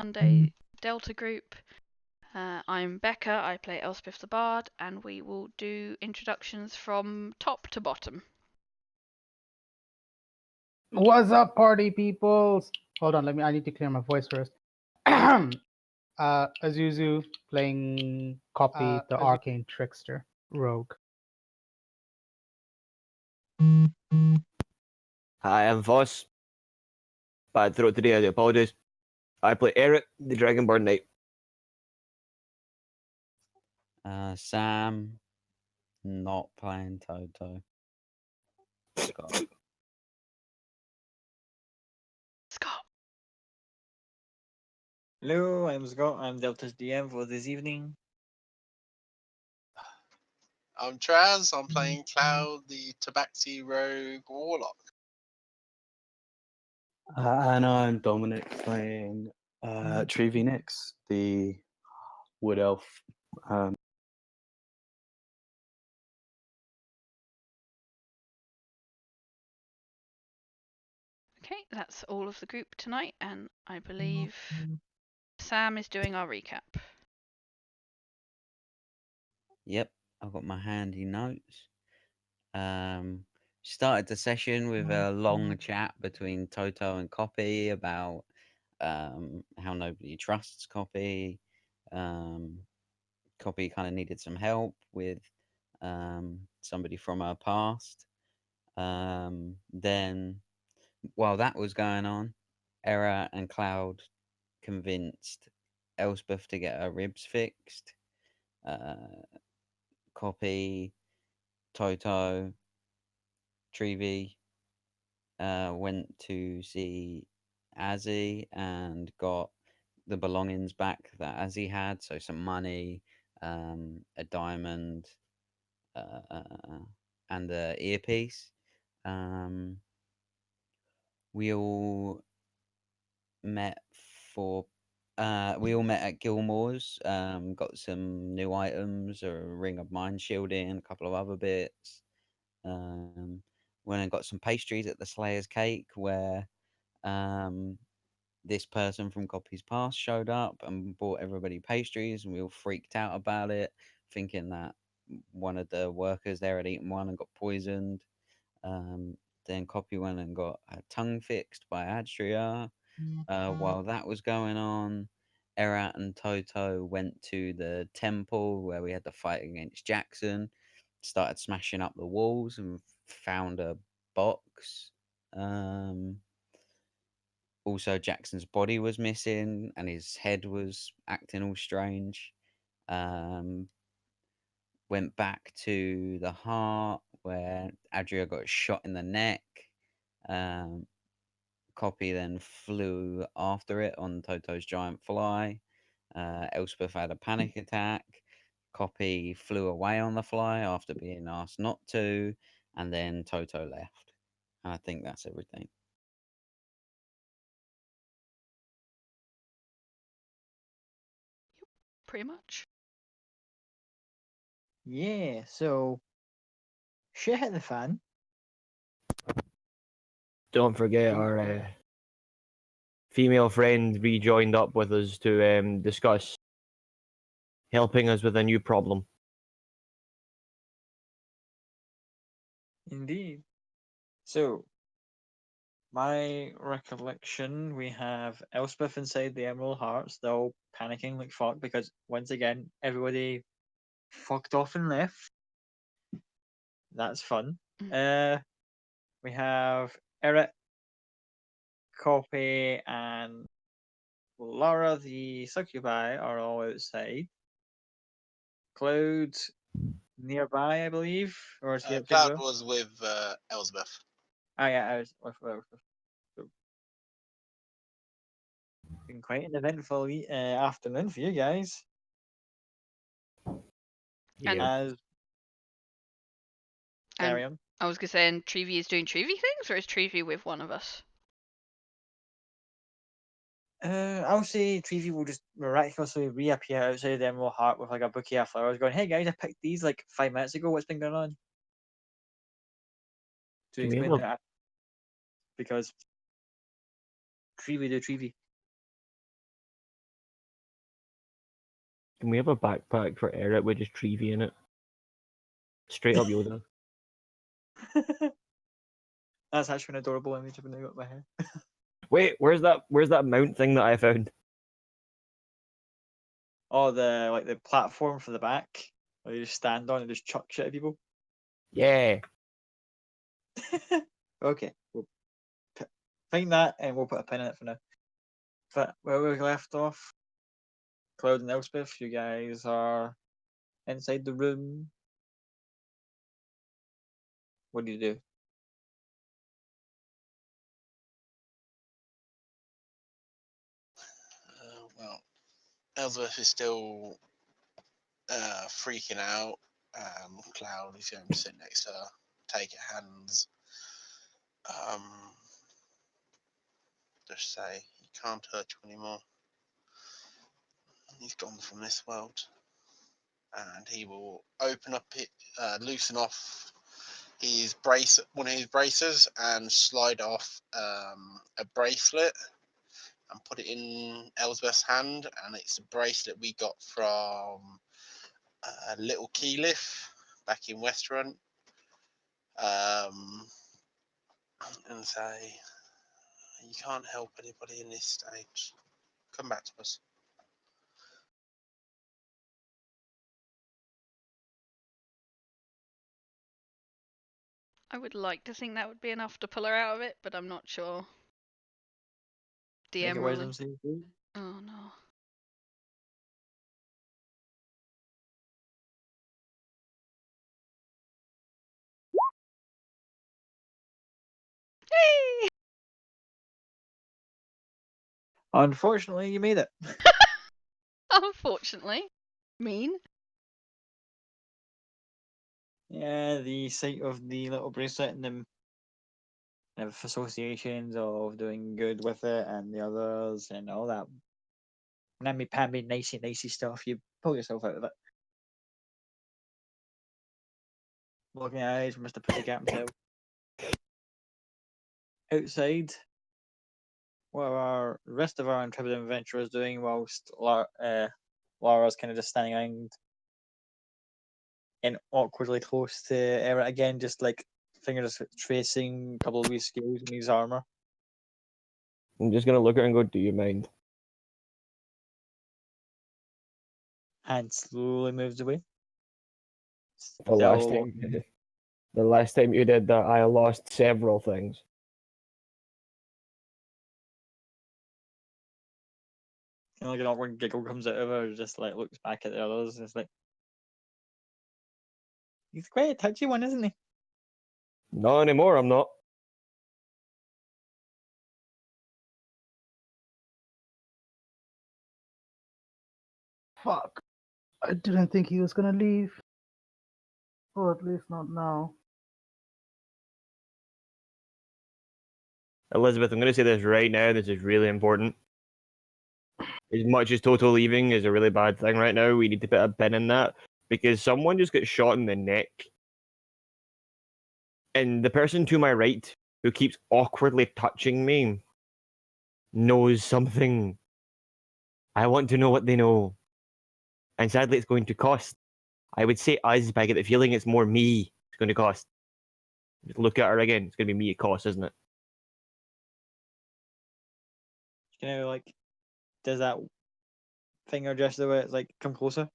Sunday Delta group. I'm Becca, I play Elspeth the Bard, and we will do introductions from top to bottom. What's up, party peoples? Hold on, I need to clear my voice first. Azuzu playing Copy, the Arcane Trickster Rogue. Hi, I'm Voss. Bad throat today, I do apologize. I play Eric, the Dragonborn Knight. Sam, not playing Toto. Scott. Hello, I'm Scott. I'm Delta's DM for this evening. I'm Traz. I'm playing Cloud, the Tabaxi Rogue Warlock. And I'm Dominic playing Trevi Nix, the Wood Elf. Okay, that's all of the group tonight, and I believe Sam is doing our recap. Yep, I've got my handy notes. Started the session with a long chat between Toto and Copy about how nobody trusts Copy. Copy kind of needed some help with somebody from her past. Then, while that was going on, Era and Cloud convinced Elspeth to get her ribs fixed. Copy, Toto, Trevi went to see Azzy and got the belongings back that Azzy had. So some money, a diamond, and the earpiece. We all met at Gilmore's, got some new items, a ring of mind shielding, a couple of other bits. Went and got some pastries at the Slayer's Cake, where this person from Copy's Past showed up and bought everybody pastries, and we all freaked out about it, thinking that one of the workers there had eaten one and got poisoned. Then Copy went and got her tongue fixed by Adria. While that was going on, Erat and Toto went to the temple where we had the fight against Jackson, started smashing up the walls and found a box. Also, Jackson's body was missing and his head was acting all strange. Went back to the heart where Adria got shot in the neck. Copy then flew after it on Toto's giant fly. Elspeth had a panic attack. Copy flew away on the fly after being asked not to, and then Toto left. And I think that's everything. Pretty much. Yeah, so shit hit the fan. Don't forget our female friend rejoined up with us to discuss helping us with a new problem. Indeed. So, my recollection, we have Elspeth inside the Emerald Heart, still panicking like fuck because once again everybody fucked off and left. That's fun. We have Eric, Copy, and Laura the succubi are all outside. Cloud nearby, I believe, or is he outside? Cloud was with Elsbeth. Oh yeah, I was been quite an eventful afternoon for you guys. Yeah. Carry on. I was gonna say, and Trevi is doing Trevi things, or is Trevi with one of us? I'll say Trevi will just miraculously reappear outside the Emerald Heart with like a bouquet of flowers, going, "Hey guys, I picked these like 5 minutes ago. What's been going on?" To explain that, because Trevi do Trevi. Can we have a backpack for Eric with just Treevy in it? Straight up Yoda. That's actually an adorable image I've now got in my head. Wait, where's that mount thing that I found? Oh, the platform for the back, where you just stand on and just chuck shit at people. Yeah. Okay, we'll find that and we'll put a pin in it for now. But where we left off, Cloud and Elspeth, you guys are inside the room. What do you do? Well, Ellsworth is still freaking out. Cloud is going to sit next to her, take her hands. Just say, he can't hurt you anymore. He's gone from this world. And he will open up it, loosen off one of his braces, and slide off a bracelet and put it in Ellsworth's hand. And it's a bracelet we got from Little Keyleth back in Westrunt. And say, you can't help anybody in this stage. Come back to us. I would like to think that would be enough to pull her out of it, but I'm not sure. Make DM a rolling. wisdom save, please. Oh no. Hey! Unfortunately, you made it. Unfortunately. Mean. Yeah, the sight of the little bracelet and the associations of doing good with it and the others and all that namby-pamby, nicey stuff, you pull yourself out of it. Looking at eyes from Mr. Pussycat himself. Outside, what are the rest of our intrepid adventurers doing whilst Lara's kind of just standing around and awkwardly close to Everett again, just like fingers tracing a couple of wee scales in his armor. I'm just gonna look at her and go, do you mind? And slowly moves away. The last time you did that, I lost several things. And like an awkward giggle comes out of her, just like looks back at the others, and it's like, he's quite a touchy one, isn't he? Not anymore, I'm not. Fuck. I didn't think he was gonna leave. Or at least not now. Elizabeth, I'm gonna say this right now, this is really important. As much as total leaving is a really bad thing right now, we need to put a pin in that, because someone just got shot in the neck. And the person to my right, who keeps awkwardly touching me, knows something. I want to know what they know. And sadly, it's going to cost. I would say us, but I get the feeling it's more me it's going to cost. Just look at her again. It's going to be me it costs, isn't it? You know, like, does that finger gesture where it's like, come closer?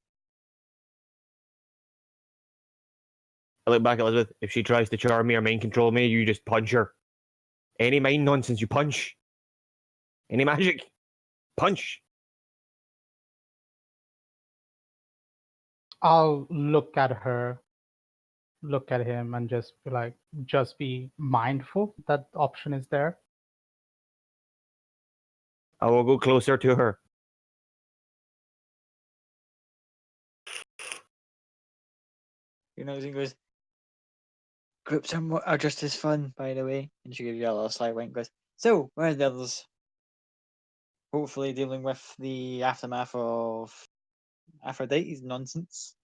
I look back at Elizabeth. If she tries to charm me or mind control me, you just punch her. Any mind nonsense, you punch. Any magic, punch. I'll look at her, look at him, and just be like, just be mindful that option is there. I will go closer to her. You know, he goes, groups are just as fun, by the way. And she gives you a little sly wink, goes, so, where are the others? Hopefully dealing with the aftermath of Aphrodite's nonsense.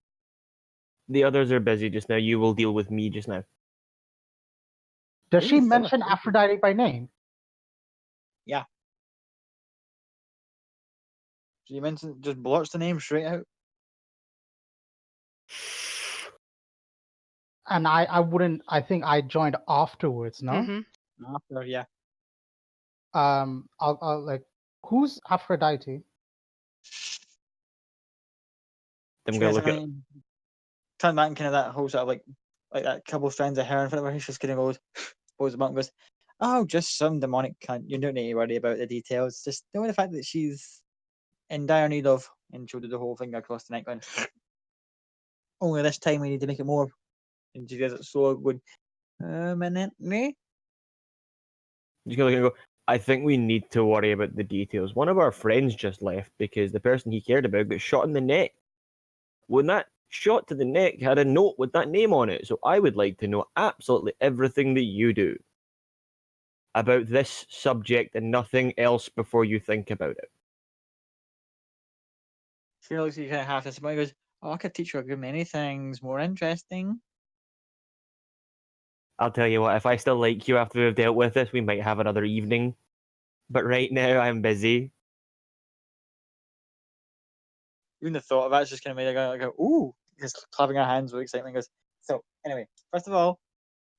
The others are busy just now. You will deal with me just now. Does Really she thorough. mention Aphrodite by name? Yeah. She mentioned, just blurts the name straight out. And I wouldn't. I think I joined afterwards. No. Mm-hmm. After, yeah. I'll like. Who's Aphrodite? I'm She gonna has, look I at. mean, turn back and kind of that whole sort of like that couple of strands of hair in front of her. She just kind of goes, pulls them up and goes, "Oh, just some demonic cunt. You don't need to worry about the details. Just know the fact that she's in dire need of." And she'll do the whole thing across the neck, going, "Only this time we need to make it more." And she does it slow, going, "Permanently." Just gonna look and go. I think we need to worry about the details. One of our friends just left because the person he cared about got shot in the neck. When that shot to the neck had a note with that name on it, so I would like to know absolutely everything that you do about this subject and nothing else before you think about it. She looks at you kind of half this and goes, "Oh, I could teach you a good many things more interesting." I'll tell you what, if I still like you after we've dealt with this, we might have another evening. But right now, I'm busy. Even the thought of that's just kind of made her go, "Ooh," just clapping her hands with excitement. Goes, "So anyway, first of all,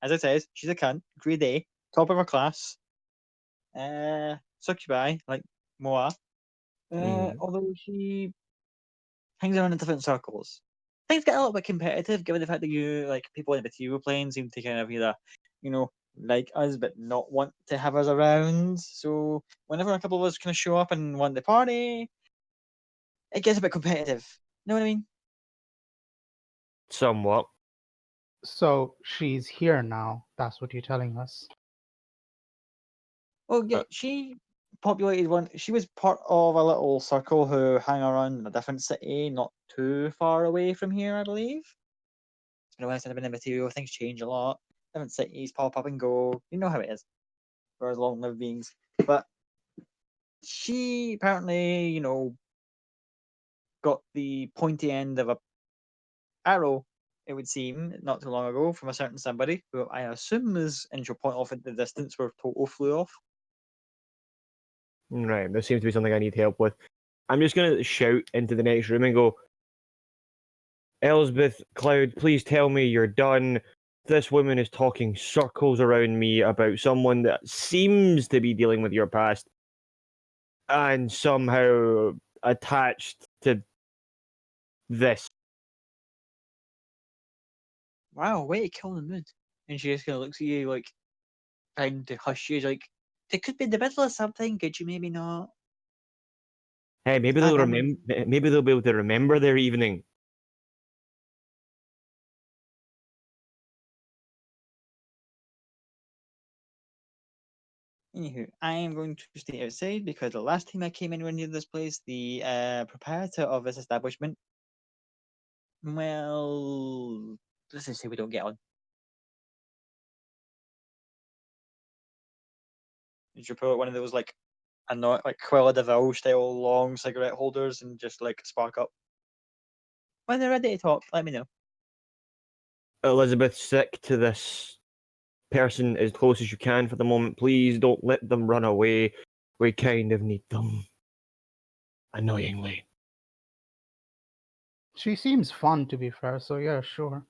as I says, she's a cunt, grade A, top of her class, succubi like Moa. Mm. Although she hangs around in different circles. Things get a little bit competitive given the fact that you like people in the material plane seem to kind of either, you know, like us but not want to have us around. So whenever a couple of us kind of show up and want the party, it gets a bit competitive. Know what I mean? Somewhat. So she's here now. That's what you're telling us. Well, yeah, she populated one. She was part of a little circle who hang around in a different city, not too far away from here, I believe. It's been a while since I've been in material. Things change a lot. Different cities pop up and go. You know how it is for as long-lived beings. But she apparently, got the pointy end of a arrow. It would seem not too long ago from a certain somebody who I assume is and she'll point off into the distance where Toto flew off. Right, there seems to be something I need help with. I'm just going to shout into the next room and go, Elsbeth, Cloud, please tell me you're done. This woman is talking circles around me about someone that seems to be dealing with your past and somehow attached to this. Wow, way to kill the mood. And she just kind of looks at you like trying to hush you. She's like, they could be in the middle of something. Could you maybe not? Hey, maybe That they'll I mean, remember. Maybe they'll be able to remember their evening. anywho, I am going to stay outside because the last time I came anywhere near this place, the proprietor of this establishment, well, let's just say we don't get on. You should pull out one of those like not like Quella de Vil style long cigarette holders and just like spark up. When they're ready to talk, let me know. Elizabeth, stick to this person as close as you can for the moment. Please don't let them run away. We kind of need them. Annoyingly. She seems fun, to be fair. So yeah, sure.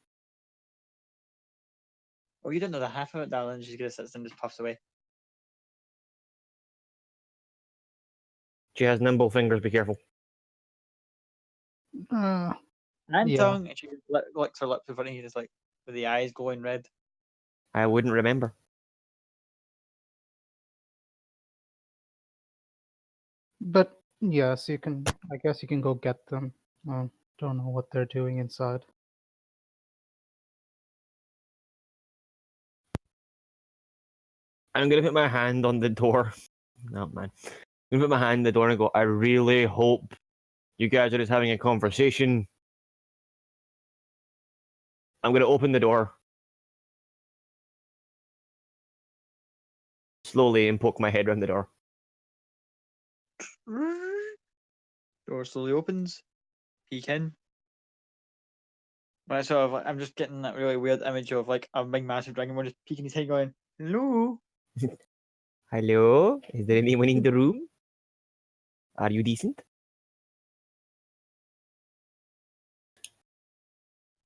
Oh, you don't know the half of it, darling. She's gonna sit and just puffs away. She has nimble fingers, be careful. Uh, And yeah, tongue, and she licks her lips in front of you, just like with the eyes glowing red. I wouldn't remember. but yes, you can. I guess you can go get them. Don't know what they're doing inside. I'm gonna put my hand on the door. No, man. I'm gonna put my hand on the door and go, I really hope you guys are just having a conversation. I'm gonna open the door slowly and poke my head around the door. Door slowly opens. Peek in. Right, so I'm just getting that really weird image of like a big massive dragonborn just peeking his head, going, "Hello." Hello? Is there anyone in the room? Are you decent?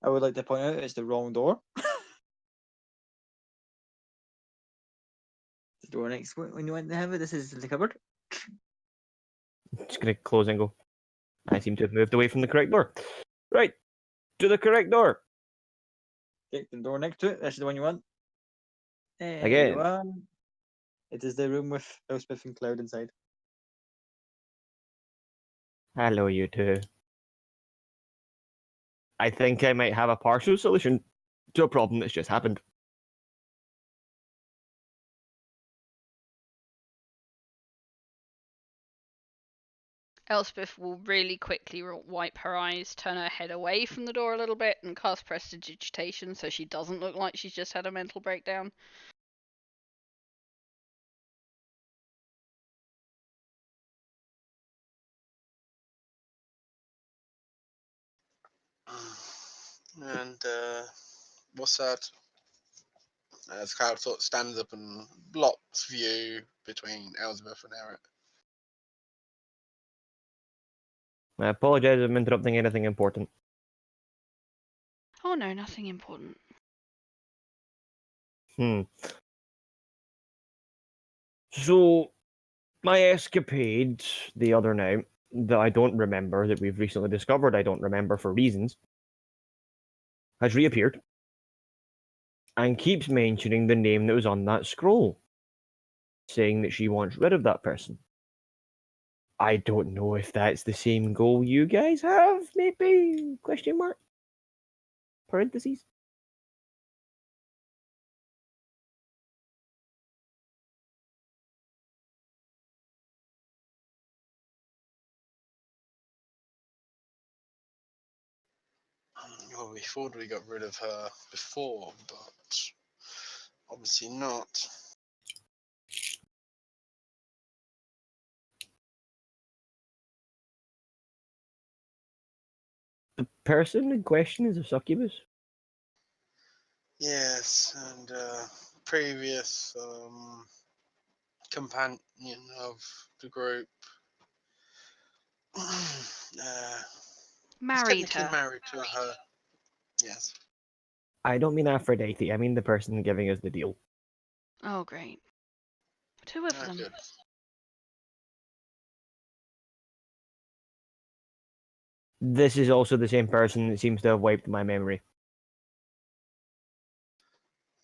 I would like to point out it's the wrong door. The door next when you went to have it. This is the cupboard. Just gonna close and go. I seem to have moved away from the correct door. Right, to the correct door. Okay, the door next to it. That's the one you want. There Again. you are. It is the room with Elspeth and Cloud inside. Hello, you two. I think I might have a partial solution to a problem that's just happened. Elspeth will really quickly wipe her eyes, turn her head away from the door a little bit, and cast prestidigitation so she doesn't look like she's just had a mental breakdown. And what's that? As Cloud sort of stands up and blocks view between Elizabeth and Eric. I apologize if I'm interrupting anything important. Oh no, nothing important. So, my escapade the other night that I don't remember, that we've recently discovered I don't remember for reasons, has reappeared and keeps mentioning the name that was on that scroll, saying that she wants rid of that person. I don't know if that's the same goal you guys have, maybe? Question mark? Parentheses? Well, we thought we got rid of her before, but obviously not. The person in question is a succubus? Yes, and previous companion of the group is Married technically her. married to her. Yes. I don't mean Aphrodite, I mean the person giving us the deal. Oh great. Two of them. Good. This is also the same person that seems to have wiped my memory.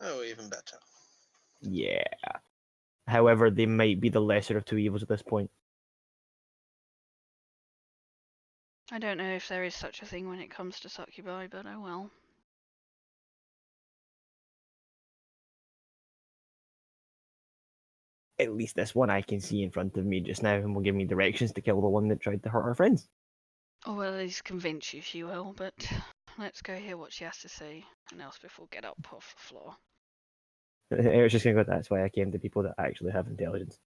Oh, even better. Yeah. However, they might be the lesser of two evils at this point. I don't know if there is such a thing when it comes to succubi, but oh well. At least this one I can see in front of me just now and will give me directions to kill the one that tried to hurt our friends. Oh well, at least convince you she will, but let's go hear what she has to say, and Elspeth will get up off the floor. I was just going to go, that's why I came to people that actually have intelligence.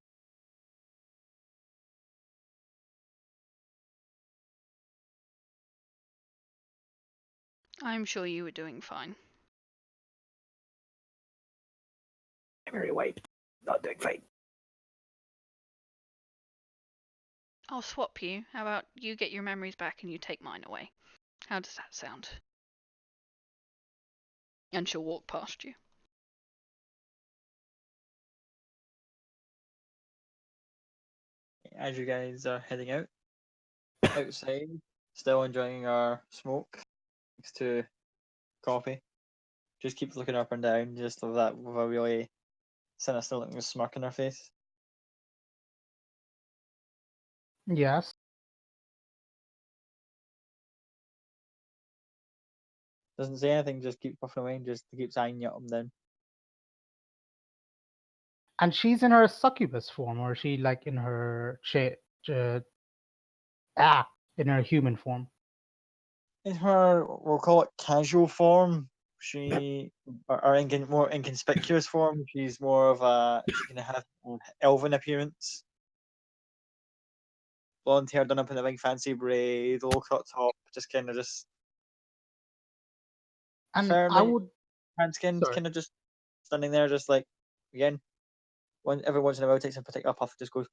I'm sure you were doing fine. Memory wiped. Not doing fine. I'll swap you. How about you get your memories back and you take mine away? How does that sound? And she'll walk past you. As you guys are heading out, outside, still enjoying our smoke next to coffee. Just keeps looking up and down, just of that with a really sinister looking smirk on her face. Yes. Doesn't say anything, just keeps puffing away and just keeps eyeing you up and down. And she's in her succubus form, or is she like in her in her human form? In her, we'll call it casual form, she, or more inconspicuous form, she's more of a, she can have an elven appearance. Blonde hair done up in a big fancy braid, low cut top, just kind of just And I fairly would, tan skinned, sorry, kind of just standing there, just like, again, every once in a while takes a particular puff, just goes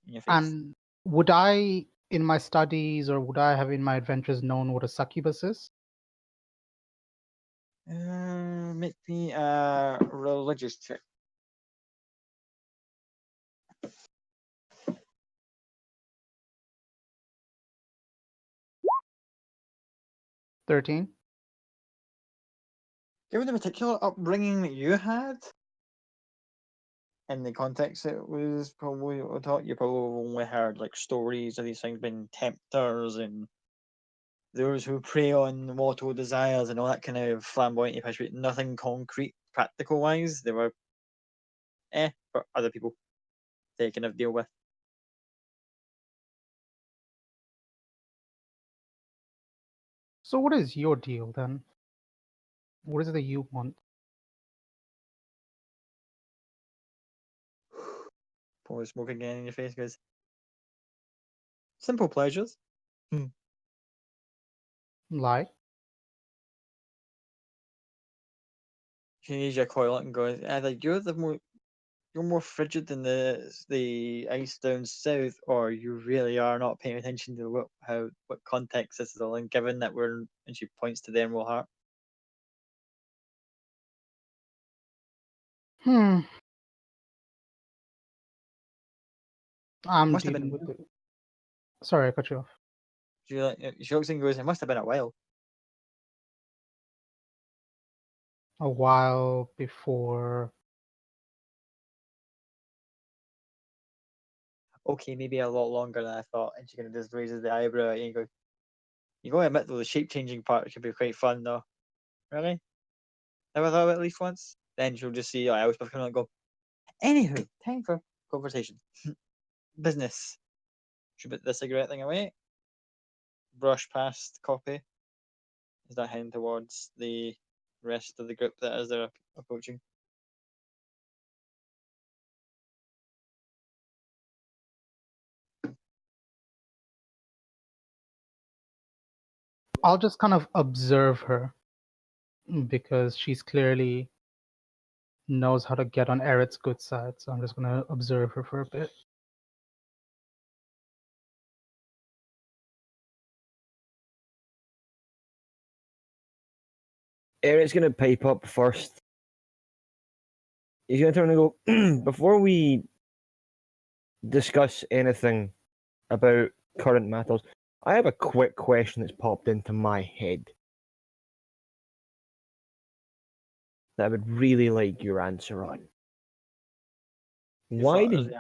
in your face. and would I, in my studies, or would I have in my adventures known what a succubus is? Make me a religious check. 13. Given the particular upbringing that you had, in the context it was probably taught, you probably only heard like stories of these things being tempters and those who prey on mortal desires and all that kind of flamboyant history. Nothing concrete, practical wise. They were for other people to kind of deal with. So what is your deal then? What is it that you want? Pour smoke again in your face, guys. Simple pleasures. Like? She your coil and goes, either you're more frigid than the ice down south, or you really are not paying attention to what context this is all in. Given that and she points to the Emerald Heart. I'm Must have dealing been. with it. Sorry, I cut you off. She looks and goes, it must have been a while. A while before. Okay, maybe a lot longer than I thought. And she kind of just raises the eyebrow and goes, you gotta admit though, the shape changing part could be quite fun though. Really? Never thought of it at least once? Then she'll just see Elspeth come out and go, anywho, time for conversation. Business. Should put the cigarette thing away. Brush past copy. Is that heading towards the rest of the group that as they're approaching? I'll just kind of observe her because she's clearly knows how to get on Eret's good side. So I'm just going to observe her for a bit. Eric's going to pipe up first. He's going to turn and go, before we discuss anything about current matters, I have a quick question that's popped into my head that I would really like your answer on. Why did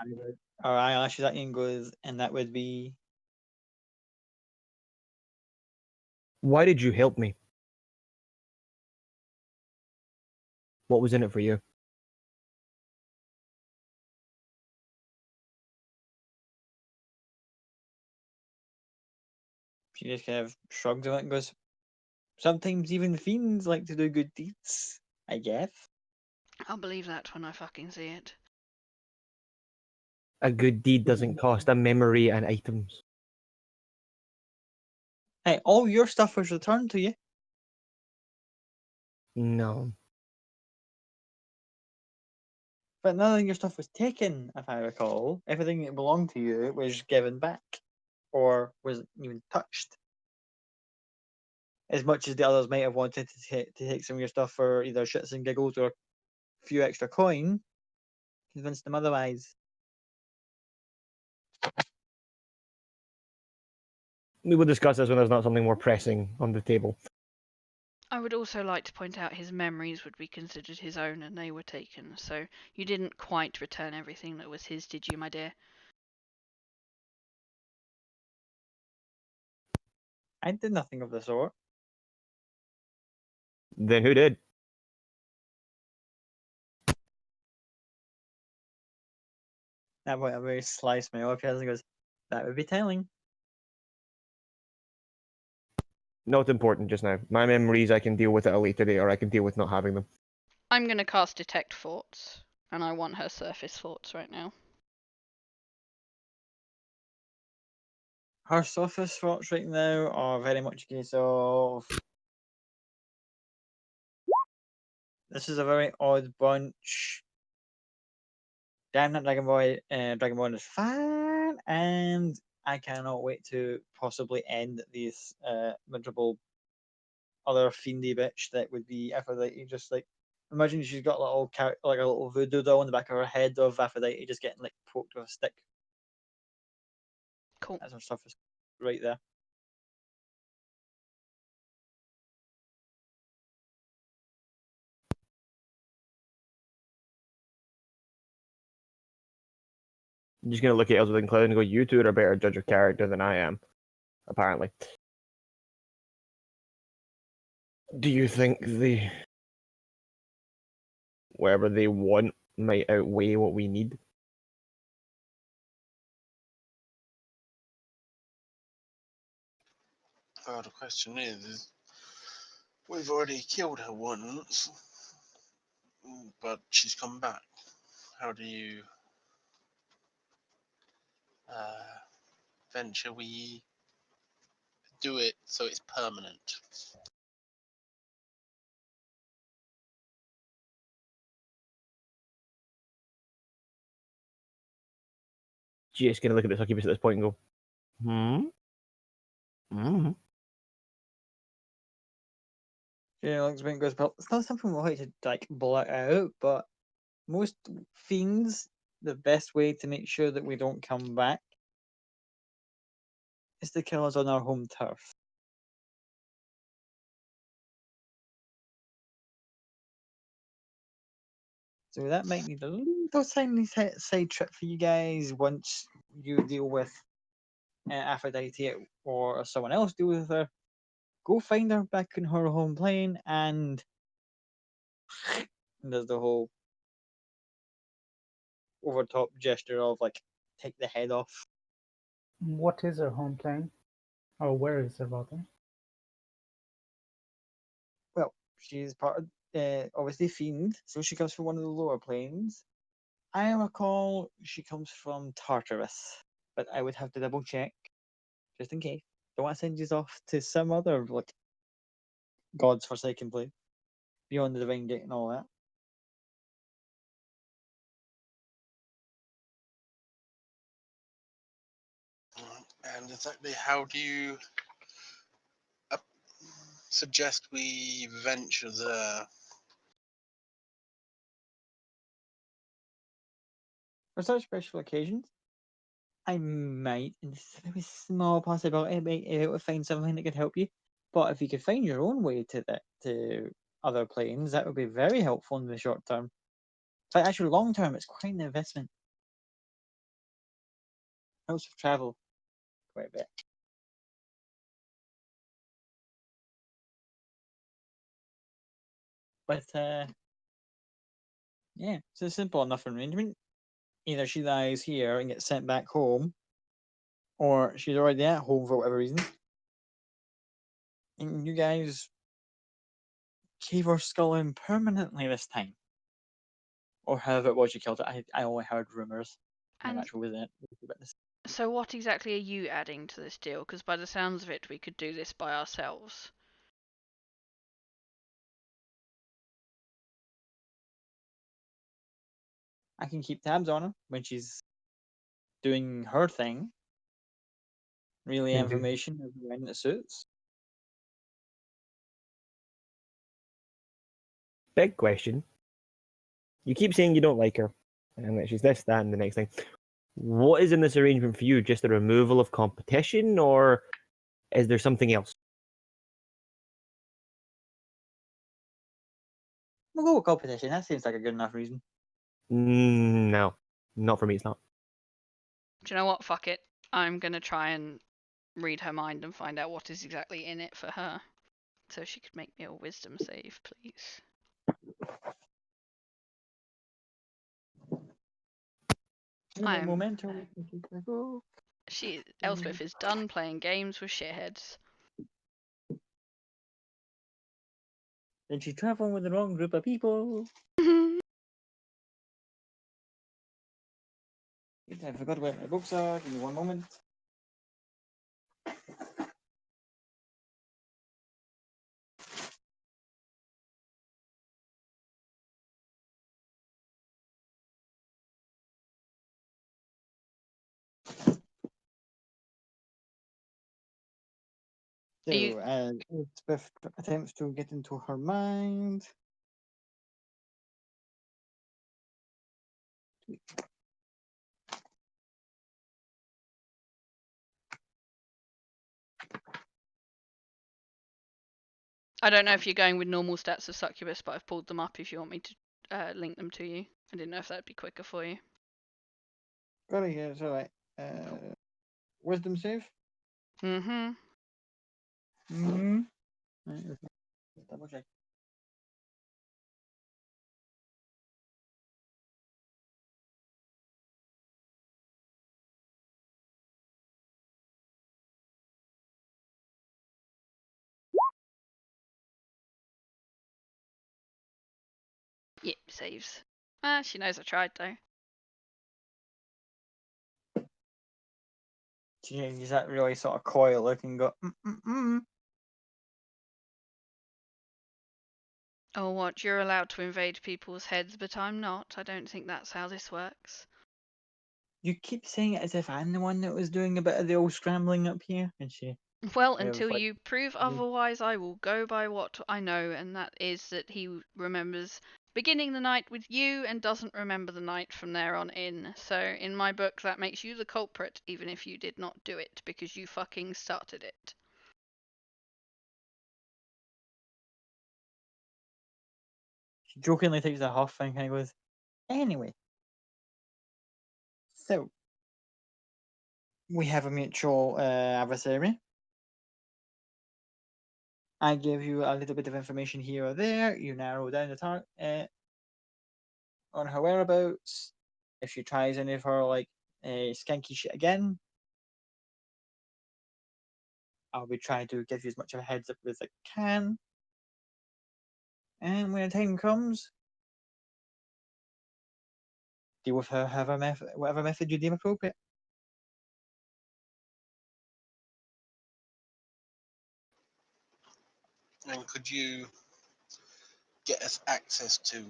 our eyelashes at you and goes, and that would be why did you help me? What was in it for you? she just kind of shrugs on it and goes, sometimes even fiends like to do good deeds, I guess. I'll believe that when I fucking see it. A good deed doesn't cost a memory and items. Hey, all your stuff was returned to you. No. But none of your stuff was taken, if I recall. Everything that belonged to you was given back. Or wasn't even touched. As much as the others might have wanted to take some of your stuff for either shits and giggles or a few extra coin, convinced them otherwise. We will discuss this when there's not something more pressing on the table. I would also like to point out his memories would be considered his own and they were taken, so you didn't quite return everything that was his, did you, my dear? I did nothing of the sort. Then who did? That point, a very sly smile appears and goes, that would be telling. Not important just now. My memories, I can deal with at a later date, or I can deal with not having them. I'm going to cast Detect Thoughts, and I want her surface thoughts right now. Her surface thoughts right now are very much a case of, this is a very odd bunch. Damn that Dragon Ball is fine, and I cannot wait to possibly end this miserable other fiendy bitch that would be Aphrodite. Just like, imagine she's got like a little voodoo doll on the back of her head of Aphrodite just getting like poked with a stick. Cool. That's her surface right there. I'm just gonna look at Elizabeth and Cloud and go, you two are a better judge of character than I am, apparently. Do you think the whatever they want might outweigh what we need? Well, the question is we've already killed her once, but she's come back. How do you venture we do it so it's permanent? Just gonna look at the succubus at this point and go, Yeah, like Spink goes, but it's not something we like to like blurt out, but most fiends, the best way to make sure that we don't come back is to kill us on our home turf. So that might need a little tiny side trip for you guys once you deal with Aphrodite or someone else deal with her. Go find her back in her home plane and there's the whole over top gesture of like take the head off. What is her home plane? Or where is her rather? Well, she's part of obviously fiend, so she comes from one of the lower planes. I recall she comes from Tartarus, but I would have to double check just in case. Don't want to send you off to some other like God's forsaken place beyond the Divine Gate and all that. And exactly how do you suggest we venture there? For such special occasions, I might, and this is a very small possibility, I might be able to find something that could help you. But if you could find your own way to other planes, that would be very helpful in the short term. But actually, long term, it's quite an investment. Helps with travel quite a bit. But yeah, it's a simple enough arrangement. Either she dies here and gets sent back home, or she's already at home for whatever reason, and you guys cave her skull in permanently this time. Or however it was you killed it. I only heard rumours. I'm And actually with it. Witness. so what exactly are you adding to this deal? Because by the sounds of it, we could do this by ourselves. I can keep tabs on her when she's doing her thing. Relay Can do. information of when it suits. big question. You keep saying you don't like her, and that she's this, that, and the next thing. What is in this arrangement for you? Just the removal of competition, or is there something else? We'll go with competition. That seems like a good enough reason. No, not for me. It's not. Do you know what? Fuck it. I'm gonna try and read her mind and find out what is exactly in it for her. So she could make me a wisdom save, please. I'm. Elspeth is done playing games with shitheads. Then she's traveling with the wrong group of people. I forgot where my books are. Give me one moment. So, Elspeth attempts to get into her mind. I don't know if you're going with normal stats of Succubus, but I've pulled them up if you want me to link them to you. I didn't know if that'd be quicker for you. Got it here. It's alright. Wisdom save. Mm-hmm. Mm-hmm. Double check. Yep, saves. She knows I tried though. She use that really sort of coy look and go, Oh, what? You're allowed to invade people's heads, but I'm not. I don't think that's how this works. You keep saying it as if I'm the one that was doing a bit of the old scrambling up here. And she Well, kind of until like, you prove otherwise, I will go by what I know, and that is that he remembers beginning the night with you and doesn't remember the night from there on in. So, in my book, that makes you the culprit, even if you did not do it, because you fucking started it. she jokingly takes a huff and kind of goes, anyway. So, we have a mutual adversary. I gave you a little bit of information here or there. You narrow down the target on her whereabouts. If she tries any of her like skanky shit again, I'll be trying to give you as much of a heads up as I can. And when the time comes, deal with her whatever method you deem appropriate. And could you get us access to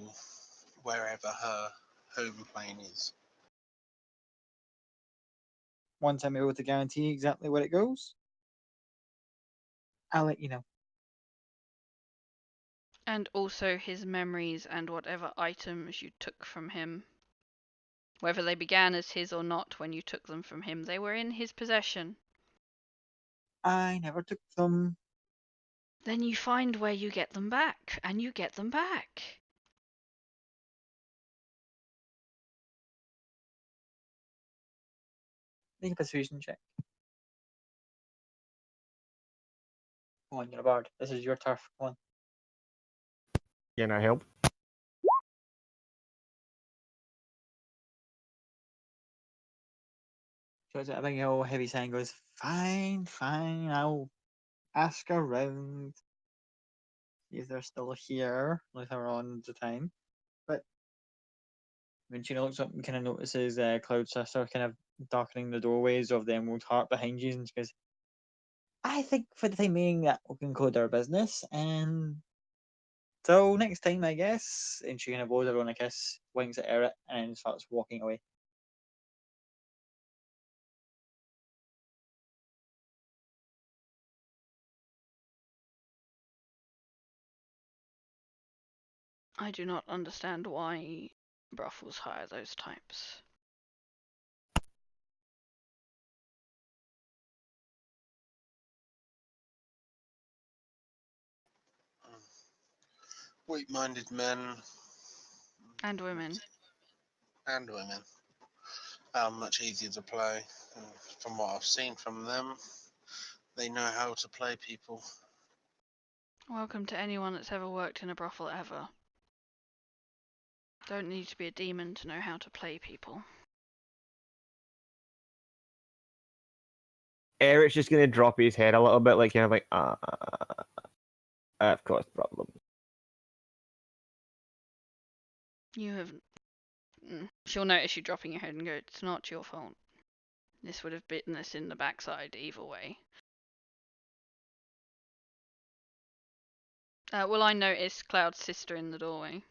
wherever her home plane is? Once I'm able to guarantee exactly where it goes, I'll let you know. And also his memories and whatever items you took from him. Whether they began as his or not when you took them from him, they were in his possession. I never took them. Then you find where you get them back, and you get them back. Make a persuasion check. Come on, you're a bard. This is your turf. Come on. Can I help? Shows a big old heavy sign goes, fine, fine, I'll ask around. See if they're still here later on the time. But when she looks up and kind of notices Cloud Sister kind of darkening the doorways of the Emerald Heart behind you, and she goes, I think for the time being that will conclude our business, and till next time, I guess. And she kind of blows everyone a kiss, winks at Eric, and starts walking away. I do not understand why brothels hire those types. Weak-minded men And women. and women are much easier to play. From what I've seen from them, they know how to play people. Welcome to anyone that's ever worked in a brothel ever. Don't need to be a demon to know how to play people. Eric's just gonna drop his head a little bit, like kind of like, I've caused problems. You have... She'll notice you dropping your head and go, it's not your fault. This would have bitten us in the backside either way. Will I notice Cloud's sister in the doorway?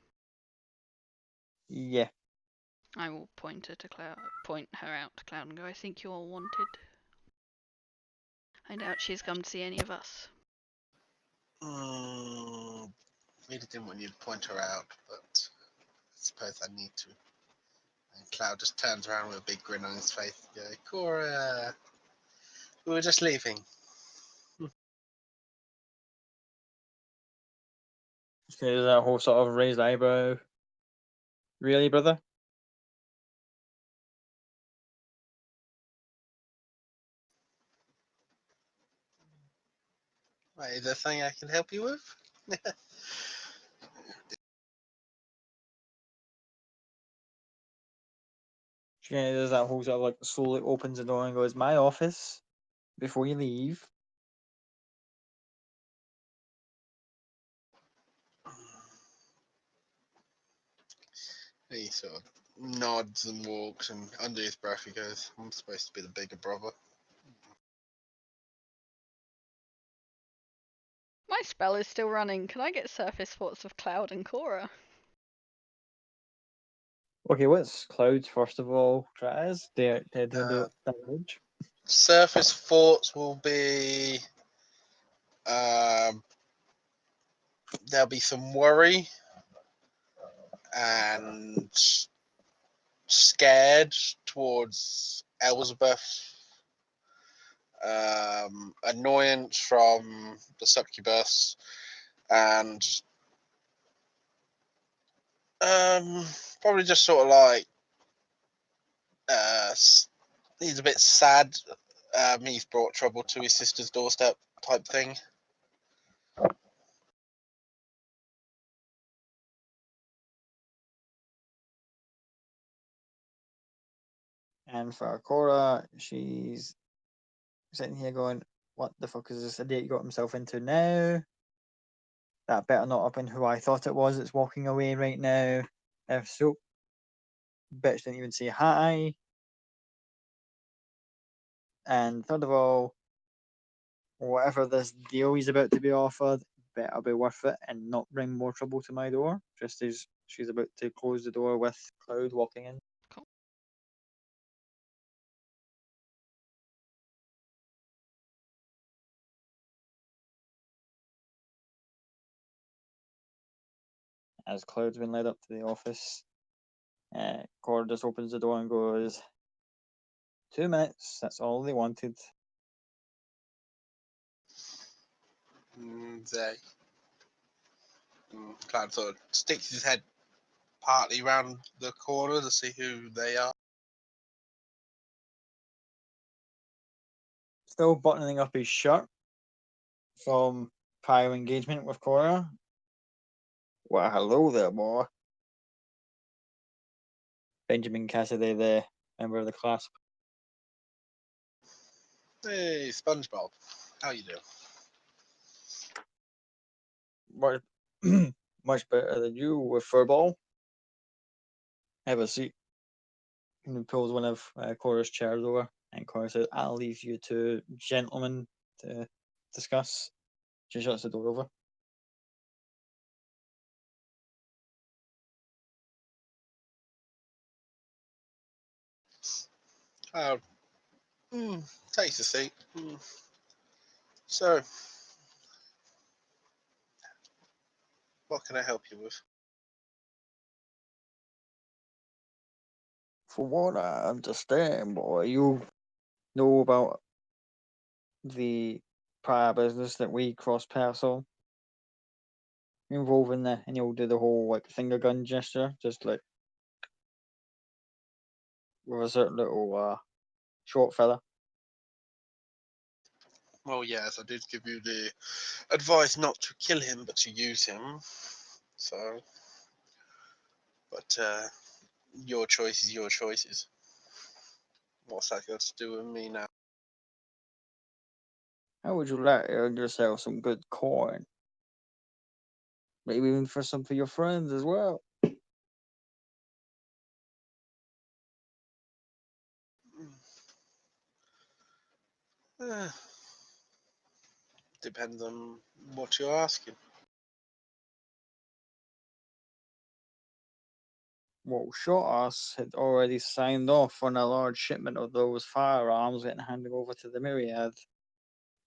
Yeah. I will point her out to Cloud and go, I think you're wanted. I doubt she's come to see any of us. Really didn't want you to point her out, but I suppose I need to. And Cloud just turns around with a big grin on his face. Yeah, Cora, we were just leaving. There's that whole sort of raised eyebrow. Really, brother? Right, is there something I can help you with? She kind of does that whole sort of like slowly opens the door and goes, "My office. Before you leave." He sort of nods and walks, and under his breath he goes, "I'm supposed to be the bigger brother." My spell is still running. Can I get surface thoughts of Cloud and Cora? Okay, what's clouds first of all, Traz? They're doing Uh, the damage. Surface thoughts will be um, there'll be some worry and scared towards Elizabeth, annoyance from the succubus, and probably just sort of like he's a bit sad. He's brought trouble to his sister's doorstep type thing. And for Cora, she's sitting here going, "What the fuck is this idiot got himself into now? That better not have been who I thought it was that's walking away right now. If so, bitch didn't even say hi." And third of all, whatever this deal he's about to be offered better be worth it and not bring more trouble to my door, just as she's about to close the door with Cloud walking in. Cool. As Cloud's been led up to the office, Cora just opens the door and goes, 2 minutes, that's all they wanted. They. Cloud sort of sticks his head partly round the corner to see who they are. Still buttoning up his shirt from prior engagement with Cora. Well, hello there, boy. Benjamin Cassidy, the member of the class. Hey, SpongeBob, how you doing? Much, much better than you with Furball. Have a seat. And he pulls one of Cora's chairs over, and Cora says, "I'll leave you two gentlemen to discuss." She shuts the door over. Oh, takes a seat. So, what can I help you with? For what I understand, boy, you know about the prior business that we cross paths on, involving and he'll do the whole like finger gun gesture, just like with a certain little short fella. Well, yes, I did give you the advice not to kill him, but to use him. So, but your choice is your choices. What's that got to do with me now? How would you like to earn yourself some good coin? Maybe even for some for your friends as well. Uh, Depends on what you're asking. Well, Shortass had already signed off on a large shipment of those firearms getting handed over to the Myriad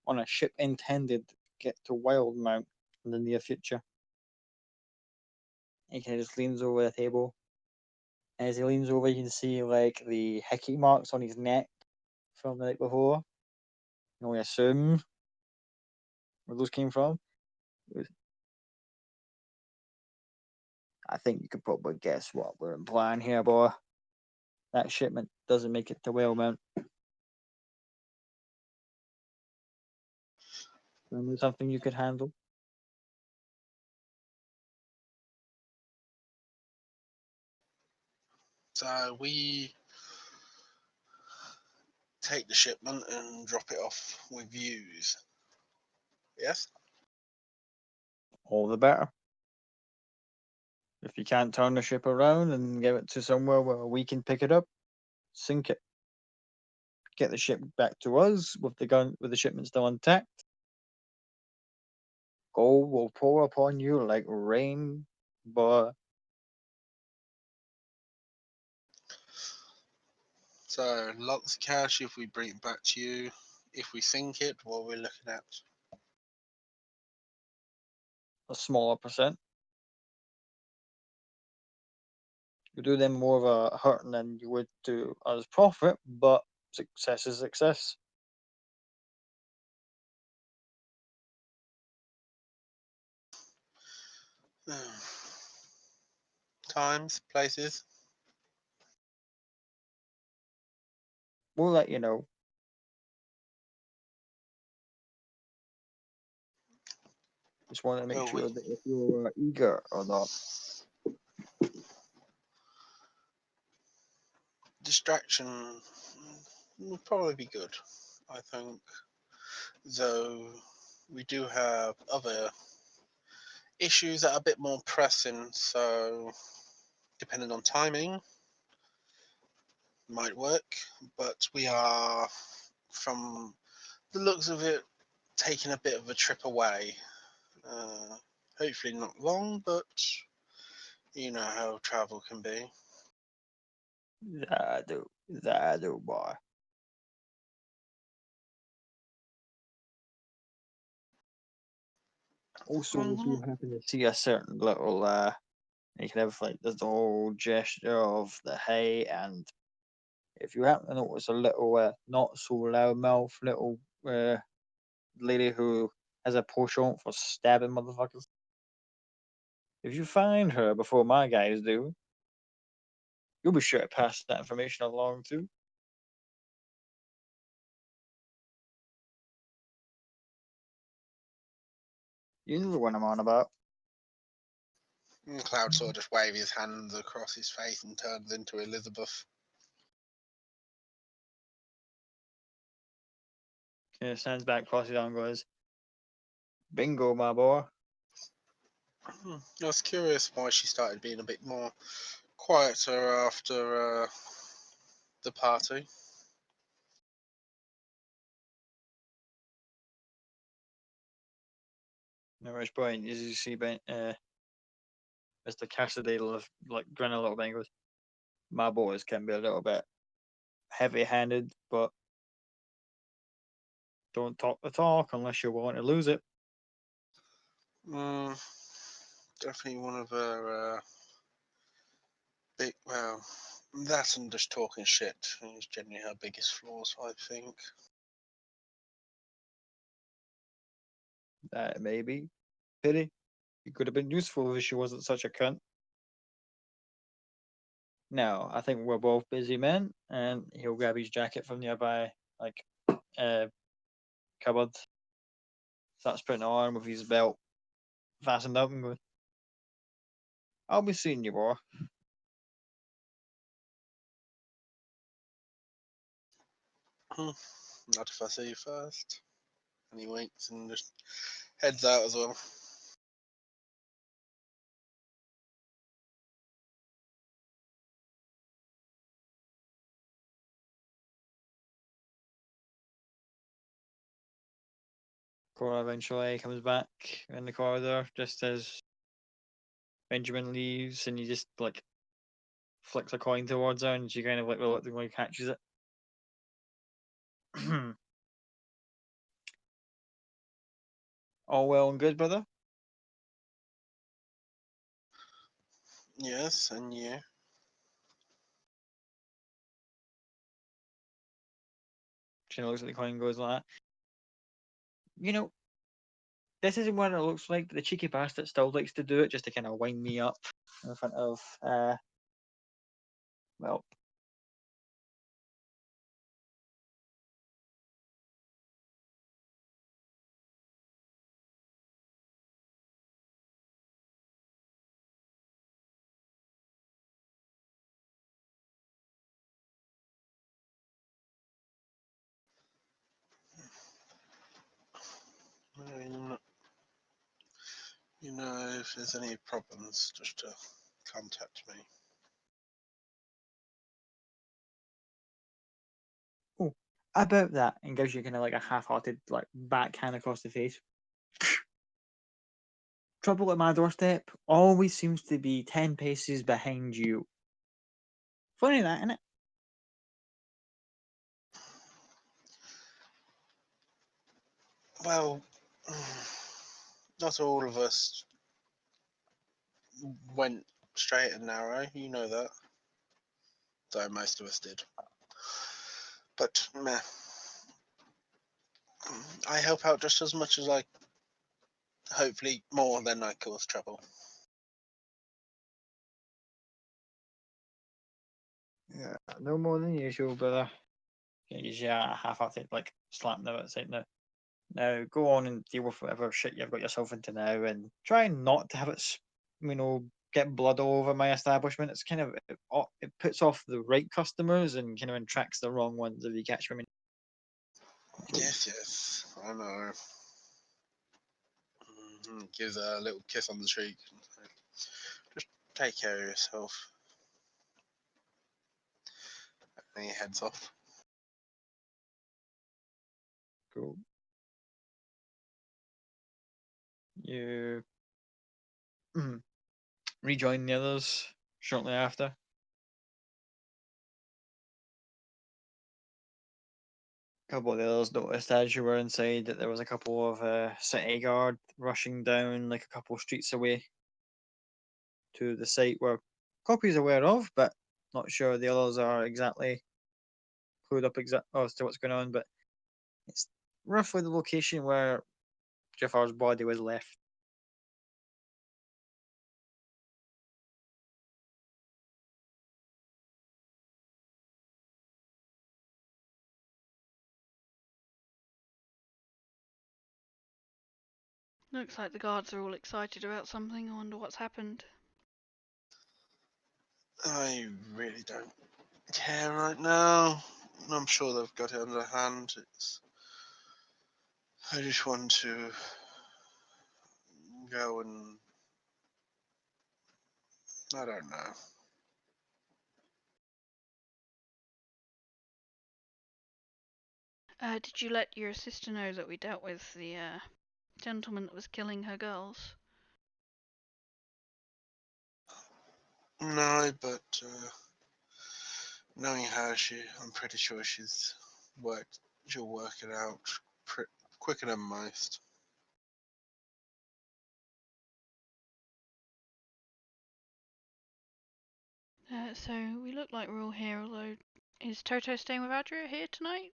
on a ship intended to get to Wildmount in the near future. He kind of just leans over the table. As he leans over, you can see like the hickey marks on his neck from the night before. You can only assume where those came from. I think you could probably guess what we're implying here, boy. That shipment doesn't make it to Whale Mount. Something you could handle? So we take the shipment and drop it off with views. Yes? All the better. If you can't turn the ship around and get it to somewhere where we can pick it up, sink it. Get the ship back to us with the shipment still intact. Gold will pour upon you like rain, but So lots of cash if we bring it back to you. If we sink it, what we're looking at. a smaller percent. You do them more of a hurting than you would to us profit, but success is success. Times, places. We'll let you know. Just want to make Oh, sure that if you're eager or not. distraction would probably be good, I think. Though we do have other issues that are a bit more pressing, so depending on timing, might work. But we are, from the looks of it, taking a bit of a trip away. Hopefully not long, but you know how travel can be. That do, boy. Also, if you happen to see a certain little, you can have like this whole gesture of the hay, and if you happen to notice a little, not so loudmouth little lady who has a penchant for stabbing motherfuckers, if you find her before my guys do, you'll be sure to pass that information along too. You know the one I'm on about. And Cloud sort of just waves his hands across his face and turns into Elizabeth. Stands back, crosses arm, goes, "Bingo, my boy." I was curious why she started being a bit more quieter after the party. At which point, as you see, Mr. Cassidy like grin a little bit and goes, "My boys can be a little bit heavy-handed, but don't talk the talk unless you want to lose it." Definitely one of her big, well, that and just talking shit is generally her biggest flaws, I think. That may be. Pity. He could have been useful if she wasn't such a cunt. Now, I think we're both busy men, and he'll grab his jacket from nearby, like, cupboard. Starts putting it on with his belt fastened up and goes, "I'll be seeing you, boy." Not if I see you first. And he winks and just heads out as well. Cora eventually comes back in the corridor just as Benjamin leaves, and he just like flicks a coin towards her, and she kind of like reluctantly catches it. All well and good, brother. Yes, and you. She looks at the coin and goes like that. You know, this isn't what it looks like, but the cheeky bastard still likes to do it just to kind of wind me up in front of, well, if there's any problems, just to contact me. Oh, about that, and gives you kind of like a half-hearted like backhand across the face. Trouble at my doorstep always seems to be 10 paces behind you. Funny that, isn't it? Well, not all of us went straight and narrow, you know that. Though most of us did. But, meh. I help out just as much as I, hopefully more than I cause trouble. Yeah, no more than usual, brother. Yeah, half-hearted like slap now outside now. Now go on and deal with whatever shit you've got yourself into now, and try not to have it, get blood all over my establishment. It's kind of it puts off the right customers and kind of attracts the wrong ones if you catch me. Yes, I know. Gives a little kiss on the cheek. Just take care of yourself. And he heads off. Cool. You rejoin the others shortly after. A couple of the others noticed as you were inside that there was a couple of city guard rushing down like a couple of streets away to the site where Copy's aware of, but not sure the others are exactly clued up as to what's going on. But it's roughly the location where Jafar's body was left. Looks like the guards are all excited about something. I wonder what's happened. I really don't care right now. I'm sure they've got it under hand. I just want to go and I don't know. Did you let your sister know that we dealt with the gentleman that was killing her girls? No, but knowing her, I'm pretty sure she'll work it out quicker than most. So we look like we're all here, although is Toto staying with Adria here tonight?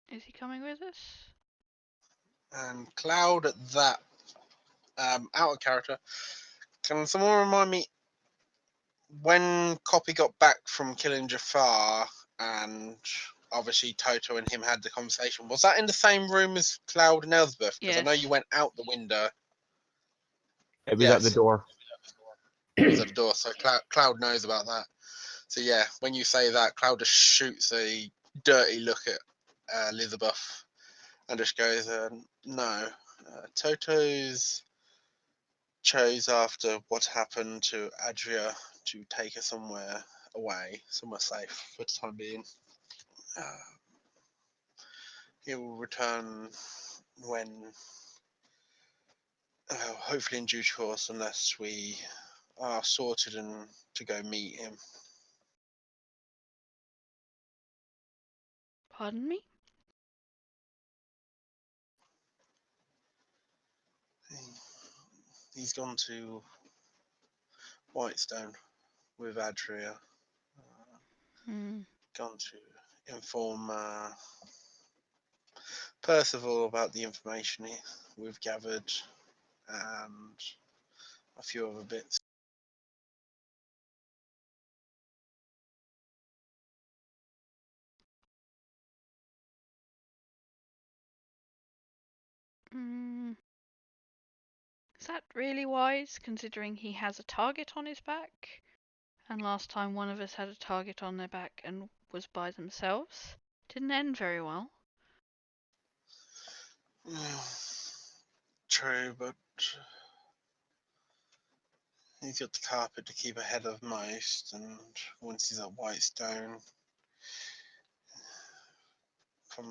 Is he coming with us? And Cloud at that, out of character. Can someone remind me when Copy got back from killing Jafar and obviously Toto and him had the conversation? Was that in the same room as Cloud and Elizabeth? Because I know Yes. you went out the window. It was at the Yes. door. It was at the door, so Cloud knows about that. So yeah, when you say that, Cloud just shoots a dirty look at Elizabeth and just goes, "No, Toto's chose after what happened to Adria to take her somewhere away, somewhere safe for the time being. He will return when, hopefully in due course, unless we are sorted and to go meet him." Pardon me? He's gone to Whitestone with Adria. Gone to inform Percival about the information we've gathered and a few other bits. Is that really wise, considering he has a target on his back? And last time one of us had a target on their back and was by themselves. Didn't end very well. True, but He's got the carpet to keep ahead of most, and once he's at Whitestone, from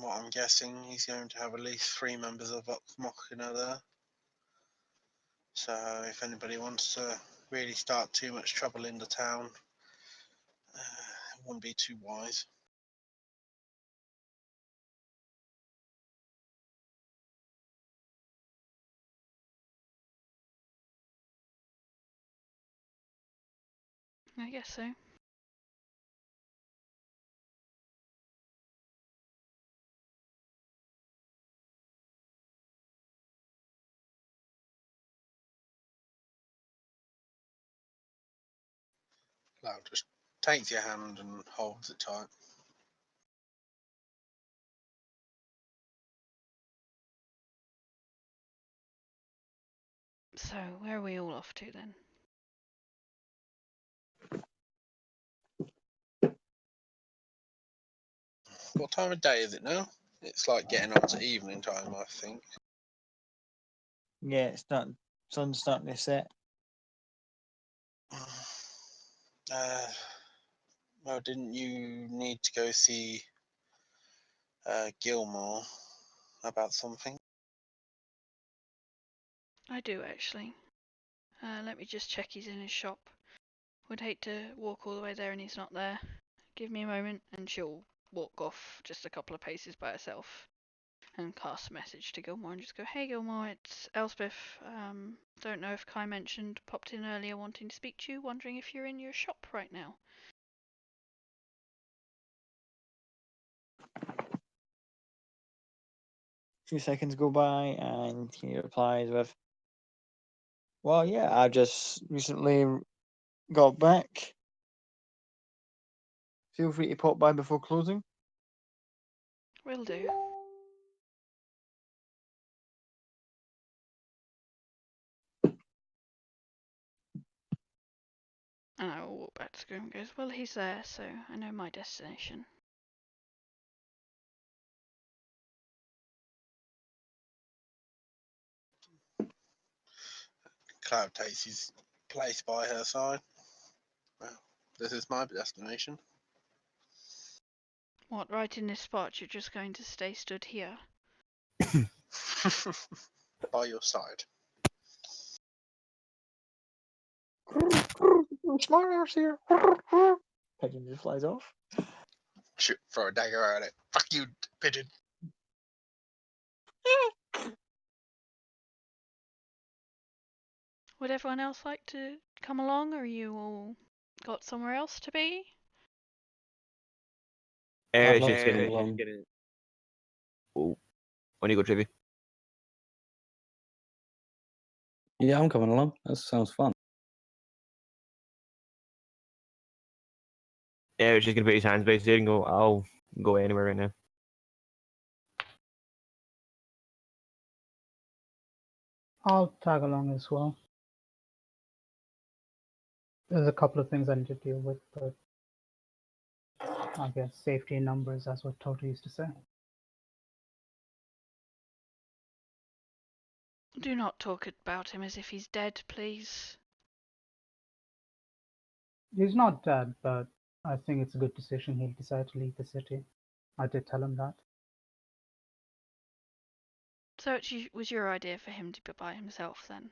what I'm guessing, he's going to have at least 3 members of Vox Machina there. So if anybody wants to really start too much trouble in the town, it wouldn't be too wise. I guess so. Cloud just takes your hand and holds it tight. So, where are we all off to then? What time of day is it now? It's like getting on to evening time, I think. Yeah, sun's starting to set. Well, didn't you need to go see Gilmore about something? I do actually. Let me just check he's in his shop. Would hate to walk all the way there and he's not there. Give me a moment and she'll walk off just a couple of paces by herself and cast a message to Gilmore and just go, "Hey Gilmore, it's Elspeth. Don't know if Kai mentioned, popped in earlier wanting to speak to you, wondering if you're in your shop right now." A few seconds go by and he replies with, "Well, yeah, I just recently got back. Feel free to pop by before closing." Will do. And I will walk back to school and goes, "Well, he's there, so I know my destination." Cloud takes his place by her side. Well, this is my destination. What, right in this spot? You're just going to stay stood here? By your side. Smart ass here. Pigeon just flies off. Shoot, throw a dagger at it. Fuck you, pigeon. Would everyone else like to come along, or you all got somewhere else to be? I'd It's love just to come gonna. along. Oh, when you go, Trivy. Yeah, I'm coming along. That sounds fun. It's just gonna put his hands behind his head and go, "I'll go anywhere right now." I'll tag along as well. There's a couple of things I need to deal with, but I guess safety in numbers, that's what Toto used to say. Do not talk about him as if he's dead, please. He's not dead, but I think it's a good decision he decided to leave the city. I did tell him that. So it was your idea for him to be by himself then?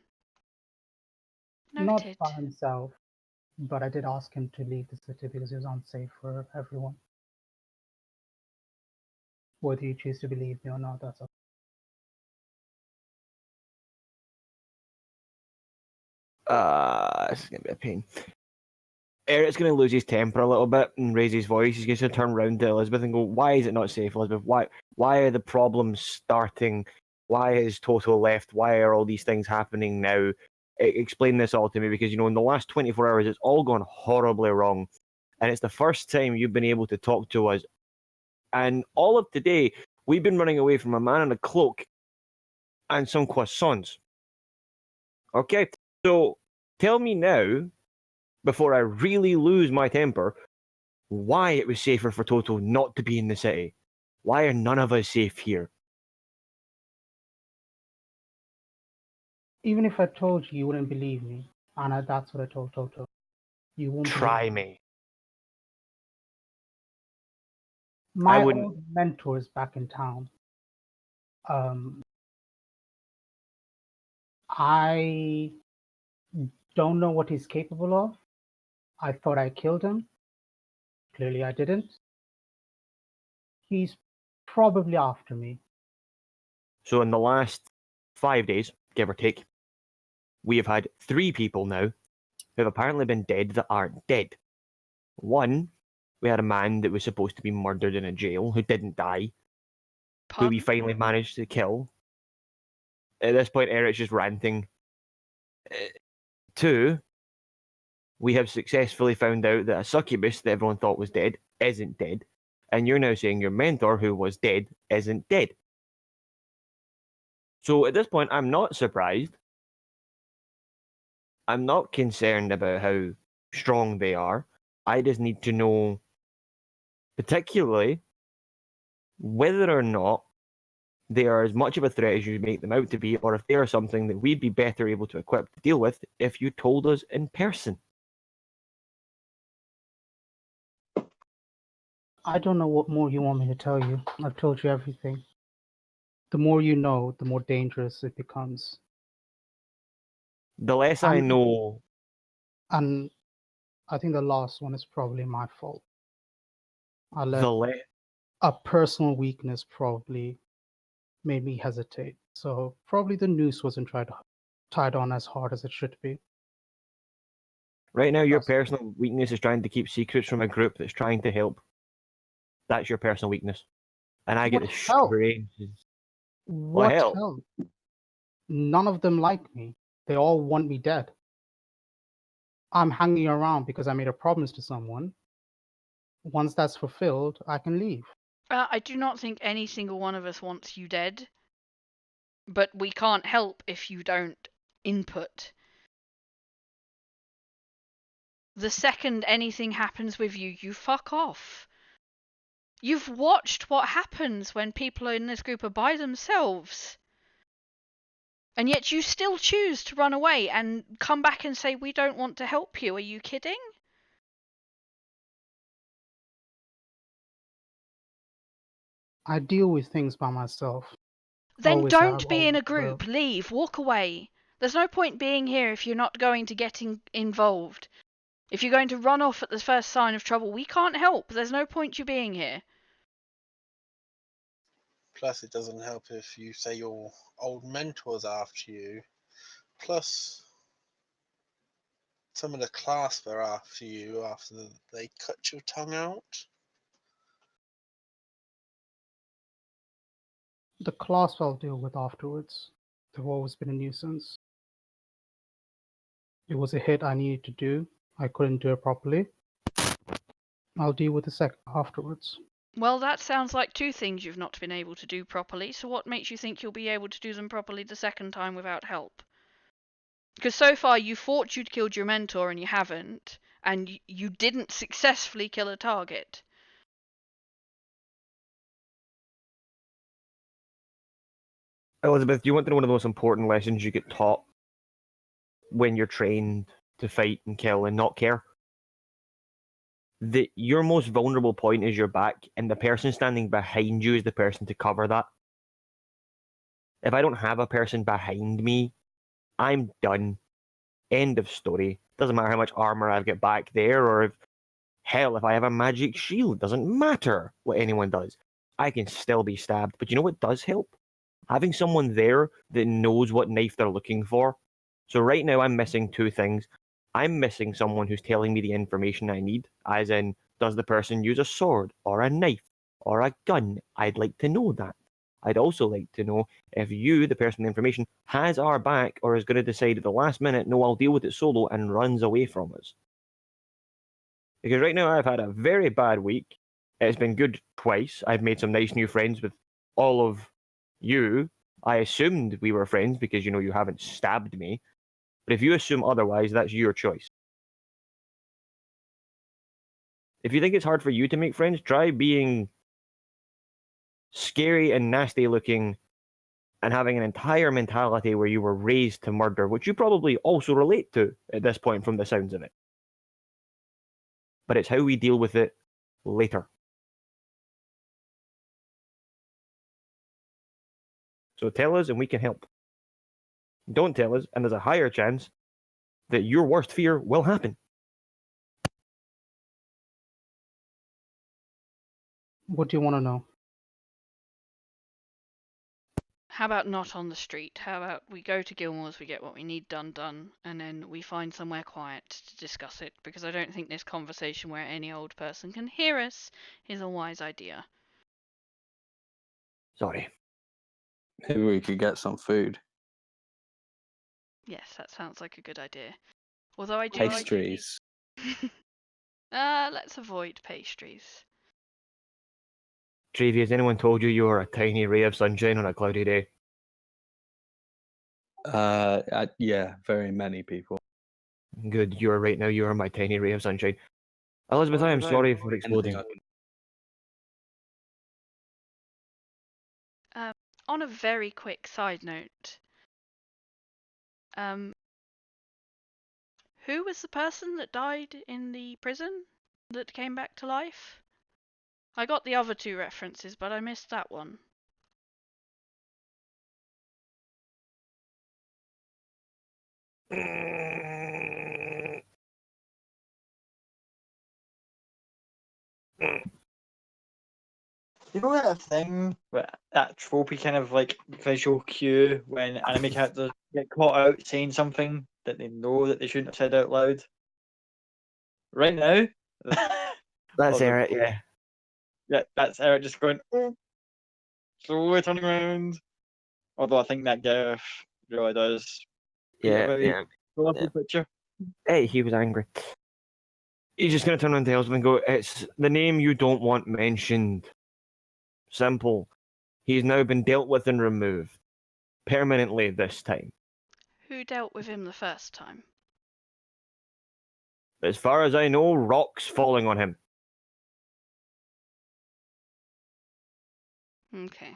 Not Noted. by himself, but I did ask him to leave the city because it was unsafe for everyone. Whether you choose to believe me or not, that's up. This is gonna be a pain. Eric's going to lose his temper a little bit and raise his voice. He's going to turn around to Elizabeth and go, "Why is it not safe, Elizabeth? Why are the problems starting? Why is Toto left? Why are all these things happening now? Explain this all to me, because, in the last 24 hours, it's all gone horribly wrong. And it's the first time you've been able to talk to us. And all of today, we've been running away from a man in a cloak and some croissants. Okay? So tell me now, before I really lose my temper, why it was safer for Toto not to be in the city. Why are none of us safe here?" Even if I told you, you wouldn't believe me. And that's what I told Toto. You won't Try believe me. me. I My wouldn't. old mentor is back in town. I don't know what he's capable of. I thought I killed him. Clearly I didn't. He's probably after me. So in the last 5 days, give or take, we have had 3 people now who have apparently been dead that aren't dead. One, we had a man that was supposed to be murdered in a jail who didn't die, who we Pardon? finally managed to kill. At this point, Eric's just ranting. 2, we have successfully found out that a succubus that everyone thought was dead isn't dead, and you're now saying your mentor who was dead isn't dead. So at this point, I'm not surprised. I'm not concerned about how strong they are. I just need to know, particularly, whether or not they are as much of a threat as you make them out to be, or if they are something that we'd be better able to equip to deal with if you told us in person. I don't know what more you want me to tell you. I've told you everything. The more you know, the more dangerous it becomes. The less I And know, and I think the last one is probably my fault. I let the less. a personal weakness probably made me hesitate. So probably the noose wasn't tied on as hard as it should be. Right now, your That's personal weakness is trying to keep secrets from a group that's trying to help. That's your personal weakness. And I get what the help? strangest. What What help? help? None of them like me. They all want me dead. I'm hanging around because I made a promise to someone. Once that's fulfilled, I can leave. I do not think any single one of us wants you dead, but we can't help if you don't input. The second anything happens with you, you fuck off. You've watched what happens when people in this group are by themselves. And yet you still choose to run away and come back and say, we don't want to help you. Are you kidding? I deal with things by myself. Then Always have, don't be in always a will. group. Leave. Walk away. There's no point being here if you're not going to get involved. If you're going to run off at the first sign of trouble, we can't help. There's no point you being here. Plus, it doesn't help if you say your old mentor's after you. Plus, some of the class were after you after they cut your tongue out. The class I'll deal with afterwards. They've always been a nuisance. It was a hit I needed to do. I couldn't do it properly. I'll deal with the second afterwards. Well, that sounds like 2 things you've not been able to do properly, so what makes you think you'll be able to do them properly the second time without help? Because so far you thought you'd killed your mentor and you haven't, and you didn't successfully kill a target. Elizabeth, do you want to know one of the most important lessons you get taught when you're trained to fight and kill and not care? That your most vulnerable point is your back, and the person standing behind you is the person to cover that. If I don't have a person behind me, I'm done. End of story. Doesn't matter how much armor I've got back there, or if I have a magic shield. Doesn't matter what anyone does. I can still be stabbed. But you know what does help? Having someone there that knows what knife they're looking for. So right now I'm missing 2 things. I'm missing someone who's telling me the information I need, as in, does the person use a sword or a knife or a gun? I'd like to know that. I'd also like to know if you, the person with the information, has our back or is going to decide at the last minute, no, I'll deal with it solo, and runs away from us. Because right now I've had a very bad week. It's been good twice. I've made some nice new friends with all of you. I assumed we were friends because, you haven't stabbed me. But if you assume otherwise, that's your choice. If you think it's hard for you to make friends, try being scary and nasty looking and having an entire mentality where you were raised to murder, which you probably also relate to at this point from the sounds of it. But it's how we deal with it later. So tell us and we can help. Don't tell us, and there's a higher chance that your worst fear will happen. What do you want to know? How about not on the street? How about we go to Gilmore's, we get what we need done, and then we find somewhere quiet to discuss it, because I don't think this conversation where any old person can hear us is a wise idea. Sorry. Maybe we could get some food. Yes, that sounds like a good idea. Although I do Pastries. let's avoid pastries. Trevi, has anyone told you you are a tiny ray of sunshine on a cloudy day? Yeah, very many people. Good, you are right now. You are my tiny ray of sunshine. Elizabeth, I am sorry for exploding. On a very quick side note, who was the person that died in the prison that came back to life? I got the other two references, but I missed that one. You know that thing, that tropey kind of like visual cue when anime characters get caught out saying something that they know that they shouldn't have said out loud? Right now, That's although- Eric, yeah. yeah, that's Eric just going, oh, slowly turning around. Although I think that gif really does paint a Yeah, very yeah. colourful picture. Hey, he was angry. He's just going to turn around to Elizabeth and go, it's the name you don't want mentioned. Simple. He's now been dealt with and removed. Permanently this time. Who dealt with him the first time? As far as I know, rocks falling on him. Okay.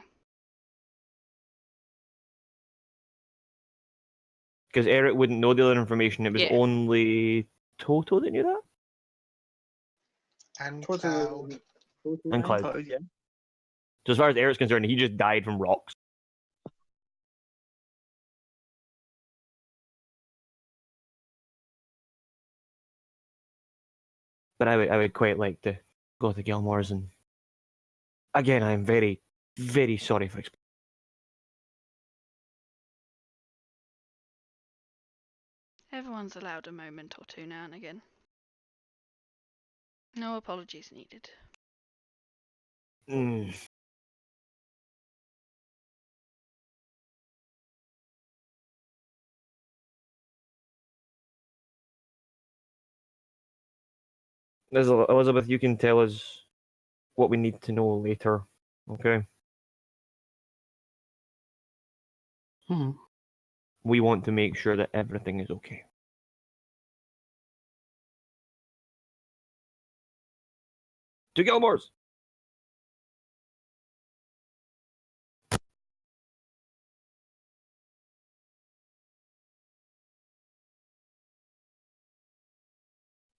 Because Eric wouldn't know the other information. It was Yeah. only Toto that knew that? And Totally. Cloud. And Cloud. Yeah. So as far as Eric's concerned, he just died from rocks. But I would quite like to go to Gilmore's, and again, I'm very, very sorry for Everyone's allowed a moment or two now and again. No apologies needed. Elizabeth, you can tell us what we need to know later, okay? We want to make sure that everything is okay. To Gilmore's!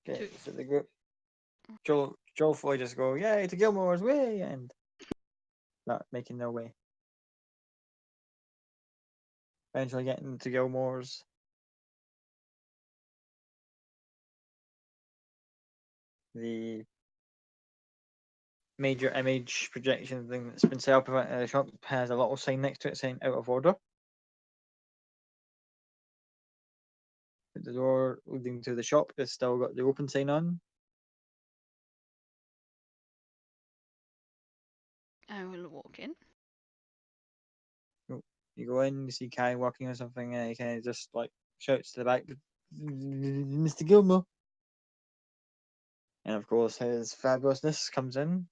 Okay, so the group, Joel Floyd just go, yay, to Gilmore's, way, and not making their way. Eventually getting to Gilmore's. The major image projection thing that's been set up in the shop has a little sign next to it saying out of order. The door leading to the shop has still got the open sign on. I will walk in. You go in, you see Kai working on something, and he kind of just like shouts to the back, Mr. Gilmore. And of course, his fabulousness comes in.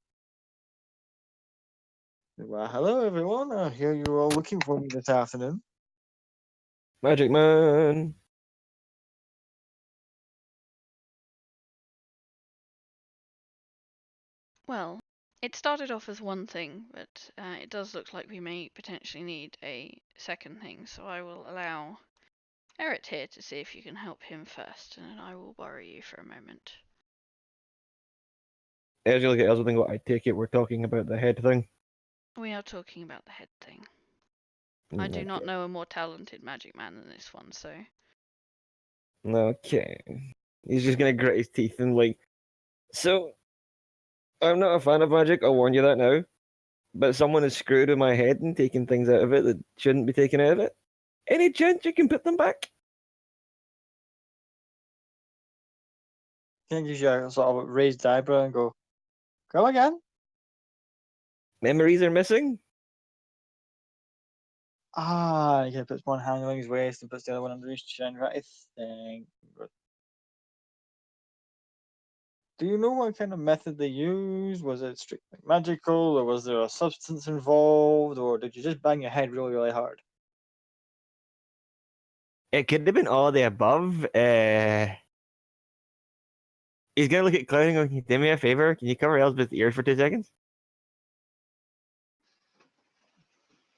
Well, hello everyone. I hear you were all looking for me this afternoon. Magic Man! Well, It started off as one thing, but it does look like we may potentially need a second thing, so I will allow Eret here to see if you can help him first, and then I will worry you for a moment. As you look at everything, I take it we're talking about the head thing. We are talking about the head thing. I do not Okay. know a more talented magic man than this one, so... Okay. He's just gonna grit his teeth and like. So, I'm not a fan of magic. I'll warn you that now. But someone has screwed with my head and taken things out of it that shouldn't be taken out of it. Any chance you can put them back? Can I give you a sort of raised eyebrow and go again? Memories are missing. Ah, he puts one hand along his waist and puts the other one under his chin. Right, I think. Do you know what kind of method they used? Was it strictly magical, or was there a substance involved, or did you just bang your head really, really hard? It could have been all of the above. He's gonna look at Cloud and go, "Can you do me a favor? Can you cover Elspeth's ears for 2 seconds?"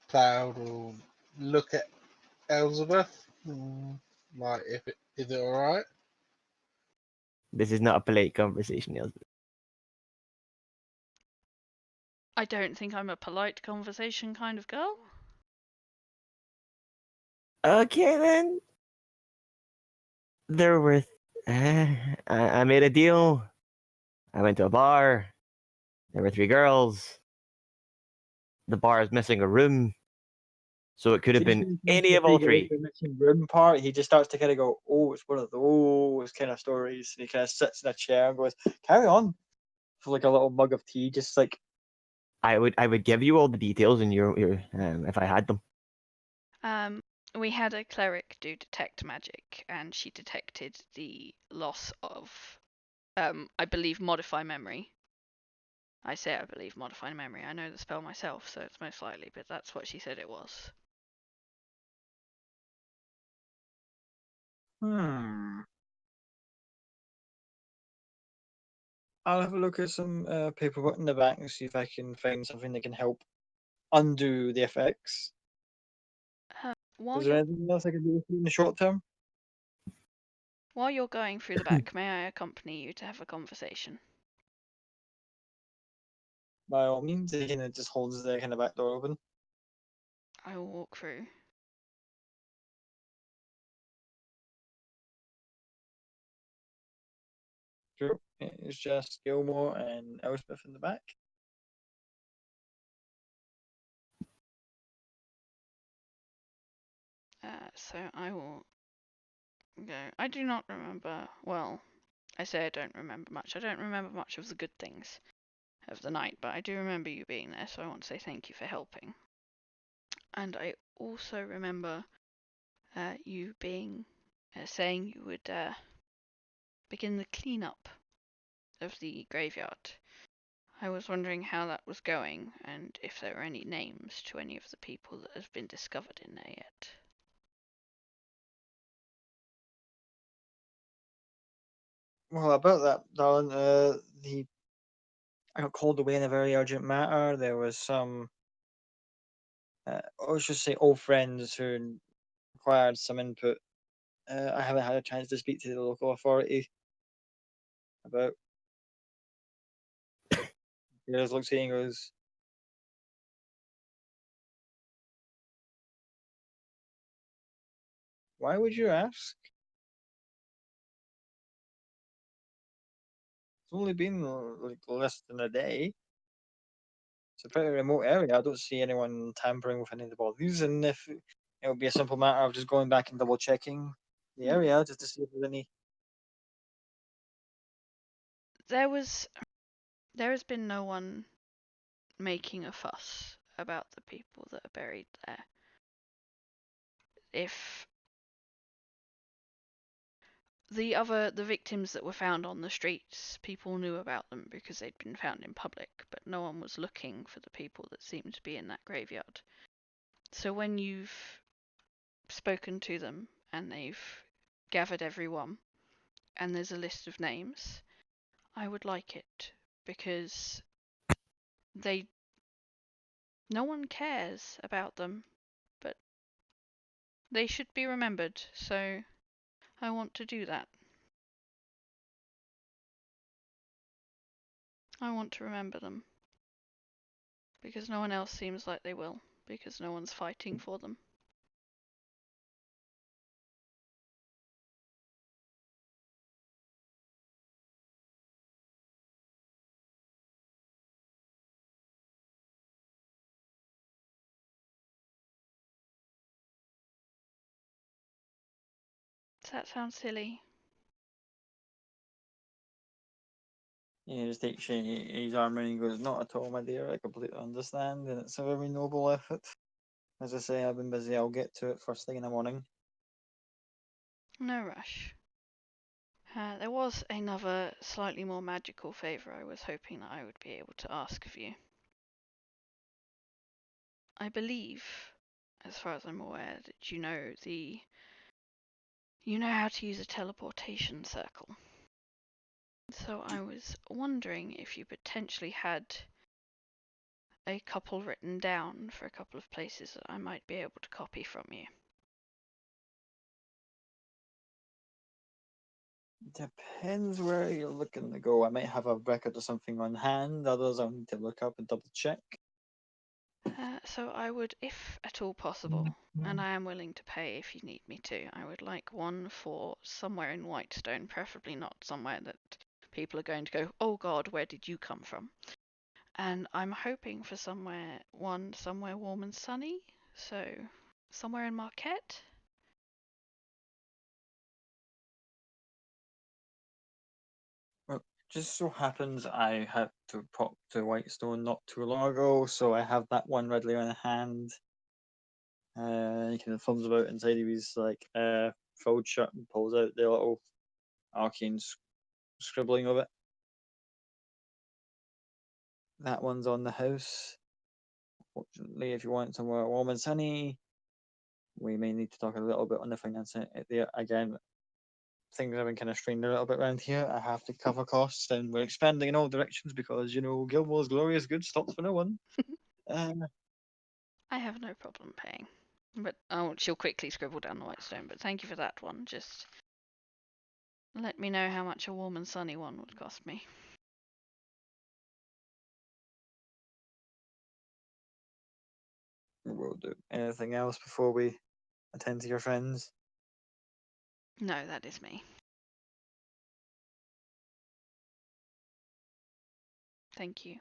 Cloud will look at Elizabeth. Like, is it alright? This is not a polite conversation, Elspeth. I don't think I'm a polite conversation kind of girl. Okay then. There were. I made a deal. I went to a bar. There were 3 girls. The bar is missing a room, so it could have been any of all three. The missing room part, he just starts to kind of go, "Oh, it's one of those kind of stories." And he kind of sits in a chair and goes, "Carry on," for like a little mug of tea, just like. I would give you all the details in your if I had them. We had a cleric do detect magic, and she detected the loss of, I believe, modify memory. I say I believe modify memory. I know the spell myself, so it's most likely, but that's what she said it was. I'll have a look at some paperwork in the back and see if I can find something that can help undo the effects. While Is there you're anything else I can do in the short term? while you're going through the back, may I accompany you to have a conversation? By all means, he kind of just holds the kind of back door open. I will walk through. Sure. It's just Gilmore and Elspeth in the back. So I will go. I do not remember. Well, I say I don't remember much. I don't remember much of the good things of the night, but I do remember you being there, so I want to say thank you for helping. And I also remember you being saying you would begin the cleanup of the graveyard. I was wondering how that was going, and if there were any names to any of the people that have been discovered in there yet. Well, about that, darling, I got called away in a very urgent matter. There was some, I should say, old friends who required some input. I haven't had a chance to speak to the local authority about. He just looks at you and goes, "Why would you ask? It's only been like less than a day. It's a pretty remote area. I don't see anyone tampering with any of the bodies, and if it would be a simple matter of just going back and double checking the area just to see if there's any." There has been no one making a fuss about the people that are buried there. If the victims that were found on the streets, people knew about them because they'd been found in public, but no one was looking for the people that seemed to be in that graveyard. So when you've spoken to them and they've gathered everyone and there's a list of names, I would like it because no one cares about them, but they should be remembered, so I want to do that. I want to remember them. Because no one else seems like they will, because no one's fighting for them. Does that sound silly? He just takes his armor and he goes, "Not at all, my dear. I completely understand, and it's a very noble effort. As I say, I've been busy. I'll get to it first thing in the morning." No rush. There was another slightly more magical favour I was hoping that I would be able to ask of you. I believe, as far as I'm aware, that you know how to use a teleportation circle. So I was wondering if you potentially had a couple written down for a couple of places that I might be able to copy from you. Depends where you're looking to go. I might have a record or something on hand. Others I'll need to look up and double check. So I would, if at all possible, and I am willing to pay if you need me to, I would like one for somewhere in Whitestone, preferably not somewhere that people are going to go, "Oh God, where did you come from?" And I'm hoping for somewhere warm and sunny, so somewhere in Marquette. Well, just so happens I had to pop to Whitestone not too long ago, so I have that one readily on hand. He kind of thumbs about inside of his fold shirt and pulls out the little arcane scribbling of it. That one's on the house. Fortunately, if you want somewhere warm and sunny, we may need to talk a little bit on the finance there. Again, things have been kind of strained a little bit around here. I have to cover costs, and we're expanding in all directions because Gilmore's glorious good stops for no one. I have no problem paying. But she'll quickly scribble down the Whitestone, but thank you for that one. Just let me know how much a warm and sunny one would cost me. Will do. Anything else before we attend to your friends? No, that is me. Thank you.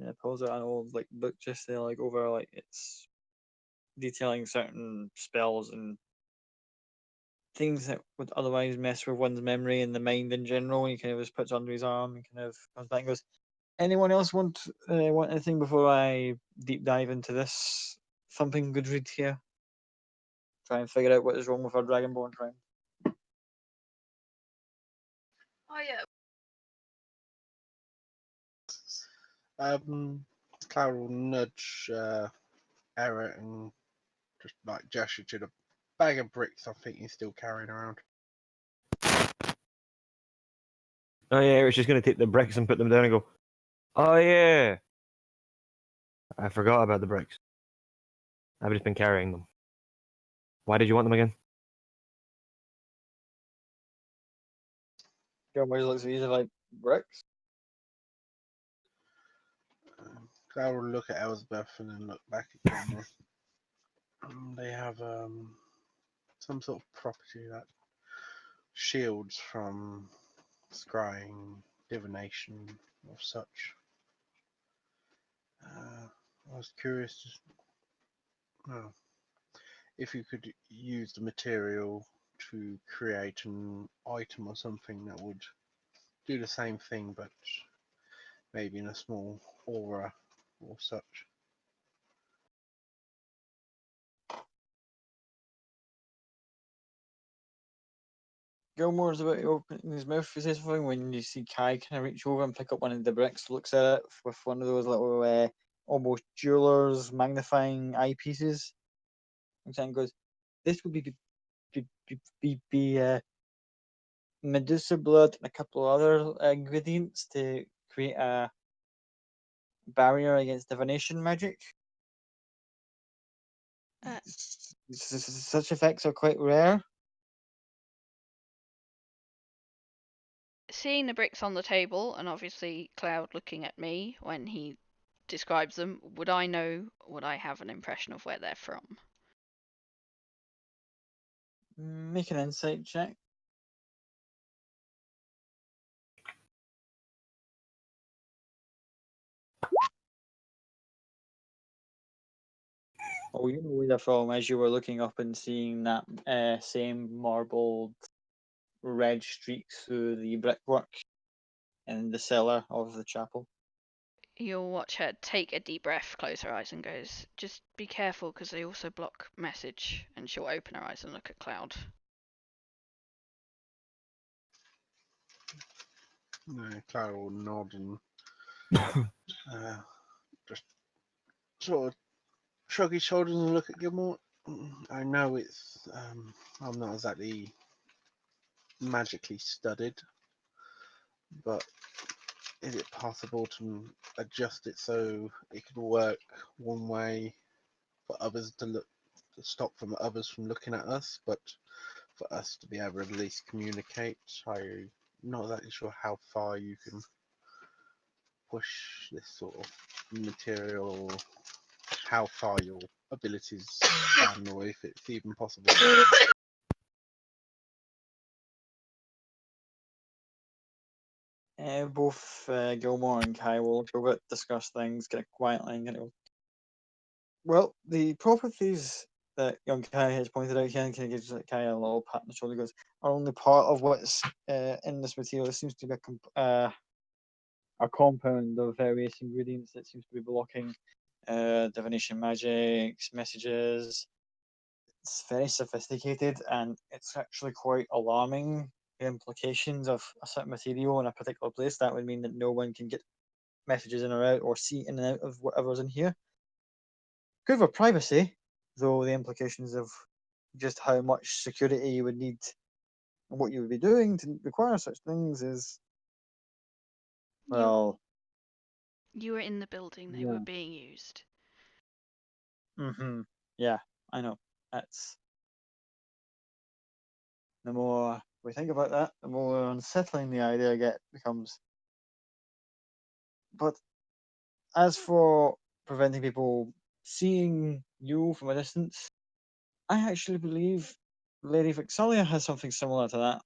Yeah, pulls out an old book just there, over it's detailing certain spells and things that would otherwise mess with one's memory and the mind in general. And he kind of just puts under his arm and kind of comes back and goes, "Anyone else want anything before I deep dive into this thumping good read here? Try and figure out what is wrong with our Dragonborn friend." Oh yeah. Cloud will nudge Eric and just gesture to the bag of bricks I think he's still carrying around. Oh yeah, Eric's just gonna take the bricks and put them down and go, "Oh yeah, I forgot about the bricks. I've just been carrying them. Why did you want them again?" Gilmore looks at you like, "Bricks?" Cloud will look at Elsbeth and then look back at Gilmore. They have some sort of property that shields from scrying, divination, or such. I was curious if you could use the material to create an item or something that would do the same thing, but maybe in a small aura or such. Gilmore's about to open his mouth to say something when you see Kai kind of reach over and pick up one of the bricks, looks at it with one of those little almost jeweler's magnifying eyepieces, and goes, "This would be Medusa blood and a couple of other ingredients to create a barrier against divination magic. Uh, Such effects are quite rare. Seeing the bricks on the table, and obviously Cloud looking at me when he describes them, would I have an impression of where they're from? Make an insight check. Oh, you know where they're from as you were looking up and seeing that same marbled red streaks through the brickwork in the cellar of the chapel. You'll watch her take a deep breath, close her eyes, and goes, "Just be careful, because they also block message." And she'll open her eyes and look at Cloud. Clara will nod and just sort of shrug his shoulders and look at Gilmore. I know I'm not exactly magically studied, but is it possible to adjust it so it could work one way for others to stop others from looking at us, but for us to be able to at least communicate? I'm not exactly sure how far you can push this sort of material, how far your abilities span, or if it's even possible. Both Gilmore and Kai will go out, discuss things, get quietly, and go, well, the properties that young Kai has pointed out here, and kind of gives Kai a little pat on the shoulder, goes, are only part of what's in this material. It seems to be a compound of various ingredients that seems to be blocking divination magics, messages. It's very sophisticated, and it's actually quite alarming. The implications of a certain material in a particular place, that would mean that no one can get messages in or out or see in and out of whatever's in here. Good for privacy, though the implications of just how much security you would need and what you would be doing to require such things is, well, You were in the building they were yeah. being used. Yeah, I know. That's the more we think about that, the more unsettling the idea becomes. But as for preventing people seeing you from a distance, I actually believe Lady Vixalia has something similar to that,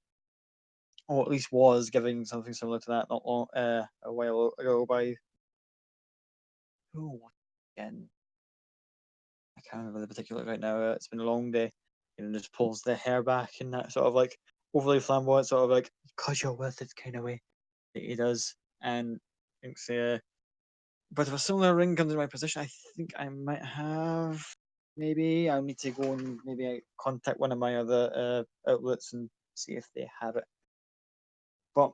or at least was giving something similar to that not long, a while ago by who again? I can't remember the particular right now. It's been a long day. Just pulls the hair back in that sort of like overly flamboyant sort of like "cause you're worth it" kind of way that he does, and thinks, but if a similar ring comes in my position, I think I might have. Maybe I'll need to go and maybe contact one of my other outlets and see if they have it. But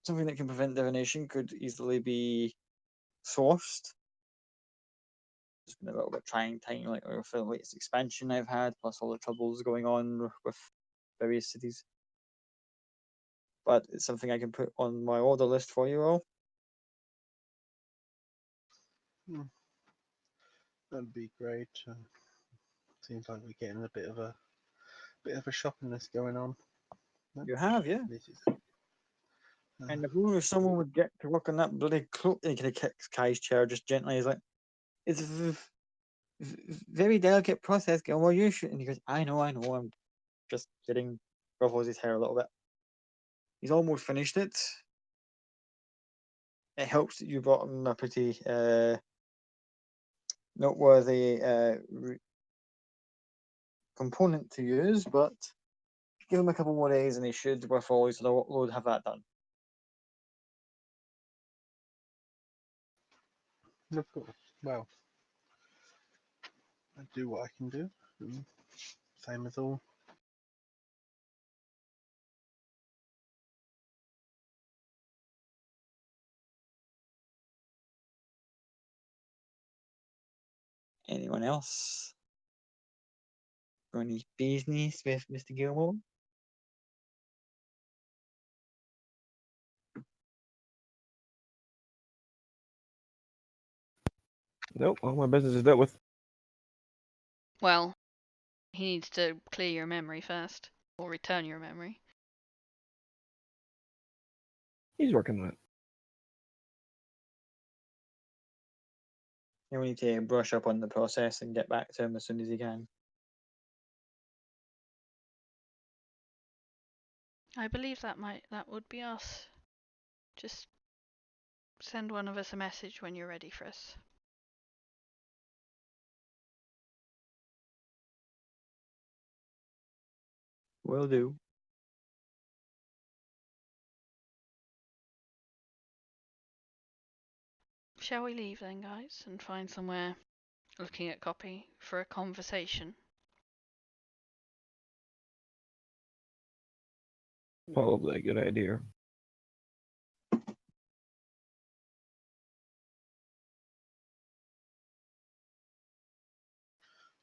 something that can prevent divination could easily be sourced. It's been a little bit trying time, like with the latest expansion I've had, plus all the troubles going on with various cities. But it's something I can put on my order list for you all. That'd be great. Seems like we're getting a bit of a shopping list going on. You have, yeah. This is, And if someone would get to work on that bloody cloak, he kind of kicks Kai's chair just gently. He's like, "It's a very delicate process, Gilmore. You should." And he goes, I know. I'm just kidding." Ruffles his hair a little bit. He's almost finished it. It helps that you brought him a pretty noteworthy component to use, but give him a couple more days and he should, with all his load, have that done. of course. Well, I do what I can do. Same as all. Anyone else? Got any business with Mr. Gilmore? Nope, all my business is dealt with. Well, he needs to clear your memory first, or return your memory. He's working on it. You need to brush up on the process and get back to him as soon as you can. I believe that would be us. Just send one of us a message when you're ready for us. Will do. Shall we leave then, guys, and find somewhere, looking at copy, for a conversation? Probably a good idea.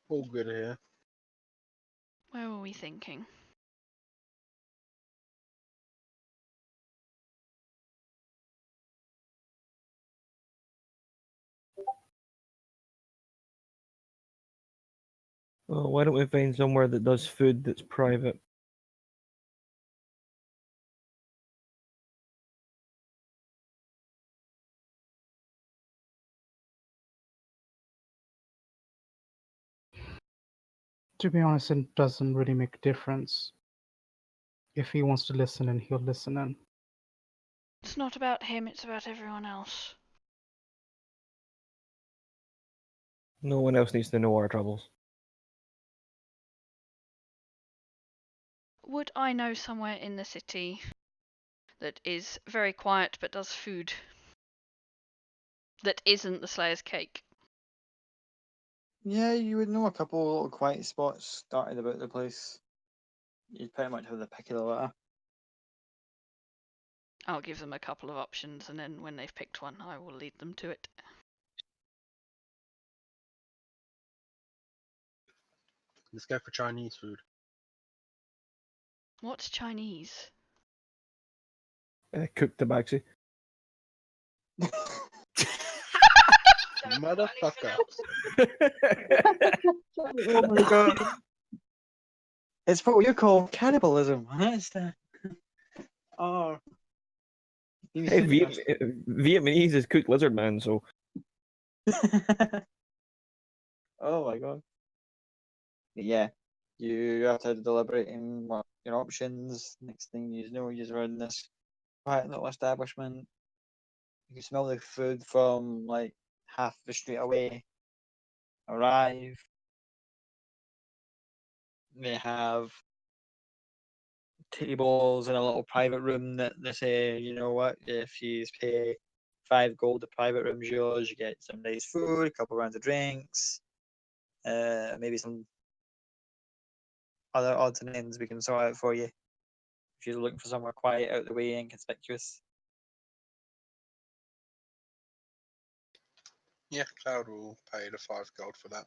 All good here. Where were we thinking? Well, why don't we find somewhere that does food that's private? To be honest, it doesn't really make a difference. If he wants to listen in, he'll listen in. It's not about him, it's about everyone else. No one else needs to know our troubles. Would I know somewhere in the city that is very quiet but does food that isn't the Slayer's Cake? Yeah, you would know a couple little quiet spots dotted about the place. You'd pretty much have the pick of the litter. I'll give them a couple of options, and then when they've picked one, I will lead them to it. Let's go for Chinese food. What's Chinese? Cooked tabaxi. Motherfucker. Oh my god. It's what you call cannibalism. That's the. Oh. You Hey, shouldn't trust Vietnamese is cooked lizard man, so Oh my god. Yeah. You have to deliberate in what your options. Next thing you know, you're in this quiet little establishment. You can smell the food from like half the street away. Arrive. They have tables in a little private room that they say, you know what, if you pay 5 gold, the private room's yours. You get some nice food, a couple rounds of drinks, maybe some other odds and ends we can sort out for you if you're looking for somewhere quiet, out the way, and conspicuous. Yeah, Cloud will pay the 5 gold for that.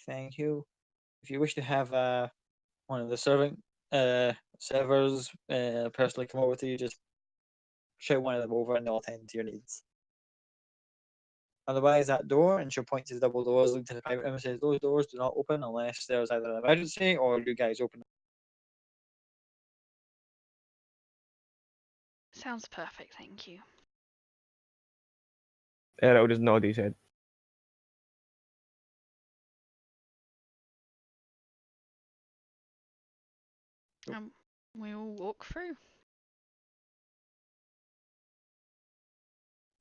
Thank you. If you wish to have one of the servers personally come over to you, just shout one of them over and they'll attend to your needs. Otherwise, that door, and she'll point to the double doors leading to the private room and says, those doors do not open unless there's either an emergency or you guys open. Sounds perfect, thank you. Errol just nod his head. We'll walk through.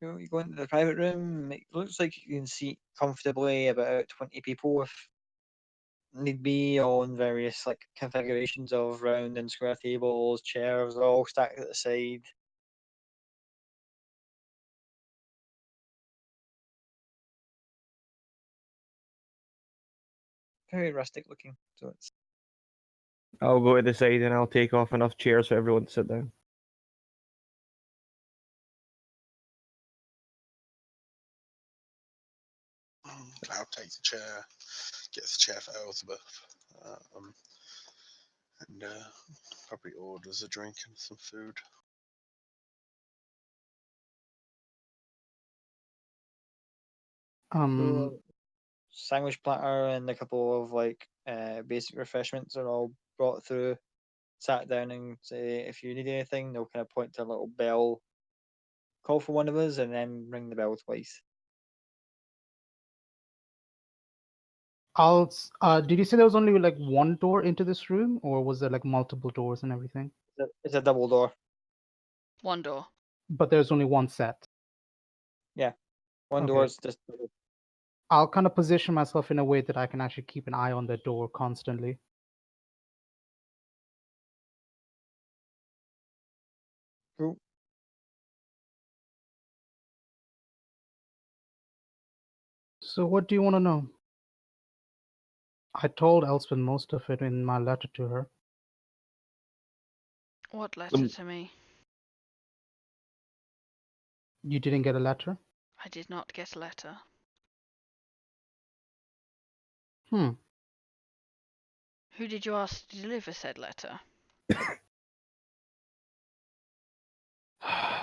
You go into the private room. It looks like you can seat comfortably about 20 people if need be, on various like configurations of round and square tables, chairs all stacked at the side. Very rustic looking. So it's I'll go to the side and I'll take off enough chairs for everyone to sit down. Cloud takes a chair, gets a chair for Elizabeth, and probably orders a drink and some food. So, sandwich platter and a couple of like basic refreshments are all brought through. Sat down and say if you need anything, they'll kind of point to a little bell, call for one of us, and then ring the bell twice. Did you say there was only like one door into this room, or was there like multiple doors and everything? It's a double door. One door. But there's only one set. Yeah, one Okay. door is just double. I'll kind of position myself in a way that I can actually keep an eye on the door constantly. Cool. So what do you want to know? I told Elspeth most of it in my letter to her. What letter to me? You didn't get a letter? I did not get a letter. Hmm. Who did you ask to deliver said letter?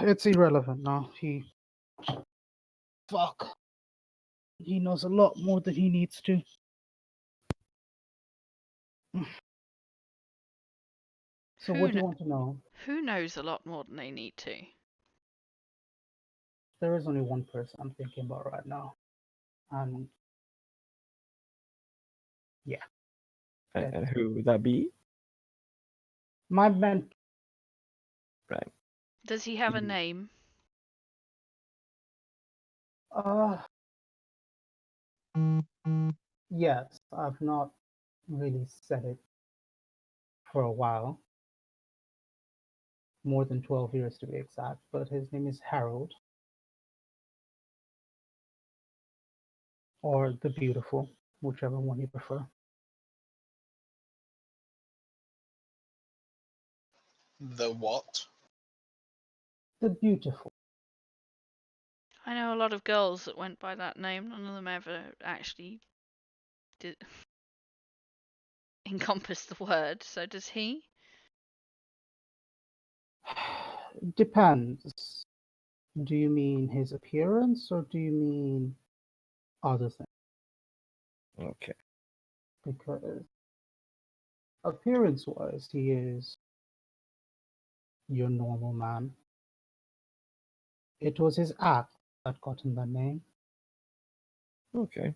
It's irrelevant now. Fuck. He knows a lot more than he needs to. So what do you want to know? Who knows a lot more than they need to? There is only one person I'm thinking about right now. And yeah. And who would that be? My mentor. Right. Does he have a name? Yes, I've not really said it for a while. More than 12 years to be exact, but his name is Harold. Or the Beautiful, whichever one you prefer. The what? The Beautiful. I know a lot of girls that went by that name. None of them ever actually did encompass the word. So does he? Depends. Do you mean his appearance or do you mean other things? Okay. Because appearance-wise, he is your normal man. It was his act that got him that name. Okay.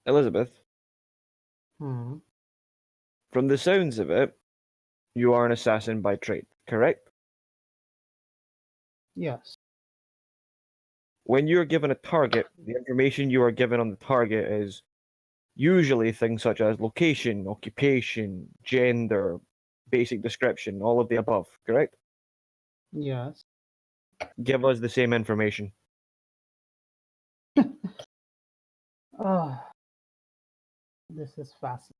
Elizabeth, Hmm. from the sounds of it, you are an assassin by trade, correct? Yes. When you're given a target, the information you are given on the target is usually things such as location, occupation, gender, basic description, all of the above, correct? Yes. Give us the same information. This is fascinating.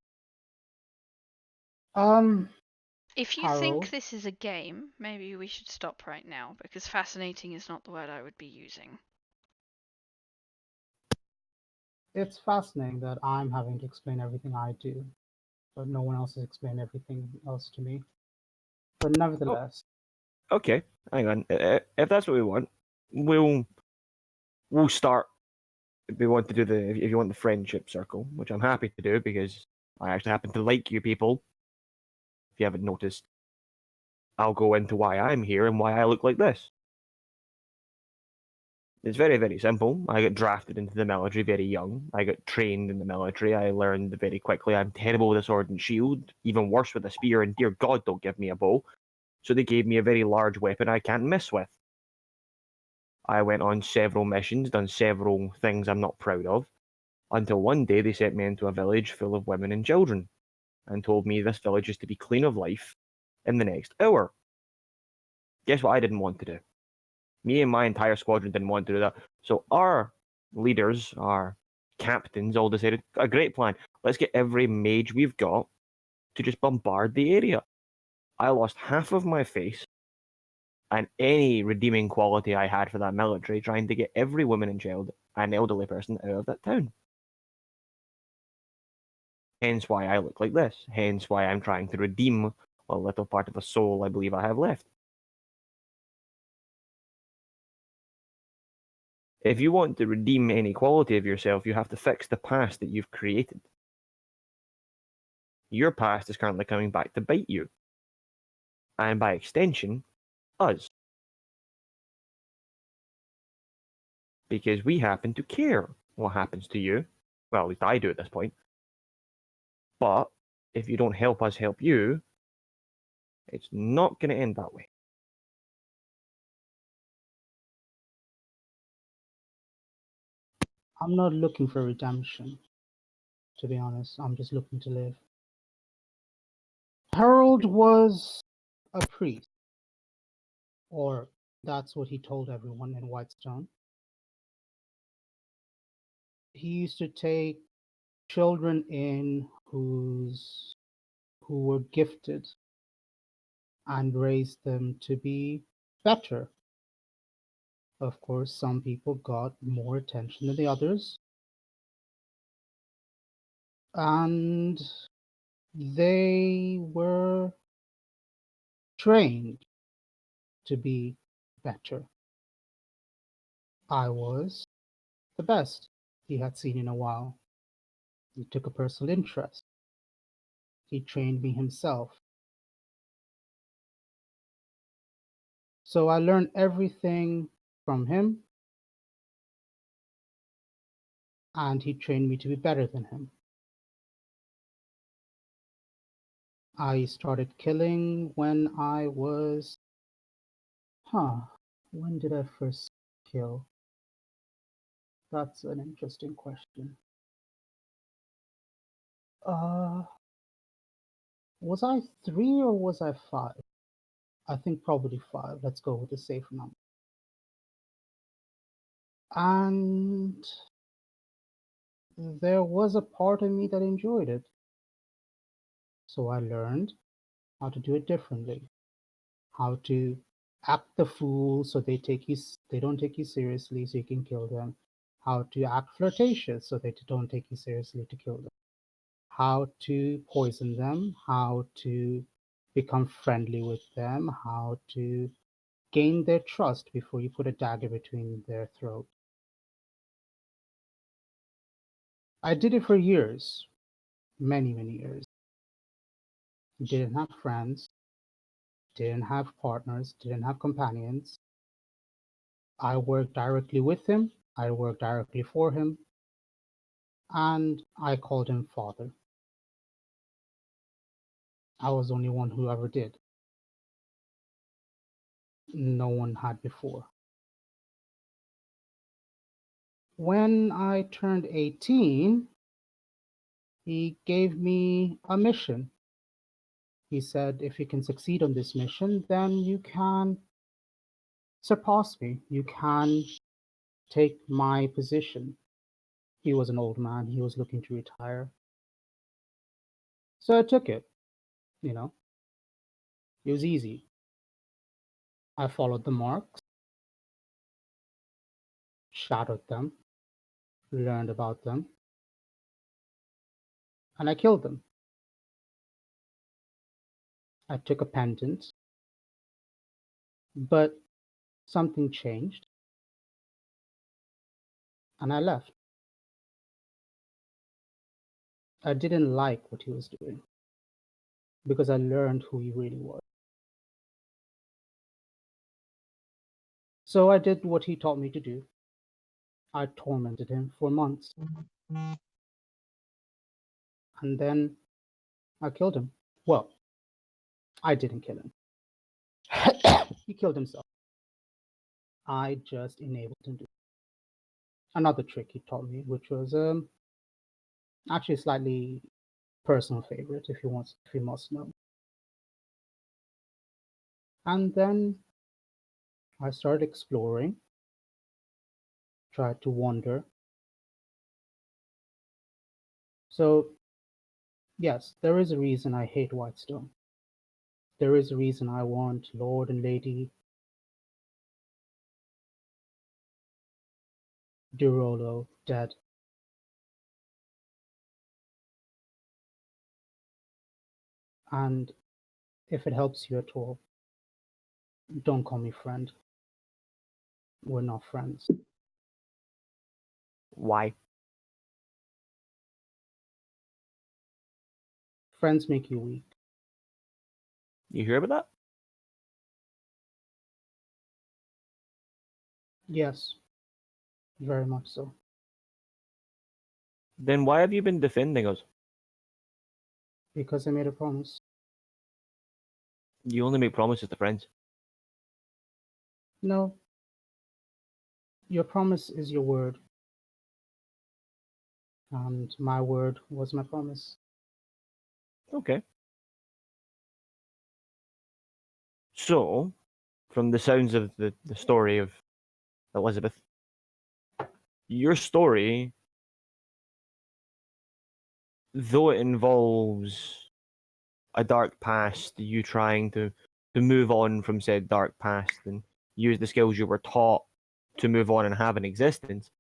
If you Harold, think this is a game, maybe we should stop right now, because fascinating is not the word I would be using. it's fascinating that I'm having to explain everything I do, but no one else has explained everything else to me. But nevertheless, Okay, hang on. If that's what we want, we'll start. If we want to do if you want the friendship circle, which I'm happy to do because I actually happen to like you people. If you haven't noticed, I'll go into why I'm here and why I look like this. It's very, very simple. I got drafted into the military very young. I got trained in the military. I learned very quickly I'm terrible with a sword and shield, even worse with a spear, and dear God, don't give me a bow. So they gave me a very large weapon I can't miss with. I went on several missions, done several things I'm not proud of, until one day they sent me into a village full of women and children and told me this village is to be clean of life in the next hour. Guess what I didn't want to do? Me and my entire squadron didn't want to do that. So our leaders, our captains, all decided, a great plan. Let's get every mage we've got to just bombard the area. I lost half of my face and any redeeming quality I had for that military trying to get every woman and child and elderly person out of that town. Hence why I look like this. Hence why I'm trying to redeem a little part of a soul I believe I have left. If you want to redeem any quality of yourself, you have to fix the past that you've created. Your past is currently coming back to bite you. And by extension, us. Because we happen to care what happens to you. Well, at least I do at this point. But if you don't help us help you, it's not going to end that way. I'm not looking for redemption, to be honest. I'm just looking to live. Harold was a priest, or that's what he told everyone in Whitestone. He used to take children in who were gifted and raise them to be better. Of course, some people got more attention than the others, and they were trained to be better. I was the best he had seen in a while. He took a personal interest. He trained me himself. So I learned everything from him, and he trained me to be better than him. I started killing when I was, when did I first kill? That's an interesting question. Was I 3 or was I 5? I think probably 5. Let's go with the safe number. And there was a part of me that enjoyed it. So I learned how to do it differently. How to act the fool so they don't take you seriously so you can kill them. How to act flirtatious so they don't take you seriously to kill them. How to poison them, how to become friendly with them, how to gain their trust before you put a dagger between their throat. I did it for years, many, many years. Didn't have friends, didn't have partners, didn't have companions. I worked directly with him, I worked directly for him, and I called him father. I was the only one who ever did. No one had before. When I turned 18, he gave me a mission. He said, if you can succeed on this mission, then you can surpass me. You can take my position. He was an old man. He was looking to retire. So I took it, you know. It was easy. I followed the marks, shadowed them, learned about them, and I killed them. I took a pendant, but something changed, and I left. I didn't like what he was doing because I learned who he really was. So I did what he taught me to do. I tormented him for months. And then I killed him. Well, I didn't kill him. He killed himself. I just enabled him to. Another trick he taught me, which was actually a slightly personal favorite, if you must know. And then I started exploring, tried to wander. So, yes, there is a reason I hate Whitestone. There is a reason I want Lord and Lady Durolo dead. And if it helps you at all, don't call me friend. We're not friends. Why? Friends make you weak. You hear about that? Yes, very much so. Then why have you been defending us? Because I made a promise. You only make promises to friends. No, your promise is your word, and my word was my promise. Okay. So, from the sounds of the story of Elizabeth, your story, though it involves a dark past, you trying to move on from said dark past and use the skills you were taught to move on and have an existence,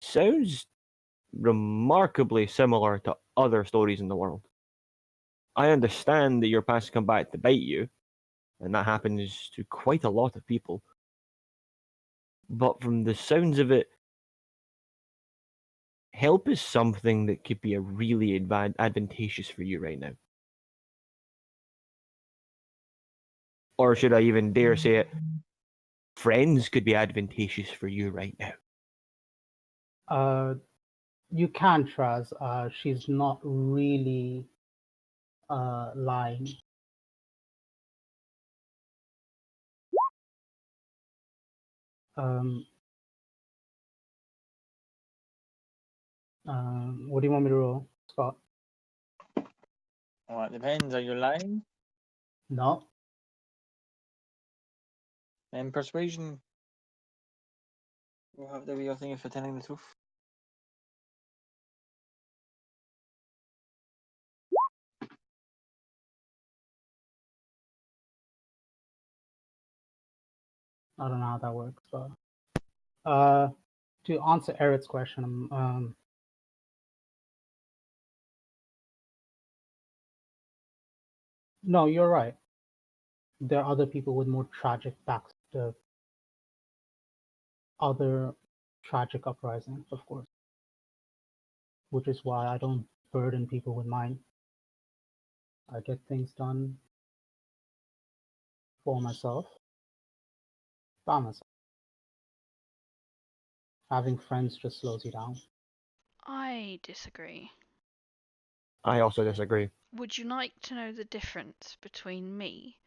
sounds remarkably similar to other stories in the world. I understand that your past come back to bite you, and that happens to quite a lot of people. But from the sounds of it, help is something that could be a really advantageous for you right now. Or should I even dare say it, friends could be advantageous for you right now. You can, Traz. She's not really lying. Um, what do you want me to roll, Scott? Well, it depends. Are you lying? No. And persuasion will have the real thing for telling the truth. I don't know how that works, but to answer Eric's question, no, you're right. There are other people with more tragic other tragic uprisings, of course, which is why I don't burden people with mine. I get things done for myself, by myself. Having friends just slows you down. I disagree. I also disagree. Would you like to know the difference between me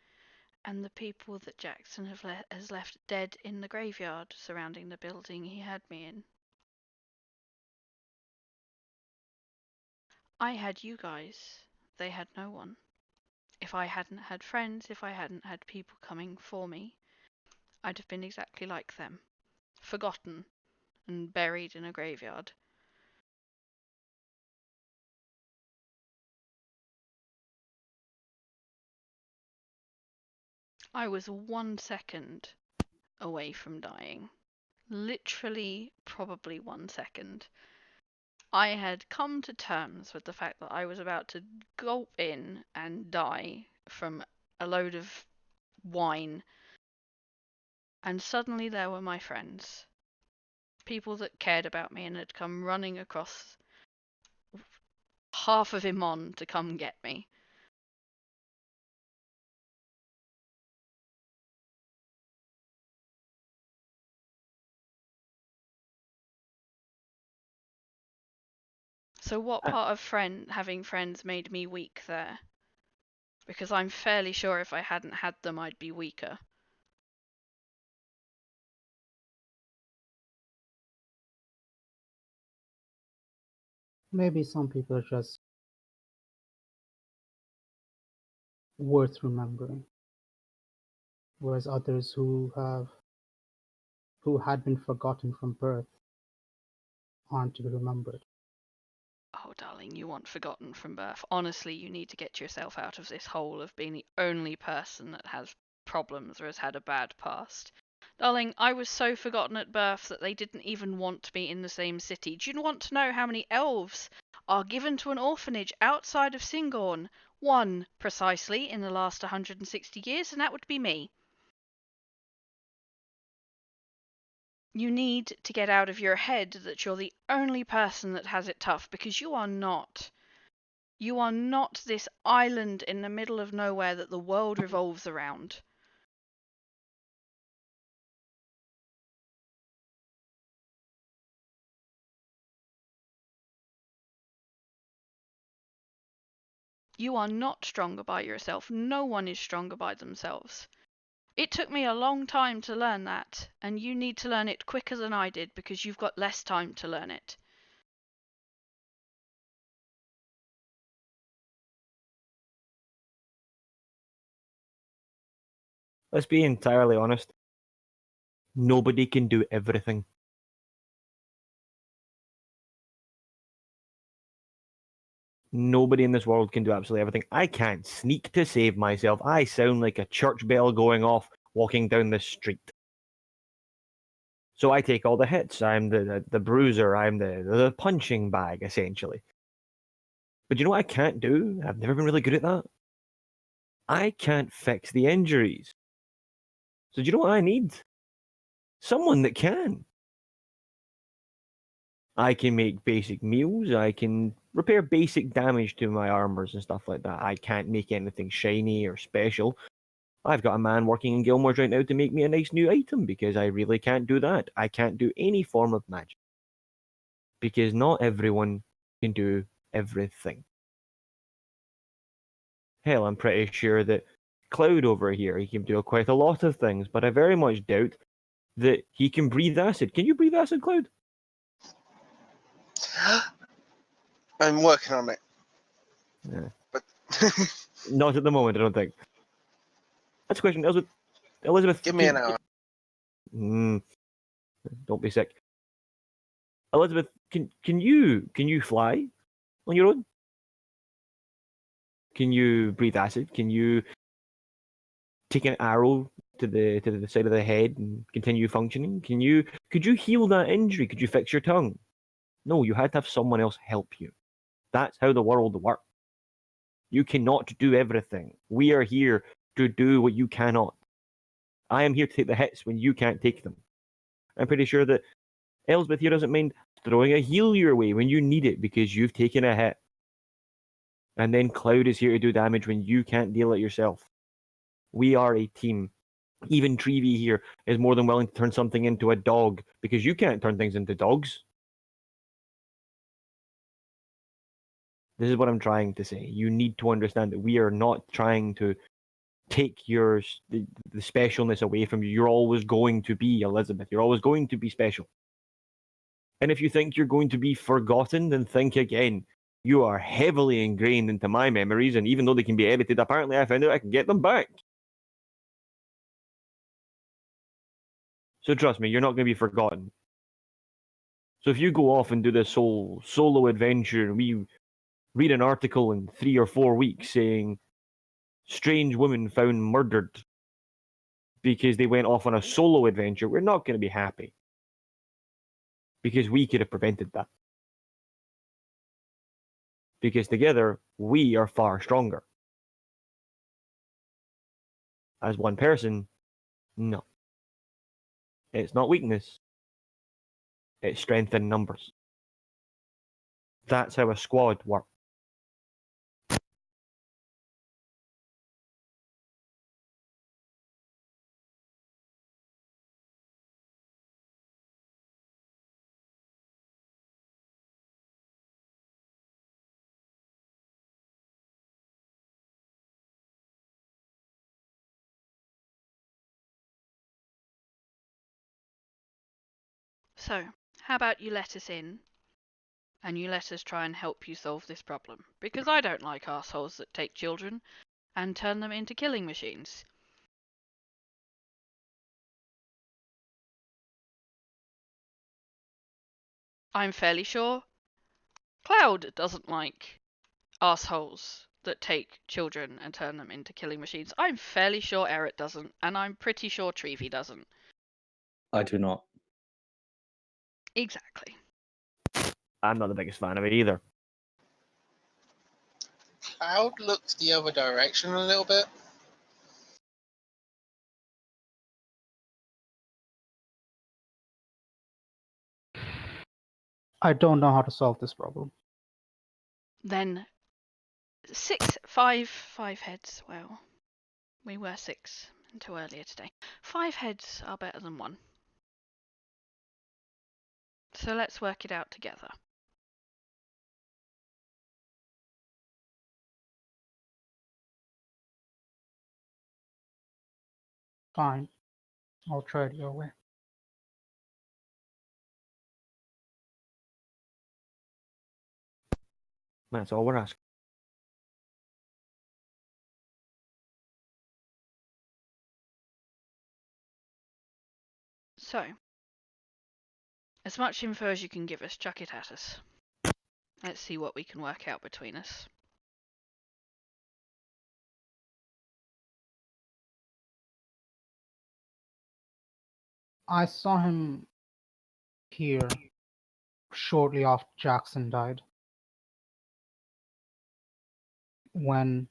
and the people that Jackson has left dead in the graveyard surrounding the building he had me in? I had you guys. They had no one. If I hadn't had friends, if I hadn't had people coming for me, I'd have been exactly like them. Forgotten and buried in a graveyard. I was 1 second away from dying. Literally, probably 1 second. I had come to terms with the fact that I was about to gulp in and die from a load of wine, and suddenly there were my friends. People that cared about me and had come running across half of Imon to come get me. So what part of having friends made me weak there? Because I'm fairly sure if I hadn't had them, I'd be weaker. Maybe some people are just worth remembering, whereas others who had been forgotten from birth aren't to be remembered. Oh, darling, you want forgotten from birth. Honestly, you need to get yourself out of this hole of being the only person that has problems or has had a bad past. Darling, I was so forgotten at birth that they didn't even want me in the same city. Do you want to know how many elves are given to an orphanage outside of Singorn? One, precisely, in the last 160 years, and that would be me. You need to get out of your head that you're the only person that has it tough, because you are not. You are not this island in the middle of nowhere that the world revolves around. You are not stronger by yourself. No one is stronger by themselves. It took me a long time to learn that, and you need to learn it quicker than I did because you've got less time to learn it. Let's be entirely honest. Nobody can do everything. Nobody in this world can do absolutely everything. I can't sneak to save myself. I sound like a church bell going off walking down the street. So I take all the hits. I'm the bruiser. I'm the punching bag, essentially. But you know what I can't do? I've never been really good at that. I can't fix the injuries. So do you know what I need? Someone that can. I can make basic meals. I can repair basic damage to my armors and stuff like that. I can't make anything shiny or special. I've got a man working in Gilmore's right now to make me a nice new item because I really can't do that. I can't do any form of magic because not everyone can do everything. Hell, I'm pretty sure that Cloud over here, he can do quite a lot of things, but I very much doubt that he can breathe acid. Can you breathe acid, Cloud? I'm working on it. Yeah. But Not at the moment, I don't think. That's a question. Elizabeth, give me an hour. Don't be sick. Elizabeth, can you fly on your own? Can you breathe acid? Can you take an arrow to the side of the head and continue functioning? Could you heal that injury? Could you fix your tongue? No, you had to have someone else help you. That's how the world works. You cannot do everything. We are here to do what you cannot. I am here to take the hits when you can't take them. I'm pretty sure that Elsbeth here doesn't mind throwing a heal your way when you need it because you've taken a hit. And then Cloud is here to do damage when you can't deal it yourself. We are a team. Even Treevee here is more than willing to turn something into a dog because you can't turn things into dogs. This is what I'm trying to say. You need to understand that we are not trying to take the specialness away from you. You're always going to be Elizabeth. You're always going to be special. And if you think you're going to be forgotten, then think again. You are heavily ingrained into my memories, and even though they can be edited, apparently I found out I can get them back. So trust me, you're not going to be forgotten. So if you go off and do this whole solo adventure, and we read an article in 3 or 4 weeks saying strange woman found murdered because they went off on a solo adventure, we're not going to be happy. Because we could have prevented that. Because together, we are far stronger. As one person, no. It's not weakness. It's strength in numbers. That's how a squad works. So, how about you let us in and you let us try and help you solve this problem? Because I don't like assholes that take children and turn them into killing machines. I'm fairly sure Cloud doesn't like assholes that take children and turn them into killing machines. I'm fairly sure Eric doesn't, and I'm pretty sure Treevee doesn't. I do not. Exactly. I'm not the biggest fan of it either. Cloud looks the other direction a little bit. I don't know how to solve this problem. Then five heads. Well, we were 6 until earlier today. 5 heads are better than 1. So let's work it out together. Fine. I'll try it your way. That's all we're asking. So, as much info as you can give us, chuck it at us. Let's see what we can work out between us. I saw him here shortly after Jackson died, when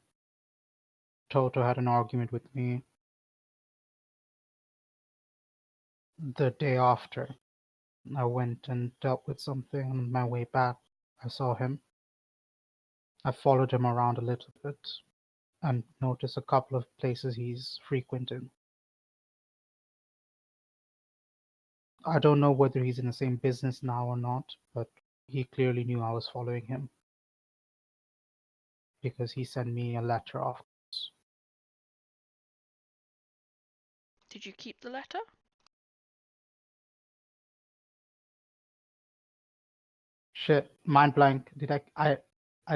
Toto had an argument with me the day after. I went and dealt with something. On my way back, I saw him. I followed him around a little bit and noticed a couple of places he's frequenting. I don't know whether he's in the same business now or not, but he clearly knew I was following him because he sent me a letter afterwards. Did you keep the letter? Shit, mind blank. Did I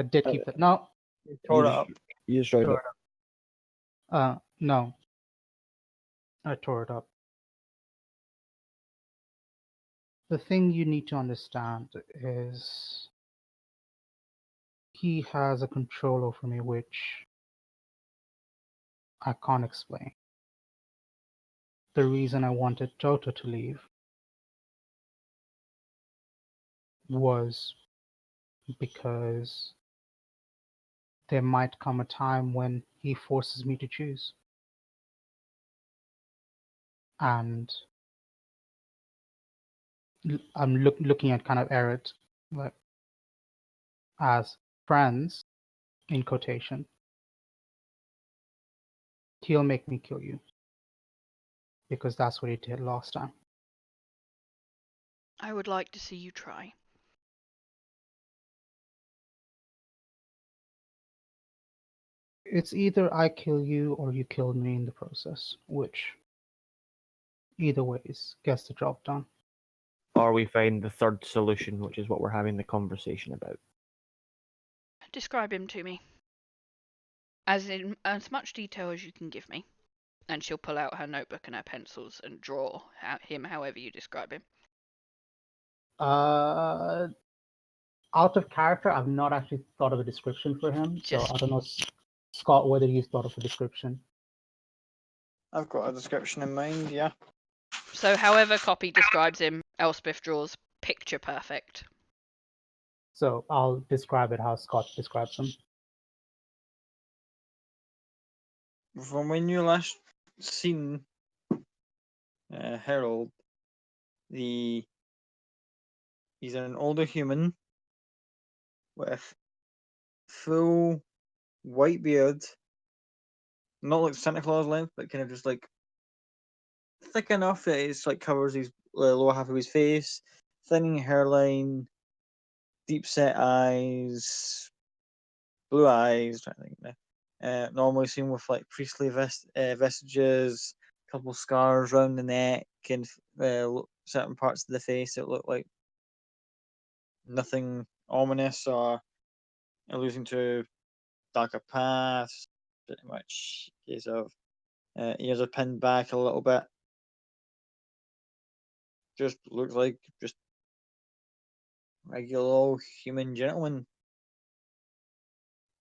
did keep that. No. You tore it up. You destroyed Tore it. it up. No. I tore it up. The thing you need to understand is he has a control over me which I can't explain. The reason I wanted Toto to leave was because there might come a time when he forces me to choose. And I'm looking at kind of Eric like, as friends, in quotation. He'll make me kill you. Because that's what he did last time. I would like to see you try. It's either I kill you or you kill me in the process, which either ways gets the job done. Or we find the third solution, which is what we're having the conversation about. Describe him to me. In as much detail as you can give me. And she'll pull out her notebook and her pencils and draw him however you describe him. Out of character, I've not actually thought of a description for him, so I don't know, Scott, whether you've thought of a description. I've got a description in mind, yeah. So however Copy describes him, Elspeth draws picture perfect. So I'll describe it how Scott describes him. From when you last seen Harold, he's an older human with full white beard, not like Santa Claus length, but kind of just like thick enough that it's like covers his lower half of his face, thinning hairline, deep set eyes, blue eyes. I think normally seen with like priestly vestiges, a couple scars around the neck, and certain parts of the face that look like nothing ominous or alluding to darker past. Pretty much case of ears are pinned back a little bit. Just looks like just regular old human gentleman.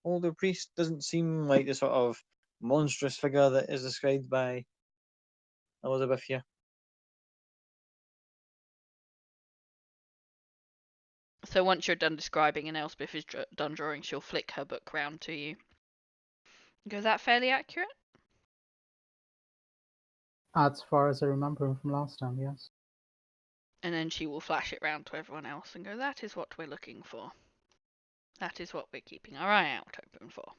Older priest doesn't seem like the sort of monstrous figure that is described by Elizabeth here. So once you're done describing and Elspeth is done drawing, she'll flick her book round to you. Is that fairly accurate? As far as I remember him from last time, yes. And then she will flash it round to everyone else and go, that is what we're looking for. That is what we're keeping our eye out open for.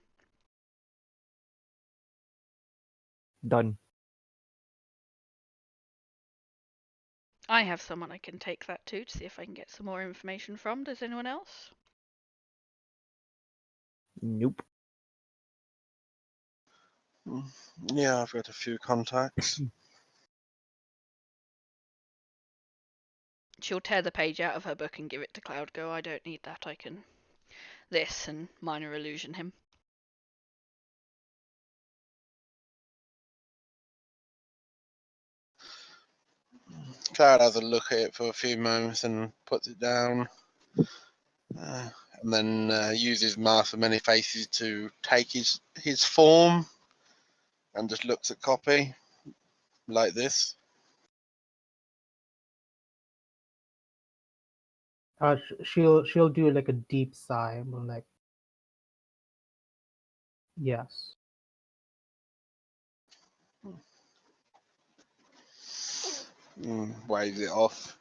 Done. I have someone I can take that to see if I can get some more information from. Does anyone else? Nope. Yeah, I've got a few contacts. She'll tear the page out of her book and give it to Cloud. Go, I don't need that. I can this and minor illusion him. Cloud has a look at it for a few moments and puts it down. And then uses Mask of Many Faces to take his form and just looks at copy like this. She'll do like a deep sigh and be like, yes. Waves it off.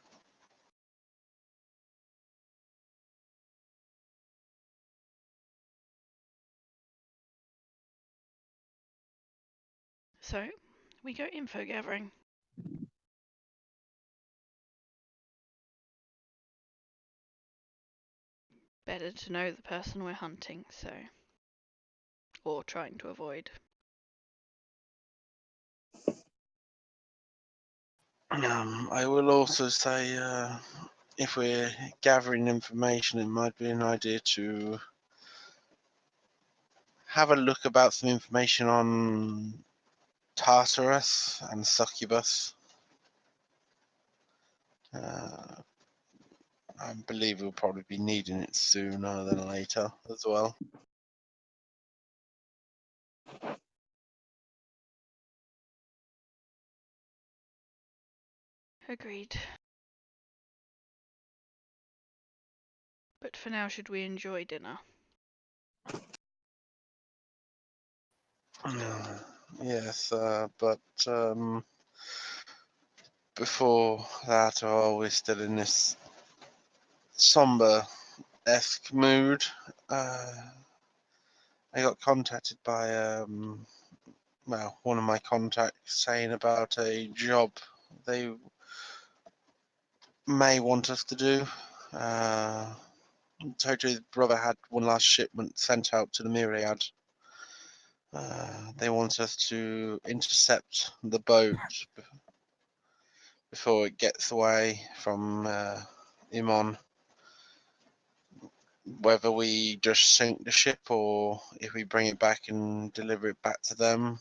So, we go info gathering. Better to know the person we're hunting, so. Or trying to avoid. I will also say, if we're gathering information, it might be an idea to have a look about some information on Tartarus and Succubus. I believe we'll probably be needing it sooner than later as well. Agreed. But for now, should we enjoy dinner? Yes, but before that, we're still in this somber-esque mood. I got contacted by one of my contacts saying about a job they may want us to do. Tojo's brother had one last shipment sent out to the Myriad. They want us to intercept the boat before it gets away from Imon. Whether we just sink the ship or if we bring it back and deliver it back to them,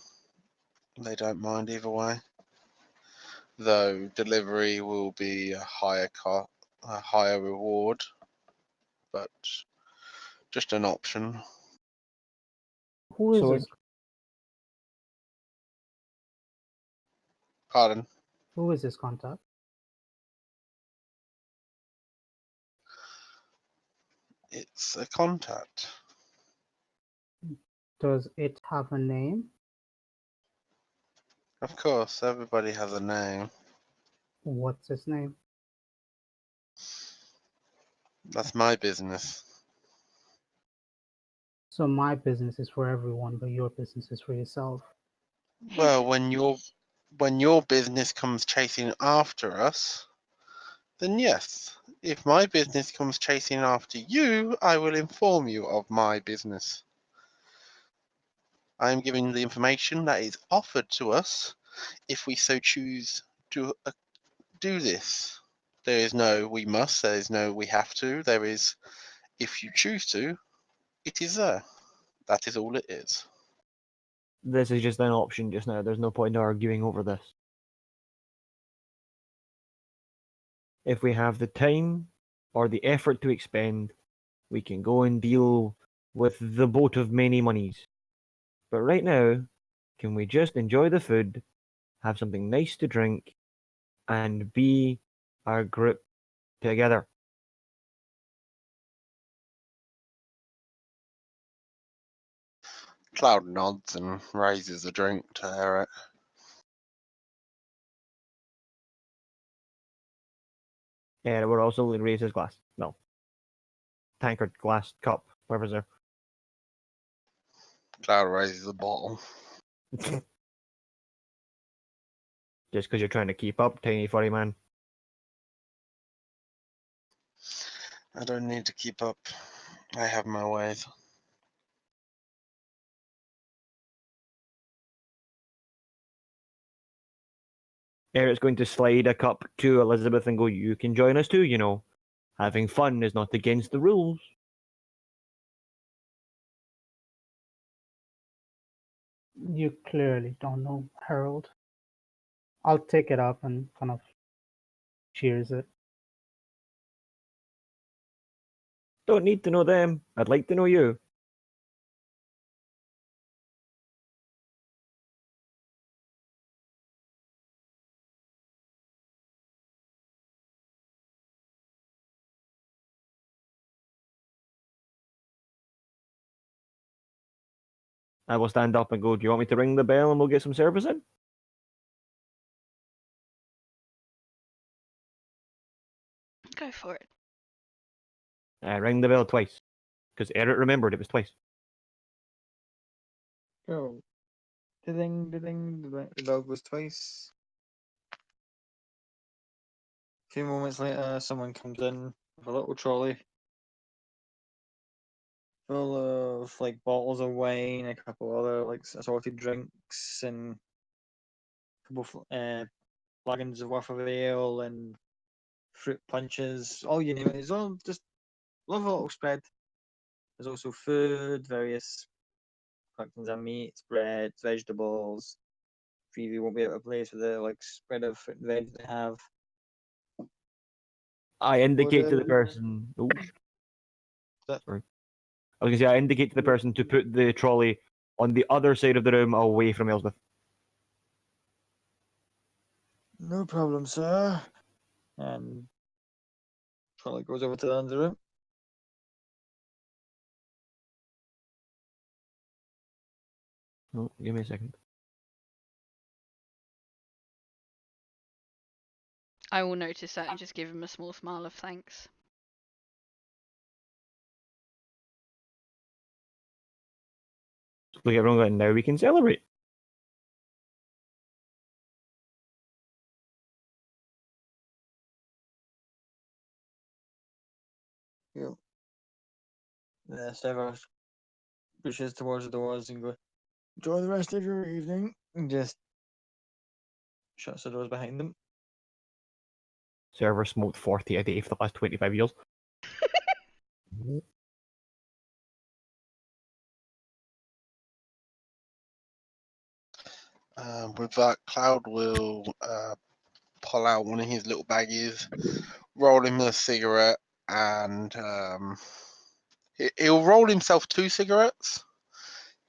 they don't mind either way. Though delivery will be a higher reward, but just an option. Who is So this? Pardon? Who is this contact? It's a contact. Does it have a name? Of course, everybody has a name. What's his name? That's my business. So my business is for everyone, but your business is for yourself. Well, when your business comes chasing after us, then yes. If my business comes chasing after you, I will inform you of my business. I am giving the information that is offered to us if we so choose to do this. There is no we must, there is no we have to, there is if you choose to, it is there. That is all it is. this is just an option just now. There's no point in arguing over this. If we have the time or the effort to expend, we can go and deal with the boat of many monies. But right now, can we just enjoy the food, have something nice to drink, and be our group together? Cloud nods and raises a drink to Eric. We're also raise his glass. No. Tankard, glass, cup, whatever's there. Cloud raises the bottle. Just because you're trying to keep up, tiny furry man. I don't need to keep up. I have my ways. Eric's going to slide a cup to Elizabeth and go, you can join us too, you know. Having fun is not against the rules. You clearly don't know, Harold. I'll take it up and kind of cheers it. Don't need to know them. I'd like to know you. I will stand up and go, do you want me to ring the bell and we'll get some service in? Go for it. I rang the bell twice. Because Eric remembered it was twice. Go. Ding, ding, the dog was twice. A few moments later, someone comes in with a little trolley full of like bottles of wine, a couple other like assorted drinks, and a couple flagons of worth of ale and fruit punches. All you name it. It's all just love a little spread. There's also food, various collections of meats, bread, vegetables. Phoebe won't be able to place with the like spread of fruit and veg they have. I indicate to the Order. person. Oh, That- sorry. I was going to say, I indicate to the person to put the trolley on the other side of the room away from Elspeth. No problem, sir. And trolley goes over to the end of the room. Oh, give me a second. I will notice that and just give him a small smile of thanks. Look at everyone going, now we can celebrate. Yep. The server pushes towards the doors and goes, enjoy the rest of your evening. And just shuts the doors behind them. Server smoked 40 a day for the last 25 years. With that, Cloud will pull out one of his little baggies, roll him a cigarette, and he'll roll himself 2 cigarettes.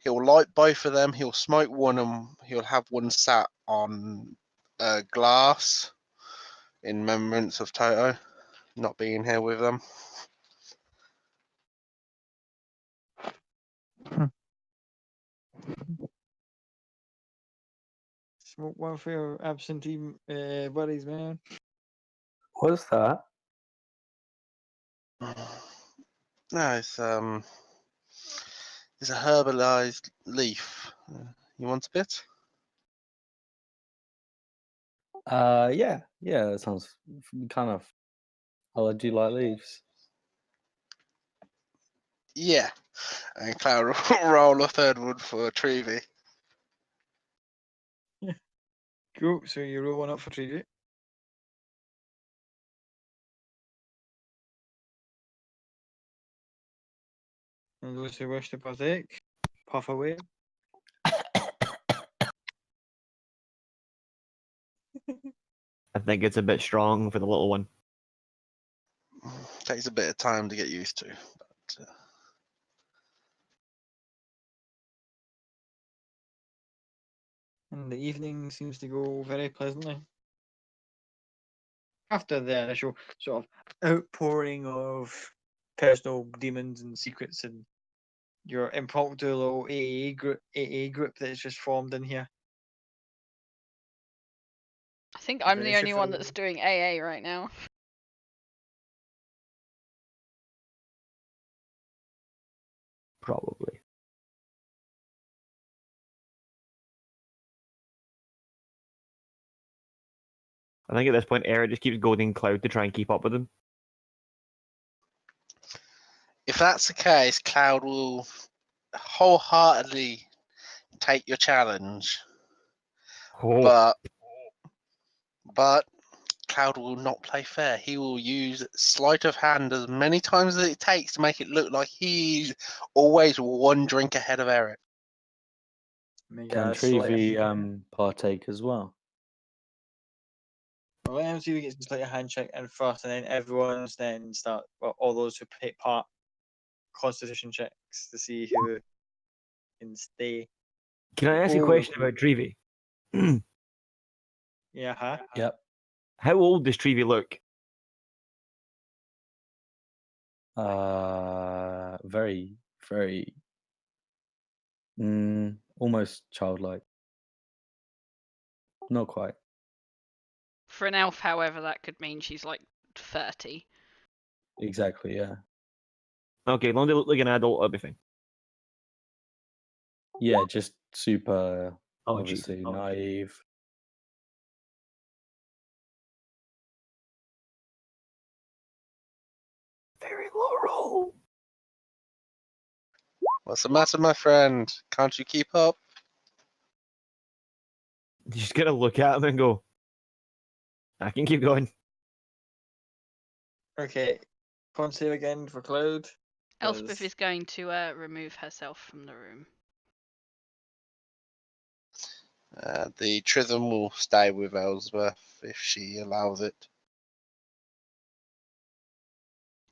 He'll light both of them. He'll smoke one, and he'll have one sat on a glass in remembrance of Toto not being here with them. Smoke one for your absentee buddies, man. What's that? No, it's a herbalized leaf. You want a bit? Yeah, that sounds kind of. Oh, I do like leaves. Yeah. And Cloud will roll a third one for Treevy. Cool. So you roll one up for Treevy. And those who wish to partake, puff away. I think it's a bit strong for the little one. Takes a bit of time to get used to. But, And the evening seems to go very pleasantly. After the initial sort of outpouring of personal demons and secrets and your impromptu little AA group that is just formed in here. I think I'm the Finish it only for one the that's doing AA right now. probably. I think at this point, Eric just keeps going in Cloud to try and keep up with him. If that's the case, Cloud will wholeheartedly take your challenge, Oh, but Cloud will not play fair. He will use sleight of hand as many times as it takes to make it look like he's always one drink ahead of Eric. Can Treevy partake as well? Well, let him see if he gets like a handshake and first, and then everyone's then start. Well, all those who take part constitution checks to see who can stay. can I ask you a question about Treevy? Yeah, huh? Yep. How old does Treevy look? Very, very, almost childlike. Not quite. For an elf, however, that could mean she's like 30. Exactly, yeah. Okay, as long as they look like an adult, I'll be fine. Yeah, just super, Oh, jeez. obviously, naive. Very low roll. What's the matter, my friend? Can't you keep up? You just gotta look at him and go, I can keep going. Okay. Con save again for Cloud. Elspeth is going to remove herself from the room. The Trithm will stay with Elsbeth if she allows it.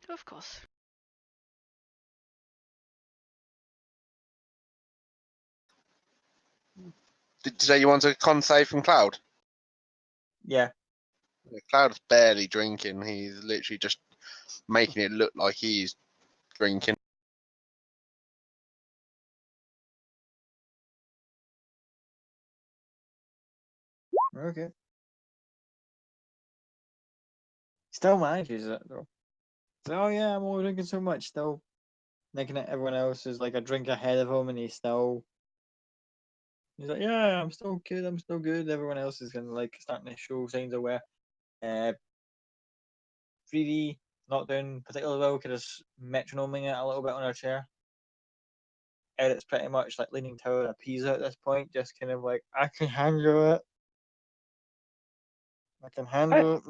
Of course. Did you say you want a con save from Cloud? Yeah. Cloud's barely drinking. He's literally just making it look like he's drinking. Okay. Still manages it though. So, oh yeah, I'm only drinking so much. Still thinking that everyone else is like a drink ahead of him, and he's like, yeah, I'm still good. I'm still good. Everyone else is kind of like starting to show signs of where. 3D not doing particularly well, kind of metronoming it a little bit on her chair. Eric's pretty much like leaning tower a pizza at this point, just kind of like, I can handle it. I can handle it.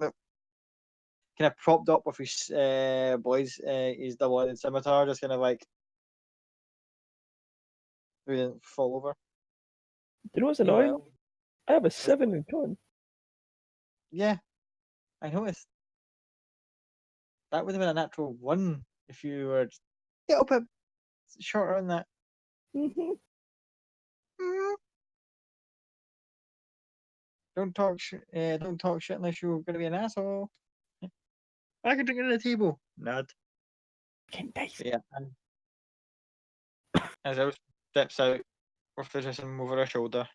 Kind of propped up with his his double-headed scimitar, just kind of like, we didn't fall over. You know what's Meanwhile, annoying? I have a 7 in con. yeah, I noticed. That would have been a natural 1 if you were get up a bit shorter on that. Mm-hmm. Don't talk shit unless you're gonna be an asshole. I can drink it at the table. Nod. Yeah. As I steps out with the system over her shoulder.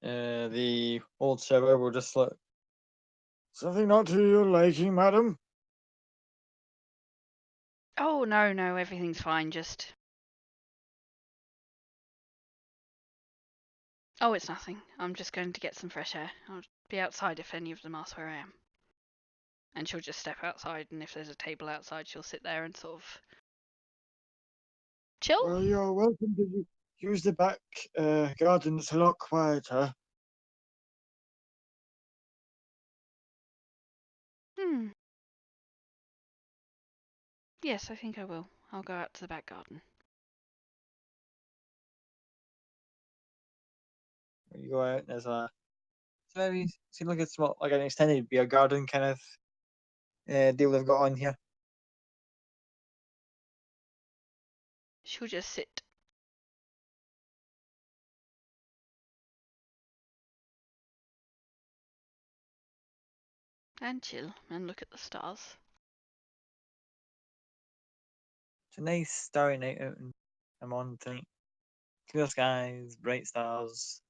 The old server will just like, something not to your liking, madam. Oh, no, everything's fine, just... Oh, it's nothing. I'm just going to get some fresh air. I'll be outside if any of them ask where I am. And she'll just step outside, and if there's a table outside, she'll sit there and sort of... chill? Well, you're welcome to use the back garden. It's a lot quieter. Yes, I think I will. I'll go out to the back garden. You go out, there's a... It's very... seems like it's like an extended beer garden kind of deal they've got on here. She'll just sit. And chill, and look at the stars. It's a nice starry night out in Amon tonight. Clear skies, bright stars.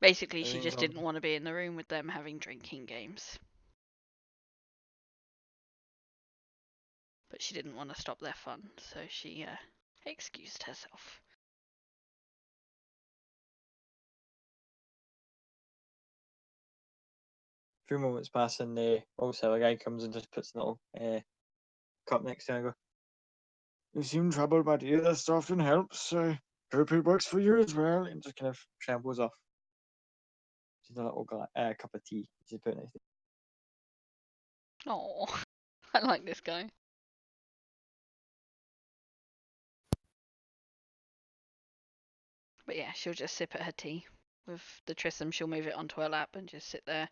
Basically, she Everything's just all didn't want to be in the room with them having drinking games. But she didn't want to stop their fun, so she excused herself. a few moments pass, and the wholesaler guy comes and just puts a little cup next to her and go, "You seem troubled, my dear. This often helps. Hope it works for you as well." And just kind of shambles off. Just a little cup of tea. She's put next to Oh, I like this guy. But yeah, she'll just sip at her tea. With the Tristram, she'll move it onto her lap and just sit there,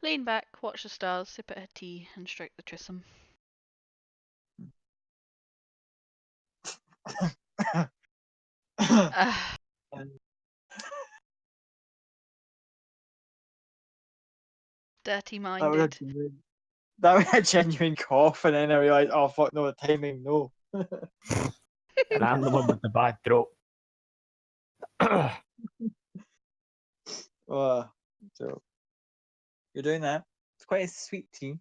lean back, watch the stars, sip at her tea, and stroke the Tristram. And Dirty-minded. that was a genuine cough, and then I realised, oh fuck, no, the timing, no. And I'm the one with the bad throat. So you're doing that. It's quite a sweet tea.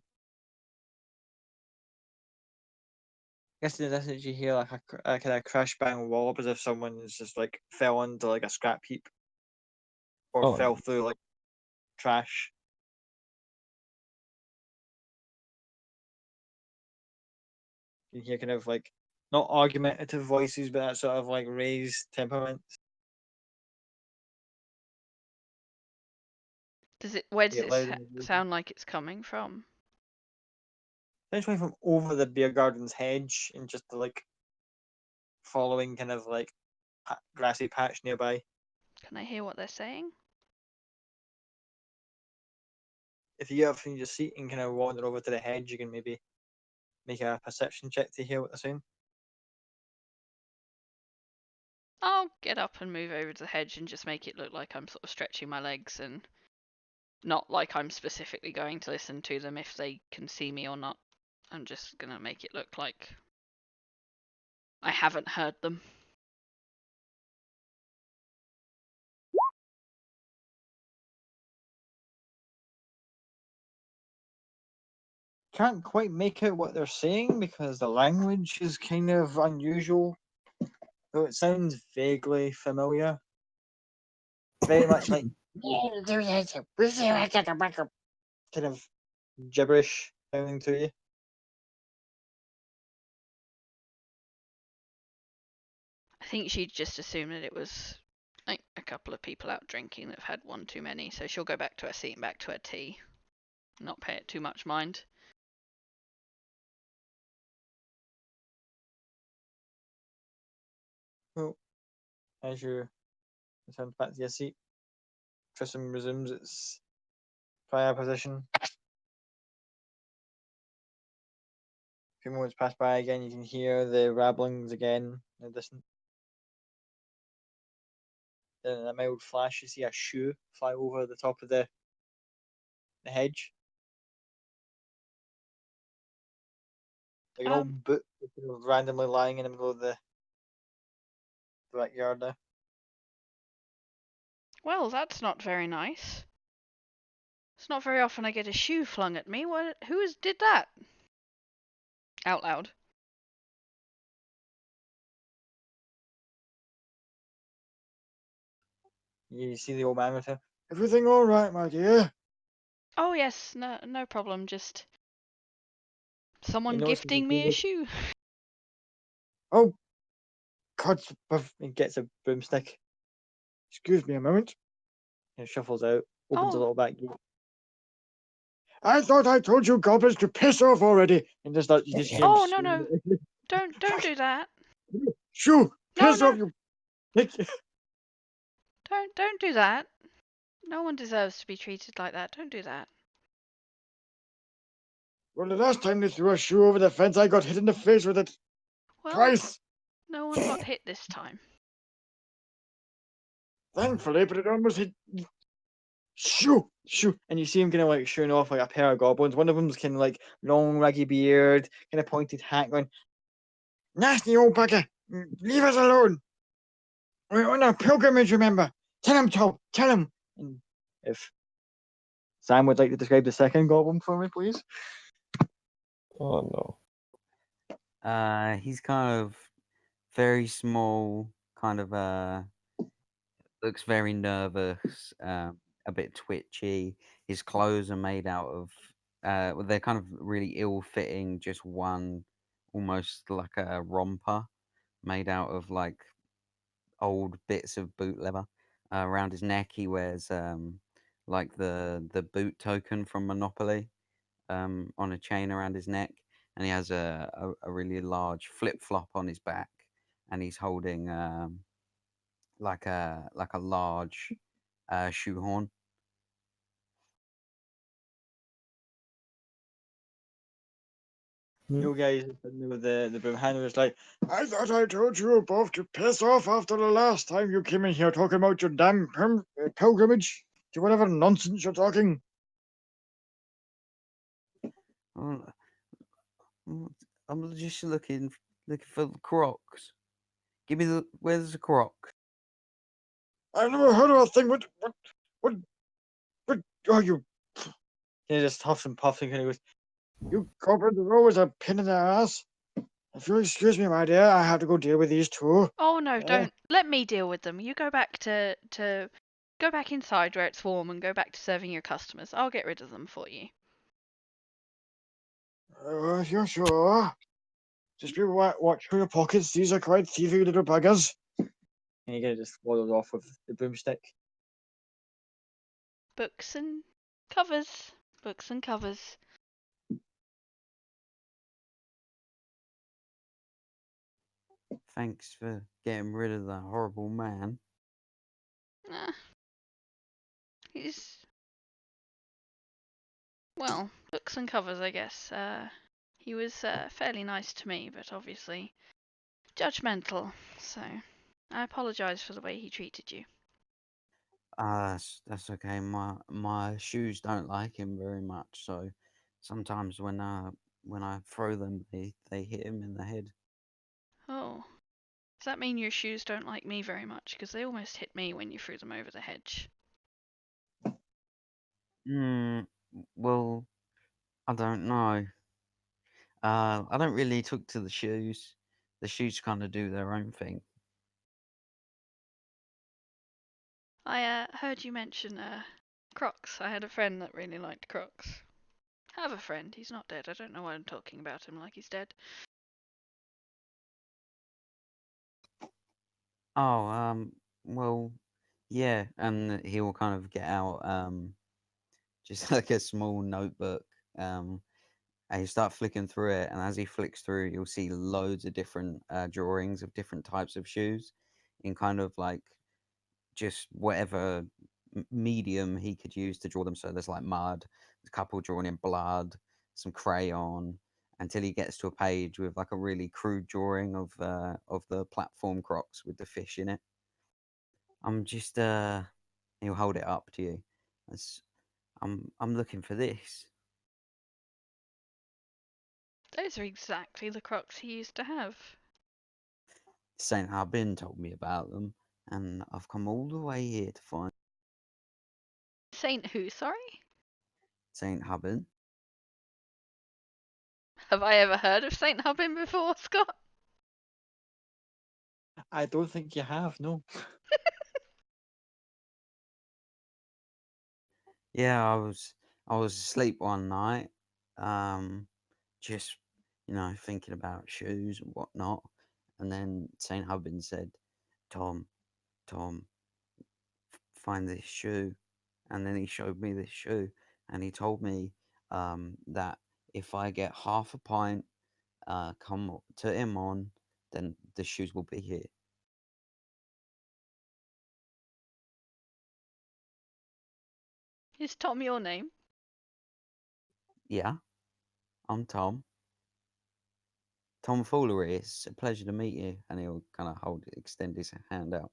I guess in the distance you hear like a kind of crash bang wallop, as if someone's just like fell onto like a scrap heap or Oh. fell through like trash. You hear kind of like not argumentative voices, but that sort of like raised temperament. Where does Get it loud and rude. sound like it's coming from? Essentially from over the beer garden's hedge and just like following kind of like grassy patch nearby. Can I hear what they're saying? If you get up from your seat and kind of wander over to the hedge, you can maybe make a perception check to hear what they're saying. I'll get up and move over to the hedge and just make it look like I'm sort of stretching my legs and not like I'm specifically going to listen to them if they can see me or not. I'm just going to make it look like I haven't heard them. Can't quite make out what they're saying because the language is kind of unusual, though it sounds vaguely familiar. Very much like kind of gibberish sounding to you. I think she'd just assumed that it was like a couple of people out drinking that have had one too many, so she'll go back to her seat and back to her tea. Not pay it too much mind. Well, as you return back to your seat, Tristram resumes its prior position. A few moments pass by again, you can hear the rabblings again in the distance. Then in a mild flash, you see a shoe fly over the top of the hedge. Like an old boot randomly lying in the middle of the backyard there. Well, that's not very nice. It's not very often I get a shoe flung at me. Who did that? Out loud. You see the old man with him. "Everything all right, my dear?" Oh yes, no problem. Just someone notice gifting me a shoe. "Oh, God!" He gets a broomstick. "Excuse me a moment." He shuffles out, opens a Oh, little back gate. "I thought I told you goblins to piss off already!" And just like you just hear him oh no screaming. don't do that. "Shoo! No Piss off, no you!" don't do that. No one deserves to be treated like that. Don't do that. "Well, the last time they threw a shoe over the fence, I got hit in the face with it. Well, Twice. no one got hit this time. Thankfully, but it almost hit. Shoo! Shoo! And you see him kind of like shooing off like a pair of goblins. One of them's kind of like long, raggy beard, kind of pointed hat, going, "Nasty old bugger! Leave us alone! We're on a pilgrimage, remember? Tell him, Tom! Tell him!" And If Sam would like to describe the second goblin for me, please. Oh no. He's kind of very small, kind of looks very nervous, a bit twitchy. His clothes are made out of well, they're kind of really ill-fitting, just one, almost like a romper made out of like old bits of boot leather. Around his neck, he wears like the boot token from Monopoly on a chain around his neck, and he has a really large flip flop on his back, and he's holding like a large shoehorn. You guys with the broom handler was like, I thought I told you both to piss off after the last time you came in here talking about your damn pilgrimage to whatever nonsense you're talking. Oh, I'm just looking for the Crocs. Give me the where's the Croc? I've never heard of a thing. What, what, oh, you. He just huffs and puffs and kind of goes, you culprit, there's always a pin in their ass. If you'll excuse me, my dear, I have to go deal with these two. Oh no, don't. Let me deal with them. You go back go back inside where it's warm and go back to serving your customers. I'll get rid of them for you. You're sure? Just be watch for your pockets. These are quite thievy little buggers. And he kind of just waddles off with the broomstick. Books and covers. Books and covers. Thanks for getting rid of that horrible man. He's well, books and covers, I guess. He was fairly nice to me, but obviously judgmental. So I apologise for the way he treated you. That's okay. My shoes don't like him very much, so sometimes when I throw them, they hit him in the head. Oh, does that mean your shoes don't like me very much? Because they almost hit me when you threw them over the hedge. Hmm. Well, I don't know. I don't really talk to the shoes. The shoes kind of do their own thing. I heard you mention Crocs. I had a friend that really liked Crocs. Have a friend. He's not dead. I don't know why I'm talking about him like he's dead. Oh, well, yeah, and he will kind of get out just like a small notebook, and you start flicking through it, and as he flicks through, you'll see loads of different drawings of different types of shoes, in kind of like just whatever medium he could use to draw them. So there's like mud, a couple drawn in blood, some crayon, until he gets to a page with like a really crude drawing of the platform Crocs with the fish in it. I'm just he'll hold it up to you. That's, I'm looking for this. Those are exactly the Crocs he used to have. Saint Harbin told me about them, and I've come all the way here to find Saint who, sorry? Saint Harbin. Have I ever heard of Saint Hubin before, Scott? I don't think you have, no. Yeah, I was asleep one night, um, just thinking about shoes and whatnot, and then Saint Harbin said, "Tom, Tom, find this shoe," and then he showed me this shoe, and he told me that if I get half a pint come to him on, then the shoes will be here. Is Tom your name? Yeah, I'm Tom. Tom Foolery, it's a pleasure to meet you. And he'll kind of extend his hand out.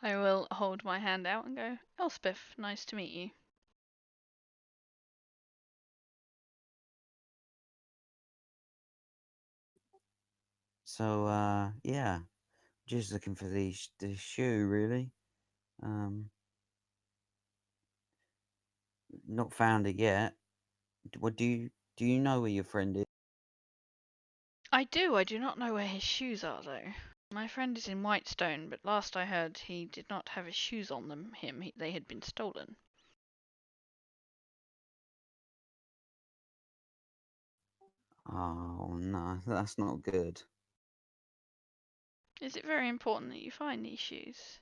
I will hold my hand out and go, Elspeth, nice to meet you. So, yeah, just looking for this shoe, really. Um, Not found it yet. What do you know where your friend is? I do. I do not know where his shoes are, though. My friend is in Whitestone, but last I heard, he did not have his shoes on him. They had been stolen. Oh no, that's not good. Is it very important that you find these shoes?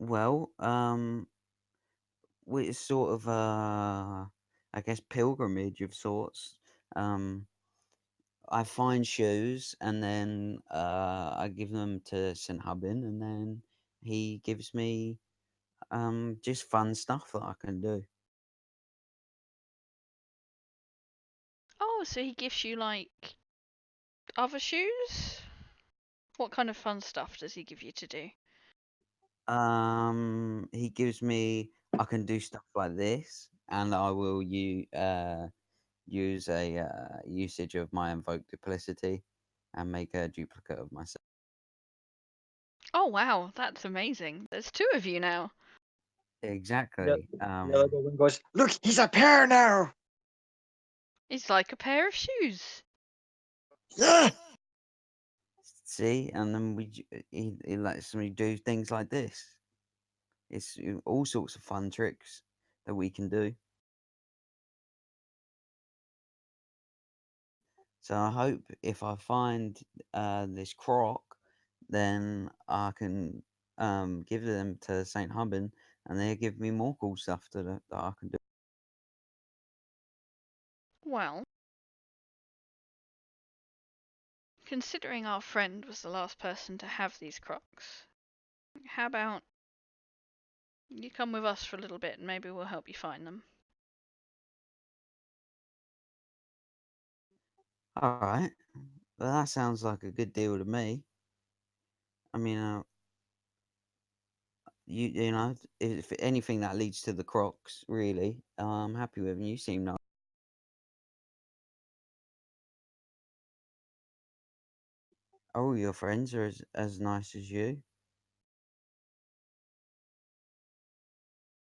Well, it's sort of I guess pilgrimage of sorts. Um, I find shoes and then I give them to St. Hubin and then he gives me just fun stuff that I can do. Oh, so he gives you, like, other shoes? What kind of fun stuff does he give you to do? He gives me I can do stuff like this and I will use a usage of my invoke duplicity and make a duplicate of myself. Oh, wow, that's amazing. There's two of you now. Exactly. The other one goes, look, he's a pair now. It's like a pair of shoes. Yeah. See, and then he lets me do things like this. It's all sorts of fun tricks that we can do. So I hope if I find this croc, then I can give them to Saint Hubin, and they give me more cool stuff that I can do. Well, considering our friend was the last person to have these crocs, how about you come with us for a little bit and maybe we'll help you find them? All right, well that sounds like a good deal to me. I mean, you know, if anything that leads to the crocs, really, I'm happy with them. You seem nice. Oh, your friends are as nice as you.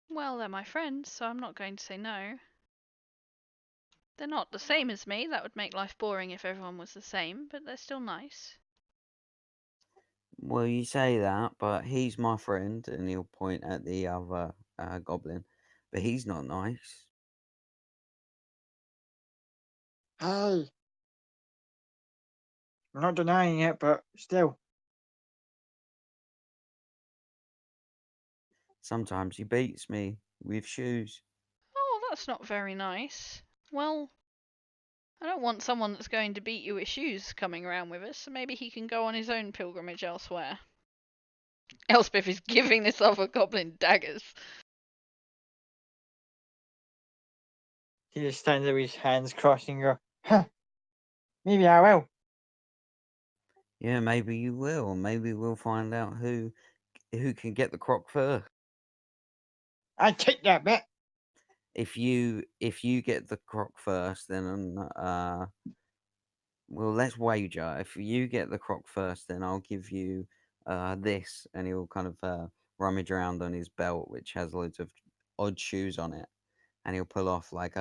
Well, they're my friends, so I'm not going to say no. They're not the same as me, that would make life boring if everyone was the same, but they're still nice. Well, you say that, but he's my friend, and he'll point at the other goblin, but he's not nice. Hey, I'm not denying it, but still. Sometimes he beats me with shoes. Oh, that's not very nice. Well, I don't want someone that's going to beat you with shoes coming around with us, so maybe he can go on his own pilgrimage elsewhere. Elspeth is giving this other goblin daggers. He just stands there with his hands crossed and go, huh, maybe I will. Yeah, maybe you will. Maybe we'll find out who can get the croc first. I take that bet. If you get the croc first, then well, let's wager. If you get the croc first, then I'll give you this, and he'll kind of rummage around on his belt, which has loads of odd shoes on it, and he'll pull off like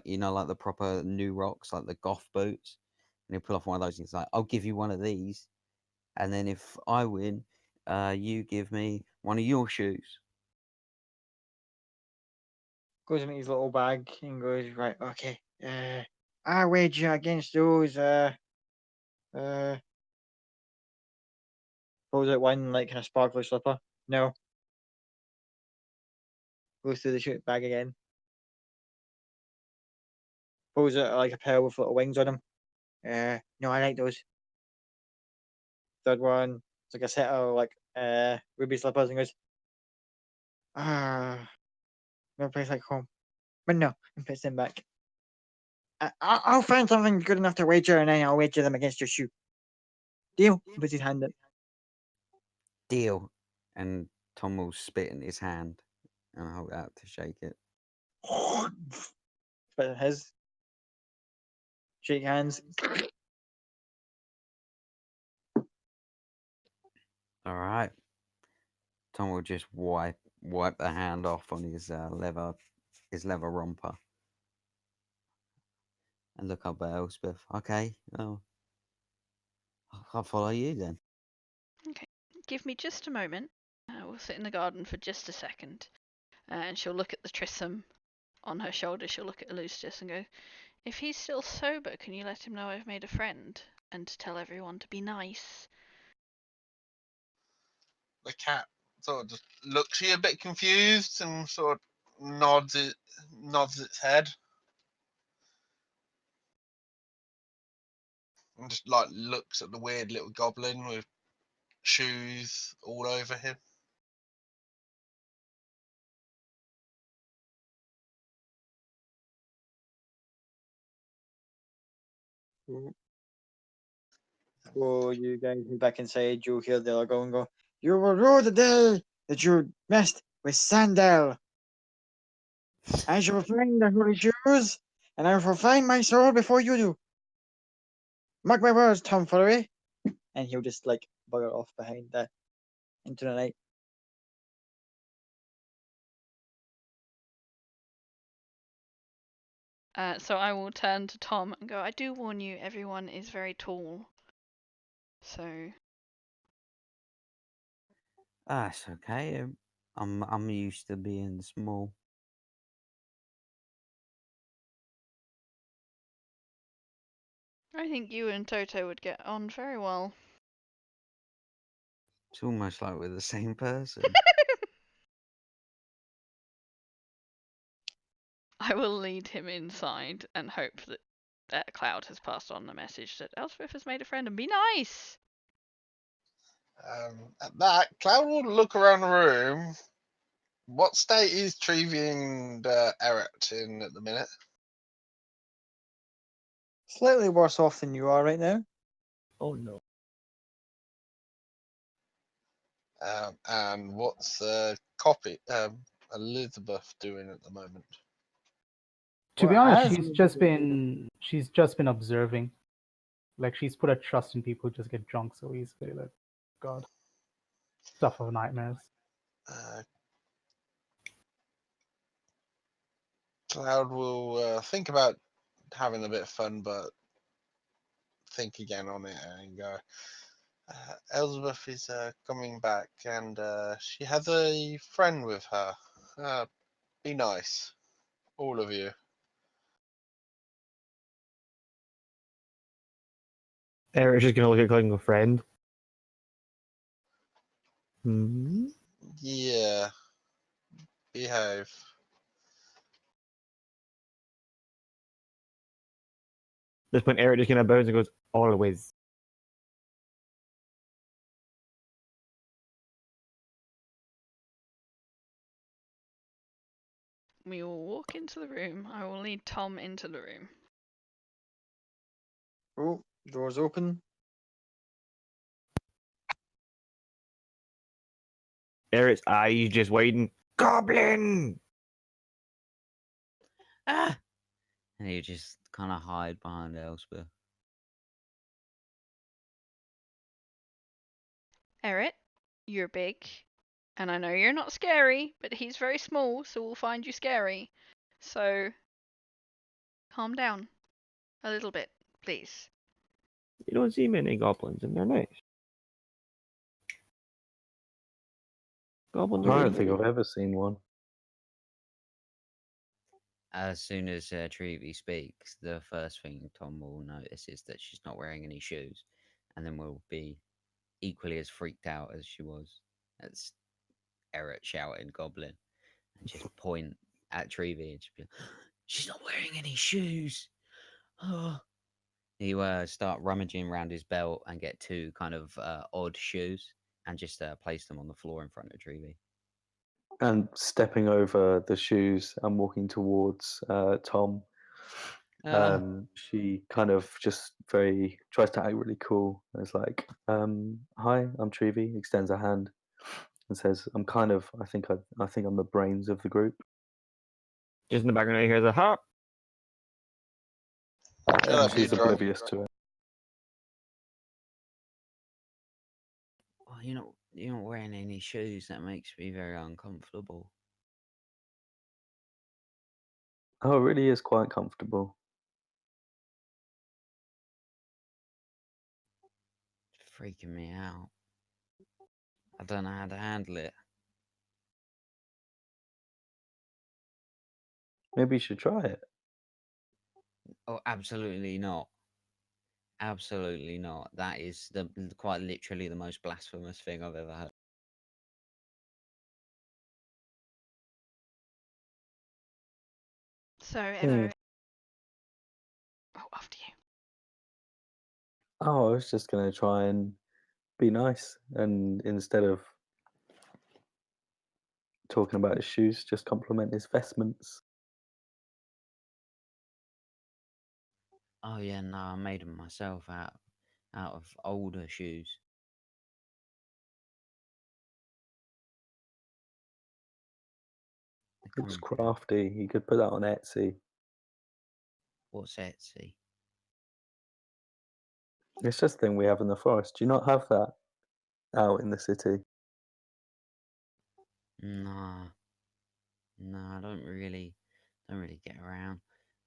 you know like the proper new rocks, like the goth boots, and he'll pull off one of those. And he's like, "I'll give you one of these, and then if I win, you give me one of your shoes." Goes into his little bag and goes, right, okay. I wager against those, pulls out one, like, kind of sparkly slipper. No. Goes through the shoot bag again. Pulls out, like, a pair with little wings on them. No, I like those. Third one, it's like a set of, like, ruby slippers and goes, no place like home. But no, and puts them back. I'll find something good enough to wager, and then I'll wager them against your shoe. Deal. He puts his hand up. Deal. And Tom will spit in his hand and hold it out to shake it. Spit in his. Shake hands. All right. Tom will just wipe the hand off on his leather romper and look up at Elspeth. Okay, oh, I'll follow you then. Okay, give me just a moment. We'll sit in the garden for just a second. And she'll look at the Trissam on her shoulder. She'll look at Eustace and go, if he's still sober, can you let him know I've made a friend? And tell everyone to be nice. The cat sort of just looks at you a bit confused and sort of nods its head. And just like looks at the weird little goblin with shoes all over him. So you guys head back inside. You hear the other go and go, you will rue the day that you messed with Sandel. I shall find the holy shoes, and I will find my soul before you do. Mark my words, tomfoolery. And he'll just like bugger off behind into the night. So I will turn to Tom and go, I do warn you, everyone is very tall. So That's okay. I'm used to being small. I think you and Toto would get on very well. It's almost like we're the same person. I will lead him inside and hope that Cloud has passed on the message that Elspeth has made a friend and be nice. At that, Cloud will look around the room. What state is Trevi and Eret in at the minute? Slightly worse off than you are right now. Oh no. And what's Elizabeth doing at the moment? To be Well, honest, as she's just been observing. Like she's put her trust in people who just get drunk so easily. Like, God, stuff of nightmares. Cloud will think about having a bit of fun, but think again on it and go. Elizabeth is coming back, and she has a friend with her. Be nice, all of you. Eric's just gonna look at Cloud and go, friend. Hmm. Yeah, behave. At this point, Eric just kind of bows and goes, always. We will walk into the room. I will lead Tom into the room. oh, doors open. Eric's eyes just widen. Goblin! Ah! And you just kind of hide behind Elspeth. Eret, you're big, and I know you're not scary, but he's very small, so we'll find you scary. So, calm down a little bit, please. You don't see many goblins, and they're nice. Goblins I are don't good. think I've ever seen one. As soon as Trevi speaks, the first thing Tom will notice is that she's not wearing any shoes, and then will be equally as freaked out as she was. That's Eret shouting "Goblin" and just point at Trevi and she'll be like, she's not wearing any shoes. Oh. You start rummaging around his belt and get two kind of odd shoes and just place them on the floor in front of Trevi. And stepping over the shoes and walking towards Tom, she kind of just very tries to act really cool. And it's like, "Hi, I'm Trevi." Extends her hand and says, "I'm kind of. I think I'm the brains of the group." Just in the background, you hear the hop. Shut And up, you she's drunk. oblivious to it. Oh, you know, You're not wearing any shoes. That makes me very uncomfortable. Oh, it really is quite comfortable. It's freaking me out. I don't know how to handle it. Maybe you should try it. Oh, absolutely not. Absolutely not. That is quite literally the most blasphemous thing I've ever heard. So, Hmm. oh, after you. Oh, I was just gonna try and be nice, and instead of talking about his shoes, just compliment his vestments. Oh yeah, no, I made them myself out of older shoes. They Looks come. crafty. You could put that on Etsy. What's Etsy? It's just a thing we have in the forest. Do you not have that out in the city? Nah, nah, I don't really get around.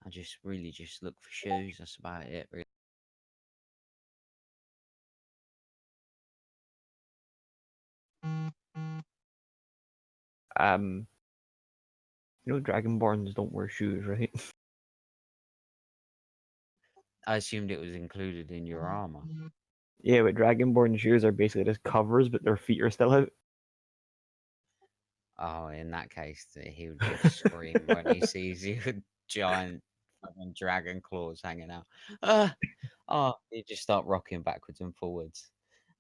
I just really just look for shoes. That's about it, really. Dragonborns don't wear shoes, right? I assumed it was included in your armor. Yeah, but Dragonborn shoes are basically just covers, but their feet are still out. Oh, in that case, he would just scream when he sees you with giant fucking dragon claws hanging out. Ah, oh, you just start rocking backwards and forwards.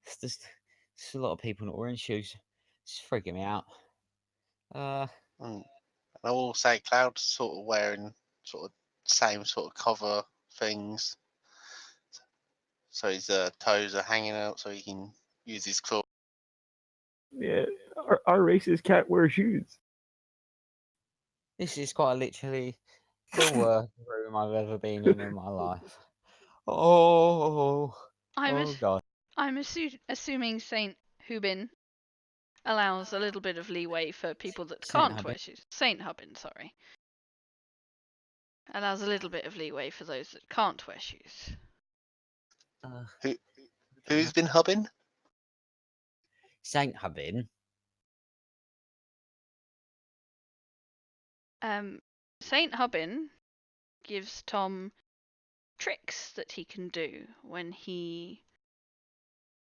It's a lot of people not wearing shoes. It's freaking me out. Mm. I will say Cloud's sort of wearing sort of same sort of cover things, so his toes are hanging out, so he can use his claw. Yeah, our races can't wear shoes. This is quite literally the worst room I've ever been in my life. Oh, oh God. I'm assuming Saint Hubin allows a little bit of leeway for people that Saint can't Hubin. wear shoes. Saint Hubin, sorry. Allows a little bit of leeway for those that can't wear shoes. Who who's been hubbing? Saint Hubin. Saint Hubin gives Tom tricks that he can do when he,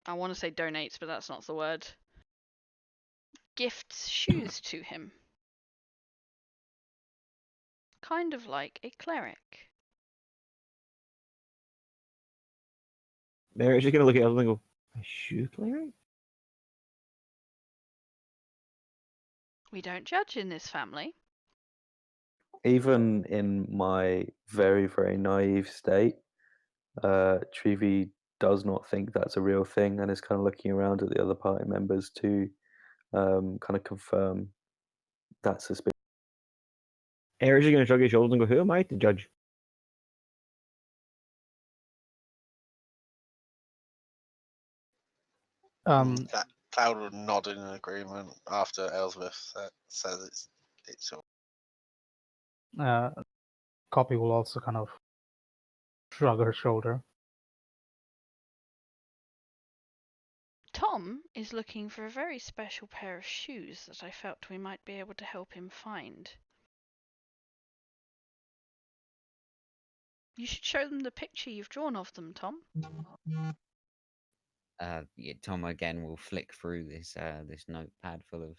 I want to say donates, but that's not the word, gifts shoes to him. Kind of like a cleric. They're just gonna look at us and go, "A shoe cleric?" We don't judge in this family. Even in my very, very naive state, Trevi does not think that's a real thing and is kind of looking around at the other party members to kind of confirm that suspicion. Eric's just gonna shrug his shoulders and go, "Who am I to judge?" Cloud will nod in agreement after Elsbeth says it's Copy will also kind of shrug her shoulder. Tom is looking for a very special pair of shoes that I felt we might be able to help him find. You should show them the picture you've drawn of them, Tom. Yeah, Tom again will flick through this notepad full of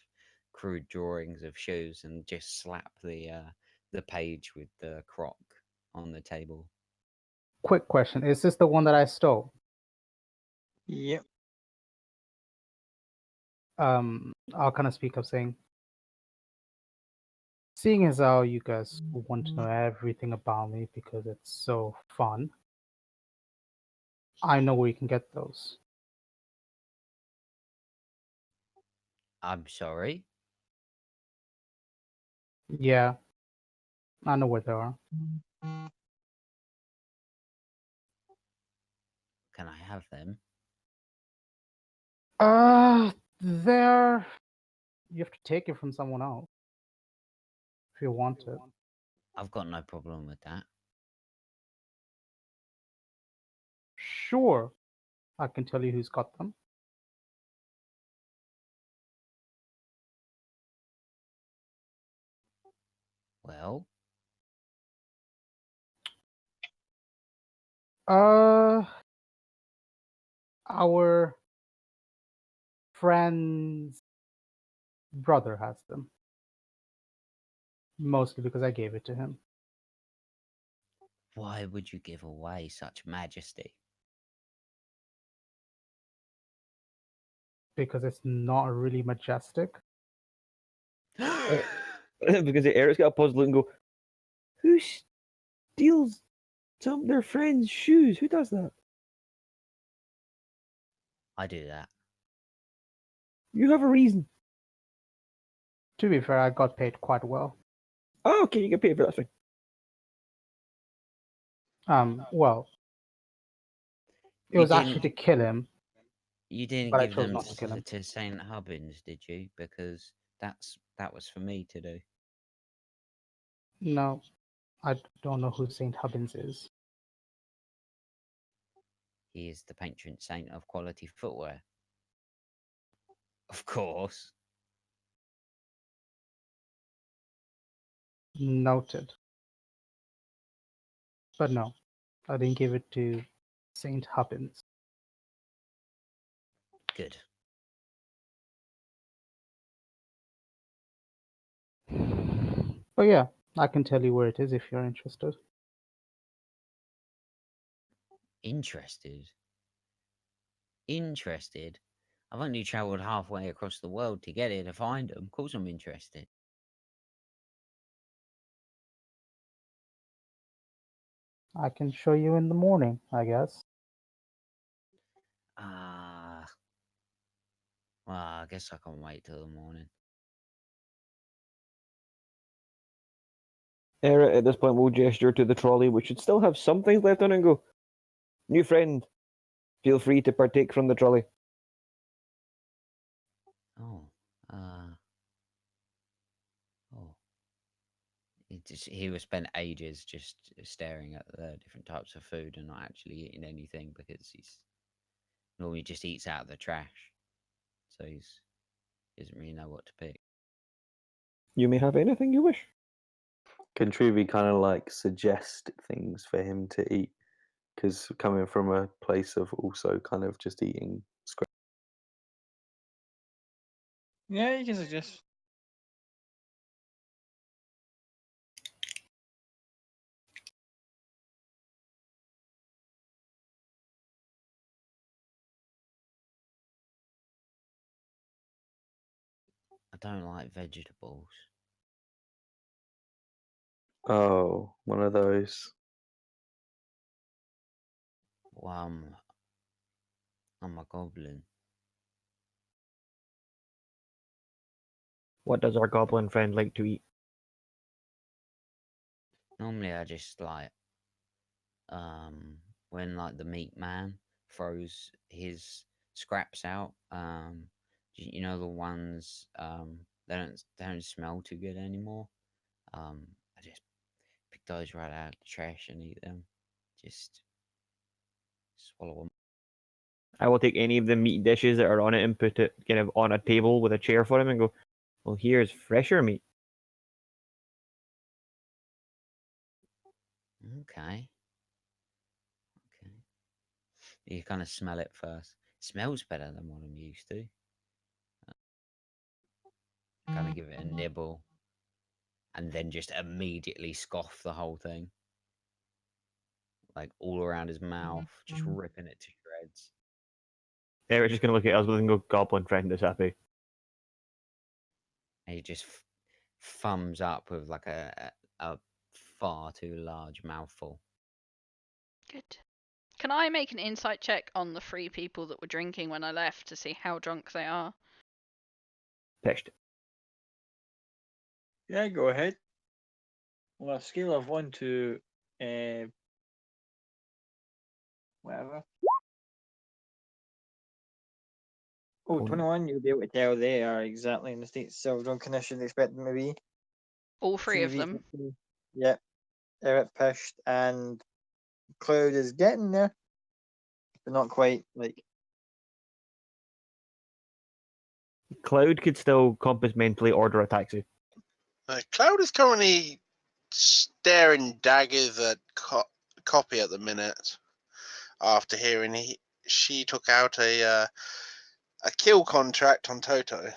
crude drawings of shoes and just slap the page with the croc on the table. Quick question: is this the one that I stole? Yep. I'll kind of speak up, saying, seeing as how you guys want to know everything about me because it's so fun, I know where you can get those. I'm sorry. Yeah, I know where they are. Can I have them? There, you have to take it from someone else if you want it. I've got no problem with that. Sure, I can tell you who's got them. Well, Our friend's brother has them. Mostly because I gave it to him. why would you give away such majesty? Because it's not really majestic. Because Eric's got a puzzle and go, who steals some of their friends' shoes? Who does that? I do that. You have a reason. To be fair, I got paid quite well. Oh, okay, you get paid for that thing. Well, it You was actually didn't. to kill him, You didn't but I give chose them not to kill him. to Saint Hubbins, did you? Because that was for me to do. No, I don't know who Saint Hubbins is. He is the patron saint of quality footwear. Of course. Noted. But no, I didn't give it to Saint Hubbins. Good. But yeah, I can tell you where it is if you're interested. Interested. Interested. I've only travelled halfway across the world to get here to find them. Of course, I'm interested. I can show you in the morning, I guess. Well, I guess I can wait till the morning. Eric, at this point, will gesture to the trolley, which should still have some things left on it, and go, new friend, feel free to partake from the trolley. Oh, oh. He was spent ages just staring at the different types of food and not actually eating anything because he's normally just eats out of the trash. So he doesn't really know what to pick. You may have anything you wish. Can Truby kind of like suggest things for him to eat? Because coming from a place of also kind of just eating scraps. Yeah, you can suggest. I don't like vegetables. Oh, one of those. Well, I'm a goblin. What does our goblin friend like to eat? Normally, I just like when like the meat man throws his scraps out. You know the ones they don't smell too good anymore. I just pick those right out of the trash and eat them. Just swallow them. I will take any of the meat dishes that are on it and put it kind of on a table with a chair for him and go, well, here's fresher meat. Okay. Okay. You kind of smell it first. It smells better than what I'm used to. Kind of give it a nibble and then just immediately scoff the whole thing. Like all around his mouth, just ripping it to shreds. Eric's just going to look at Elspeth and go, goblin friend is happy. And he just thumbs up with like a far too large mouthful. Good. Can I make an insight check on the 3 people that were drinking when I left to see how drunk they are? Pitched. Yeah, go ahead. On a scale of 1 to whatever. Oh, Oh, 21, you'll be able to tell they are exactly in the state Silverdome condition expect them to be. All three of Treevie's them. Yep, they're at pished, and Cloud is getting there, but not quite. Like, Cloud could still compass mentally order a taxi. Cloud is currently staring daggers at Copy at the minute after hearing she took out a kill contract on Toto.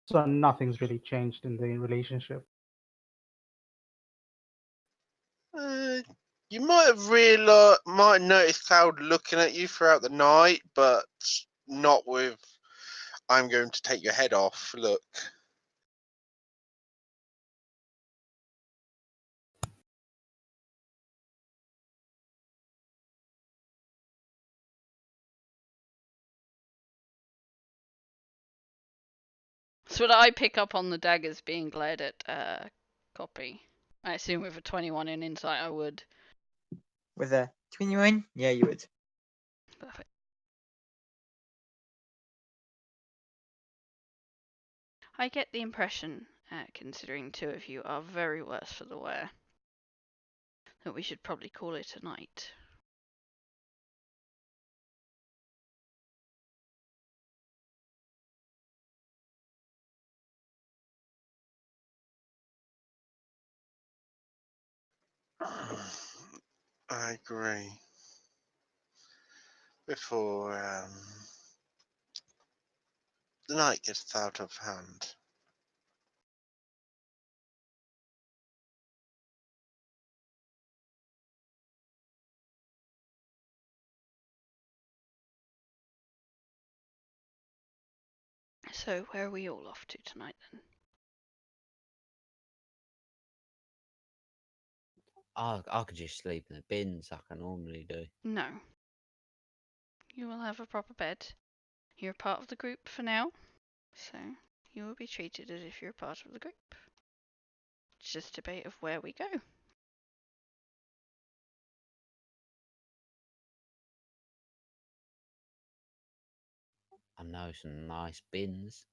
So nothing's really changed in the relationship. You might have might noticed Cloud looking at you throughout the night, but not with "I'm going to take your head off" look. So would I pick up on the daggers being glared at Copy? I assume with a 21 in insight I would. with a 21, yeah, you would. Perfect. I get the impression, considering two of you are very worse for the wear, that we should probably call it a night. I agree. Before the night gets out of hand. So where are we all off to tonight then? I could just sleep in the bins like I normally do. No. You will have a proper bed. You're part of the group for now, so you will be treated as if you're part of the group. It's just a debate of where we go. I know some nice bins.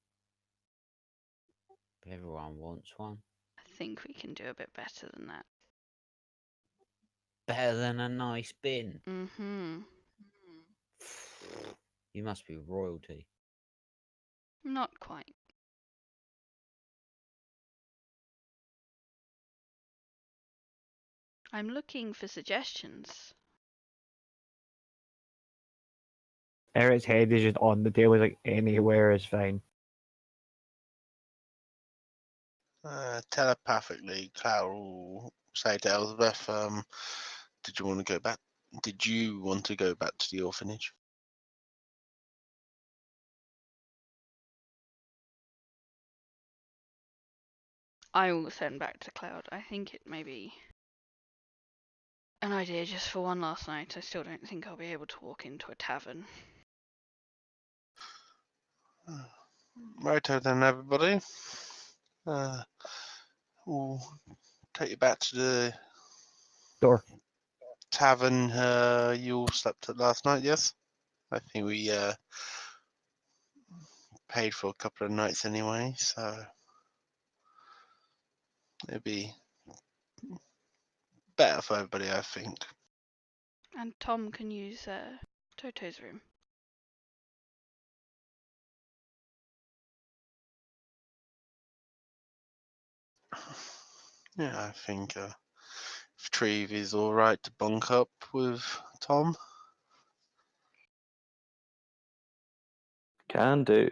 If everyone wants one. I think we can do a bit better than that. Better than a nice bin. Mm-hmm. You must be royalty. Not quite. I'm looking for suggestions. Eric's head is just on the table. He's like, anywhere is fine. Telepathically, Cloud will say to Elizabeth, did you want to go back? Did you want to go back to the orphanage? I will send back to Cloud. I think it may be an idea just for one last night. I still don't think I'll be able to walk into a tavern. Righto then, everybody. We'll take you back to the Door. tavern you all slept at last night, yes? I think we paid for a couple of nights anyway, so it'd be better for everybody, I think. And Tom can use Toto's room. Yeah, I think if Treve is alright to bunk up with Tom. Can do.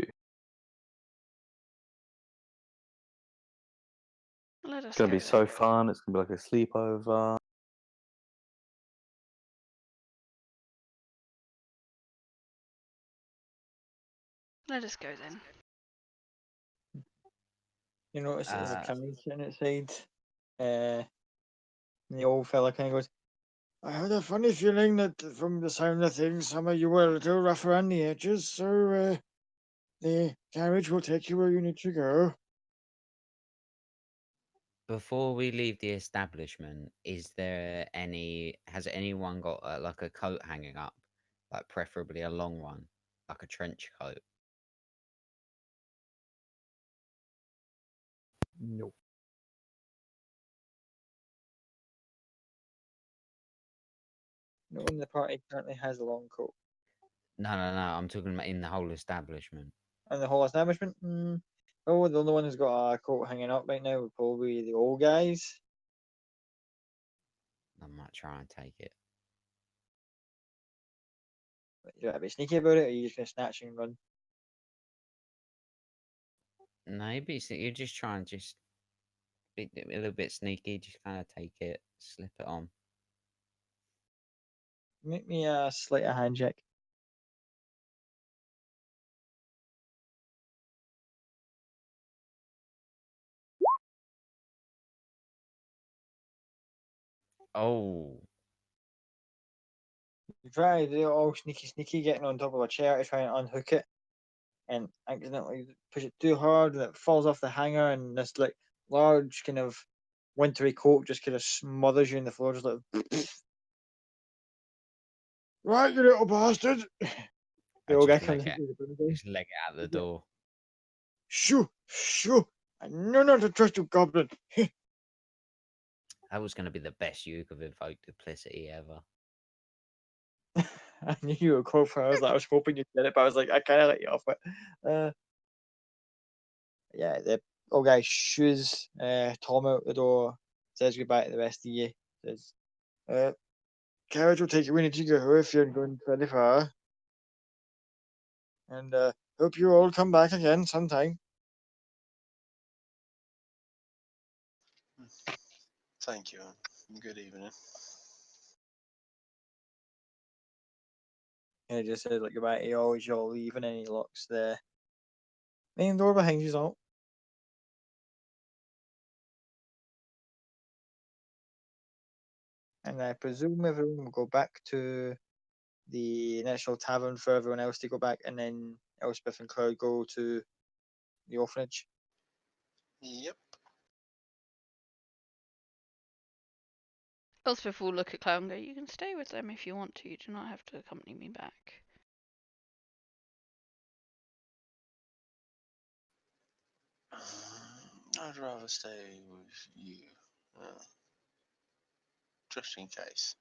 Let It's us going go to be then. so fun. It's going to be like a sleepover. Let us go then. You notice there's a Uh, commotion outside. And the old fella kind of goes, I had a funny feeling that from the sound of things, some of you were a little rough around the edges, so the carriage will take you where you need to go. Before we leave the establishment, has anyone got like a coat hanging up like preferably a long one, like a trench coat. No. No one in the party currently has a long coat. No, I'm talking about in the whole establishment. And the whole establishment? Oh, the only one who's got a coat hanging up right now would probably be the old guys. I might try and take it. You gotta be sneaky about it, or are you just gonna snatch and run? Maybe you're just trying to just be a little bit sneaky, just kind of take it, slip it on. Make me a sleight of hand check. Oh, You try to do it all sneaky, getting on top of a chair to try and unhook it, and accidentally push it too hard, and it falls off the hanger, and this like large kind of wintry coat just kind of smothers you in the floor, just like. Right, you little bastard! The I old guy just comes leg into it, the room again. just leg it out the door. Shoo! Shoo! I know not to trust you, goblin! That was going to be the best use of evoke duplicity ever. I knew you would go for it. I was hoping you did it, but I was like, I kind of let you off it. Yeah, the old guy shoos Tom out the door, says goodbye to the rest of you, says, carriage will take you in to go if you're going very far. And hope you all come back again sometime. Thank you. Good evening. And he just says like goodbye to you all as you all leave, and then he locks the main door behind you all. And I presume everyone will go back to the initial tavern for everyone else to go back, and then Elspeth and Cloud go to the orphanage. Yep. Elspeth will look at Cloud and go, "You can stay with them if you want to. You do not have to accompany me back." I'd rather stay with you, uh, just in case.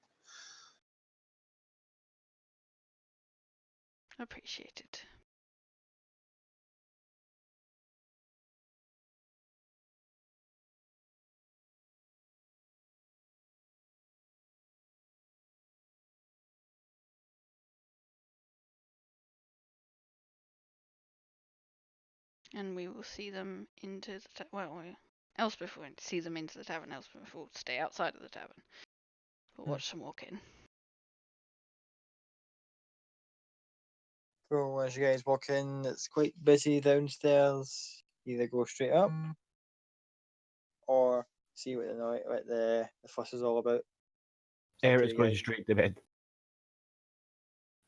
Appreciated. And we will see them into the Elspeth won't see them into the tavern. Elspeth will stay outside of the tavern. We'll watch them walk in. So as you guys walk in, it's quite busy downstairs. Either go straight up or see what the fuss is all about. It's up to Eric's you going guys. straight to bed.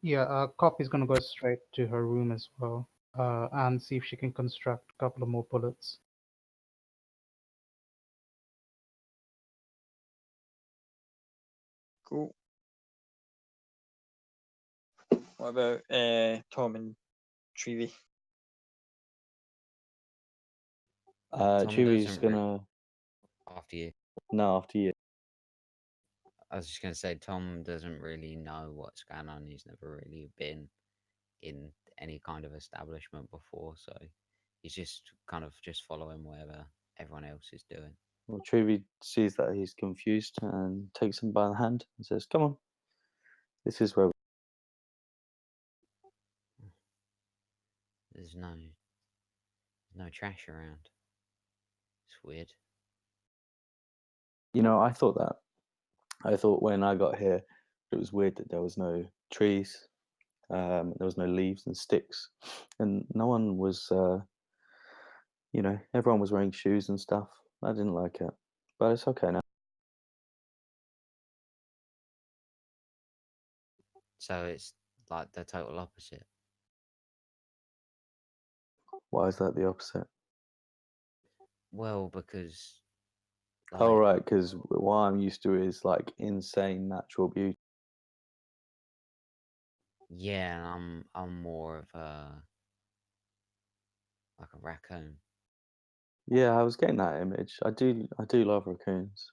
Yeah, Cop is gonna go straight to her room as well, and see if she can construct a couple of more bullets. Cool. What about Tom and Treevy? Tom Chewy's doesn't gonna after you. no after you. I was just going to say, Tom doesn't really know what's going on. He's never really been in any kind of establishment before, so he's just kind of just following whatever everyone else is doing. Well, Chewy sees that he's confused and takes him by the hand and says, "Come on, this is where." There's no trash around. It's weird. You know, I thought that. I thought when I got here, it was weird that there was no trees, there was no leaves and sticks, and no one was. Everyone was wearing shoes and stuff. I didn't like it, but it's okay now. So it's like the total opposite. Why is that the opposite? Well, because Oh, like right, because what I'm used to is like insane natural beauty. Yeah, I'm more of a like a raccoon. Yeah, I was getting that image. I do love raccoons.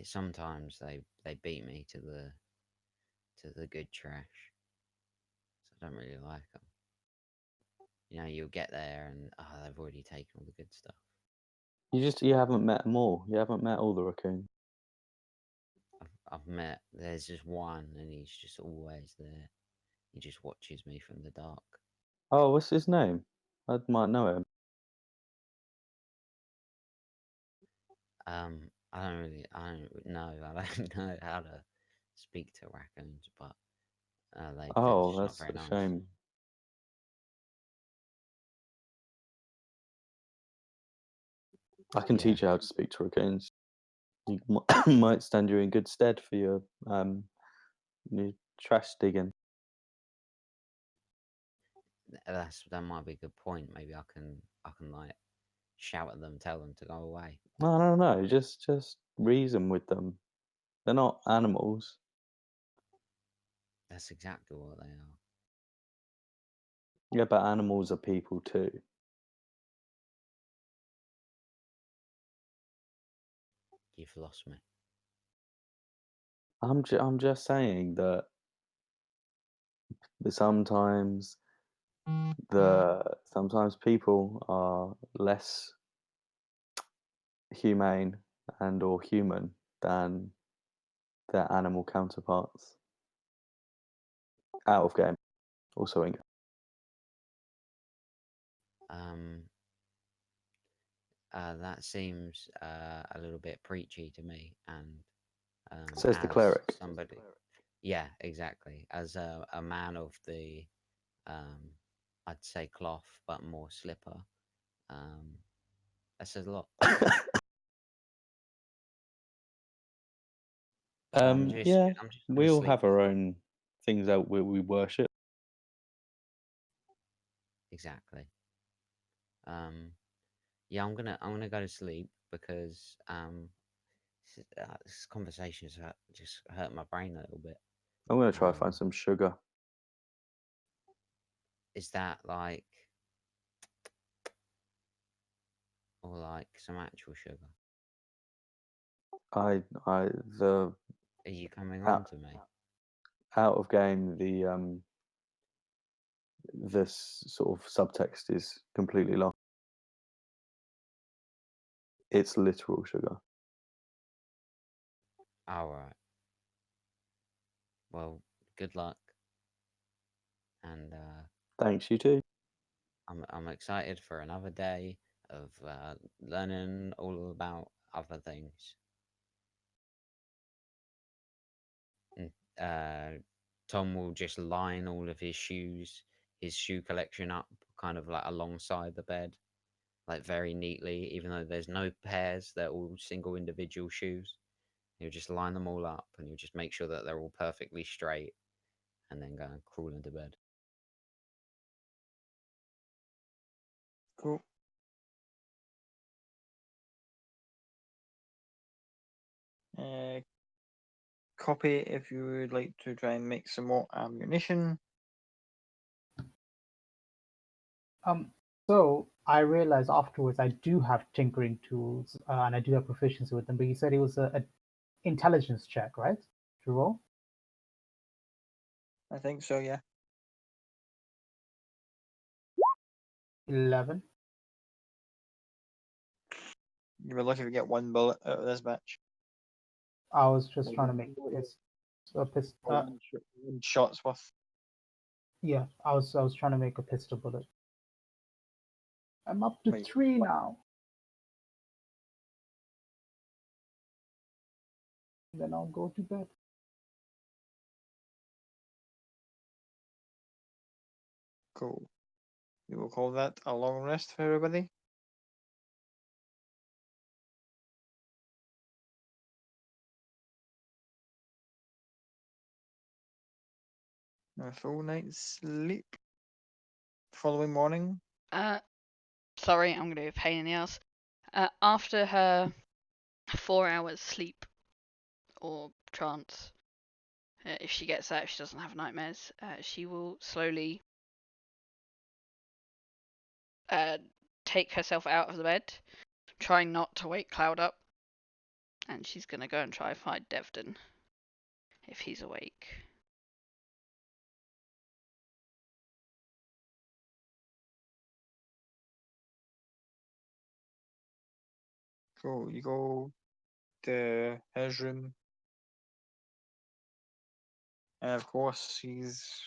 Sometimes they beat me to the good trash, so I don't really like them. You know, you'll get there and they've already taken all the good stuff. You haven't met them all. You haven't met all the raccoons. I've met. There's just one, and he's just always there. He just watches me from the dark. Oh, what's his name? I might know him. I don't know. I don't know how to speak to raccoons, but they're Oh, just not that's very a nice. shame. I can Yeah. teach you how to speak to raccoons. You might stand you in good stead for your trash digging. That might be a good point. Maybe I can like shout at them, tell them to go away. No. Just reason with them. They're not animals. That's exactly what they are. Yeah, but animals are people too. You've lost me. I'm just saying that sometimes sometimes people are less humane and or human than their animal counterparts. Out of game, also in game. Um, that seems a little bit preachy to me, and Says the as cleric. somebody, yeah, exactly, as a man of the, I'd say cloth, but more slipper. Um, that says a lot. Yeah, I'm just gonna we all sleep have now. our own things that we worship. Exactly. Um, yeah, I'm gonna go to sleep because this conversation just hurt my brain a little bit. I'm gonna try to Um, find some sugar. is that like or like some actual sugar? I the Are you coming on out, to me? out of game the this sort of subtext is completely lost. It's literal sugar. All right. Well, good luck, and Thanks, you too. I'm excited for another day of learning all about other things. And, Tom will just line all of his shoe collection up, kind of like alongside the bed, like very neatly, even though there's no pairs, they're all single individual shoes. He'll just line them all up and he'll just make sure that they're all perfectly straight and then go and crawl into bed. Cool. Copy if you would like to try and make some more ammunition. So I realized afterwards I do have tinkering tools and I do have proficiency with them. But you said it was a intelligence check, right? To roll. I think so, yeah. 11. You were lucky to get one bullet out of this batch. I was just Or trying to make one shot's worth. yeah, I was trying to make a pistol bullet. I'm up to Wait, 3 what? now. Then I'll go to bed. Cool. We will call that a long rest for everybody. A full night's sleep. Following morning. Sorry, I'm gonna be a pain in the ass. After her 4 hours sleep or trance, If she gets that, if she doesn't have nightmares, she will slowly take herself out of the bed, trying not to wake Cloud up, and she's gonna go and try and find Devden if he's awake. Cool. You go to his room, and of course he's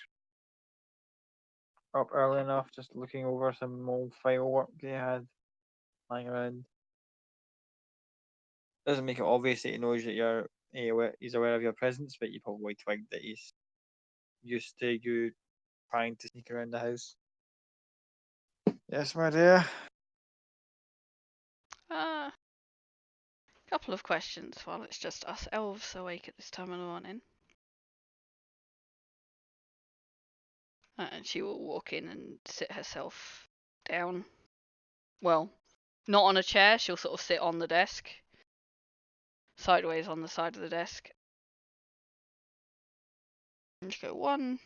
up early enough, just looking over some old file work he had lying around. Doesn't make it obvious that he knows that he's aware of your presence, but you probably twigged that he's used to you trying to sneak around the house. Yes, my dear. Couple of questions while it's just us elves awake at this time of the morning. And she will walk in and sit herself down. Well, not on a chair, she'll sort of sit on the desk. Sideways on the side of the desk. And just go one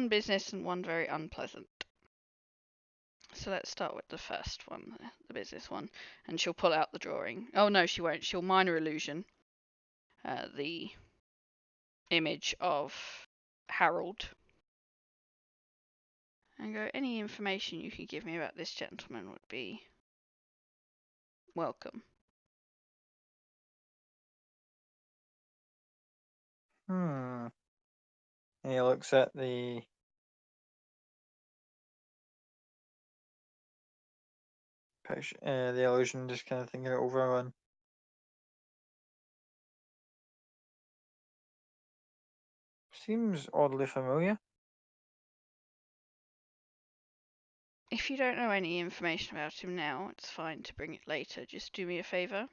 business and one very unpleasant. So let's start with the first one, the business one. And she'll pull out the drawing. Oh no, she won't. She'll minor illusion the image of Harold. And go, any information you can give me about this gentleman would be welcome. And he looks at the illusion, just kind of thinking it over. And seems oddly familiar. If you don't know any information about him now, it's fine to bring it later. Just do me a favour.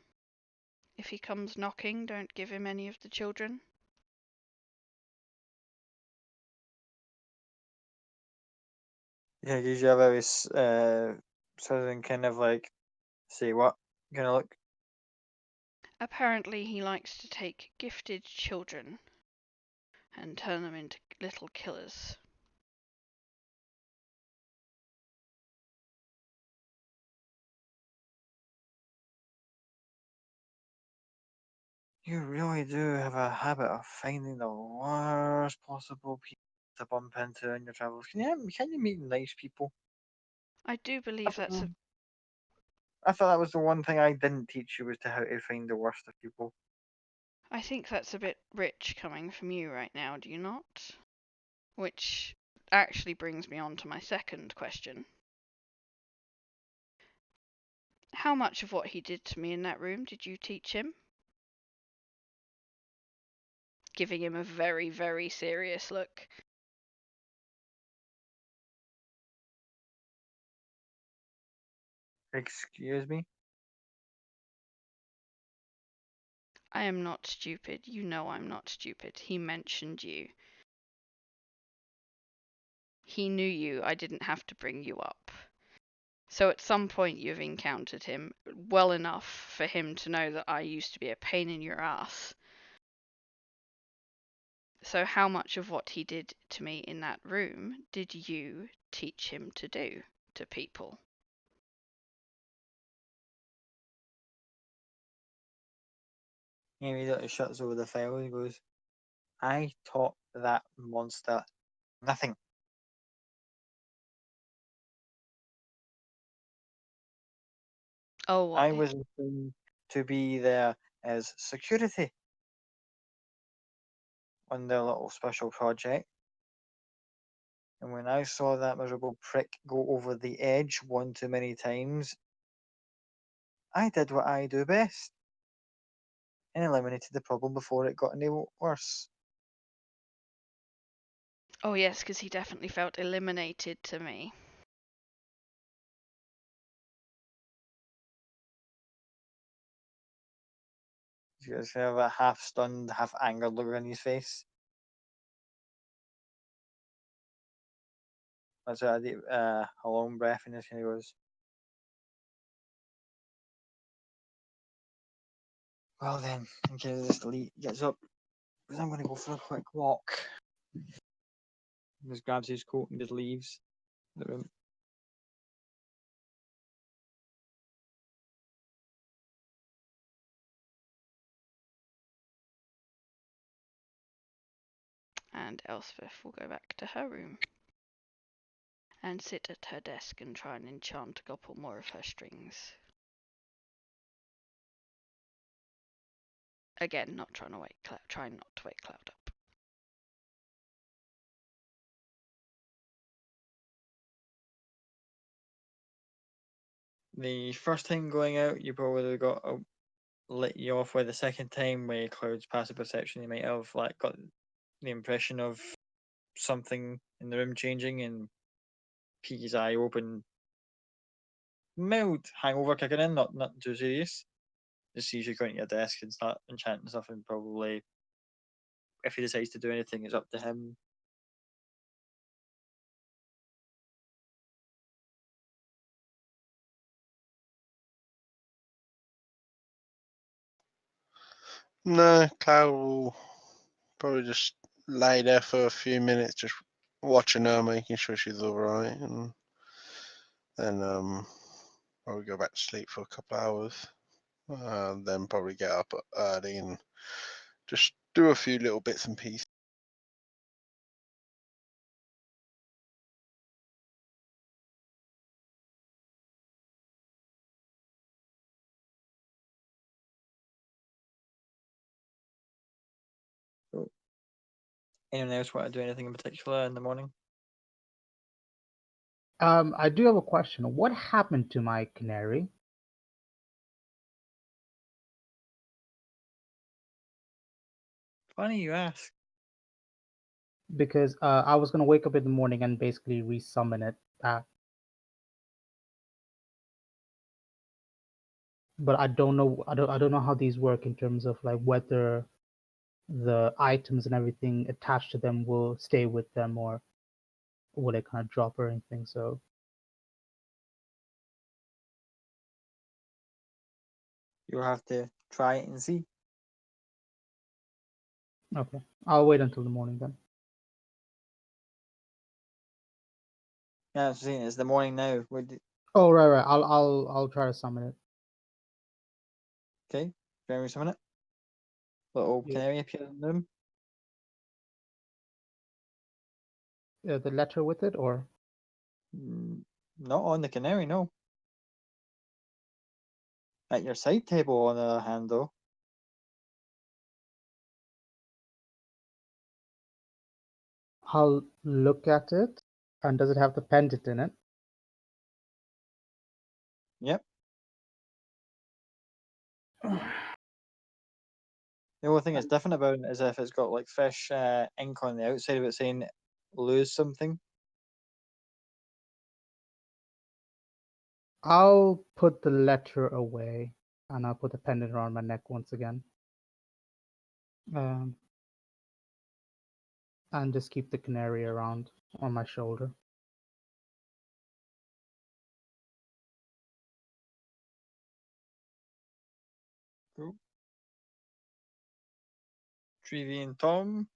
If he comes knocking, don't give him any of the children. Yeah, gives you a very southern kind of like, say what kind of look. Apparently he likes to take gifted children and turn them into little killers. You really do have a habit of finding the worst possible people to bump into in your travels. Can you meet nice people? I do believe that's a... I thought that was the one thing I didn't teach you, was to how to find the worst of people. I think that's a bit rich coming from you right now, do you not? Which actually brings me on to my second question. How much of what he did to me in that room did you teach him? Giving him a very, very serious look. Excuse me? I am not stupid. You know I'm not stupid. He mentioned you. He knew you. I didn't have to bring you up. So at some point you've encountered him well enough for him to know that I used to be a pain in your ass. So how much of what he did to me in that room did you teach him to do to people? He immediately shuts over the file and goes, I taught that monster nothing. Oh, what? I was going to be there as security on their little special project. And when I saw that miserable prick go over the edge one too many times, I did what I do best and eliminated the problem before it got any worse. Oh yes, because he definitely felt eliminated to me. You guys have a half stunned, half angered look on his face. That's a long breath, and he goes, well then, okay, this delete gets up. because I'm going to go for a quick walk. Just grabs his coat and just leaves the room. And Elspeth will go back to her room and sit at her desk and try and enchant a couple more of her strings. Again, not trying to wake Cloud, trying not to wake Cloud up. The first time going out, you probably got let you off with. The second time, with Cloud's passive perception, you might have like got the impression of something in the room changing and peek his eye open. Mild hangover kicking in, not too serious. Just sees you going to your desk and start enchanting stuff, and probably if he decides to do anything, it's up to him. No, Cloud will probably just lay there for a few minutes, just watching her, making sure she's all right, and then probably go back to sleep for a couple of hours. Then probably get up early and just do a few little bits and pieces. So, anyone else want to do anything in particular in the morning? I do have a question. What happened to my canary? Funny you ask. Because I was gonna wake up in the morning and basically resummon it back, but I don't know. I don't know how these work in terms of like whether the items and everything attached to them will stay with them or will it kind of drop or anything. So You'll have to try it and see. okay, I'll wait until the morning then. Yeah, I'm saying it's the morning now. Oh right. I'll try to summon it. Okay, very summon it. Little Yeah. canary appears in the room. The letter with it or Not on the canary, no. At your side table, on the other hand, though. I'll look at it. And does it have the pendant in it? Yep. The only thing that's different about it is if it's got like fish ink on the outside of it saying lose something. I'll put the letter away and I'll put the pendant around my neck once again. And just keep the canary around on my shoulder. Cool. Treevy and Tom,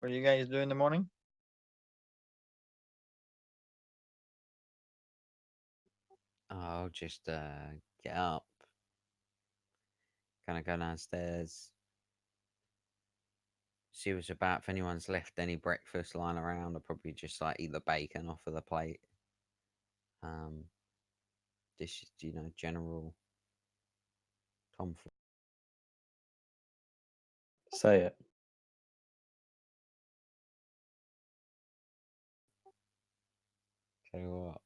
what are you guys doing in the morning? I'll just get up, kind of go downstairs, see what's about. If anyone's left any breakfast lying around, I'll probably just like eat the bacon off of the plate. This is, general tomfoolery. Say it. Okay, what?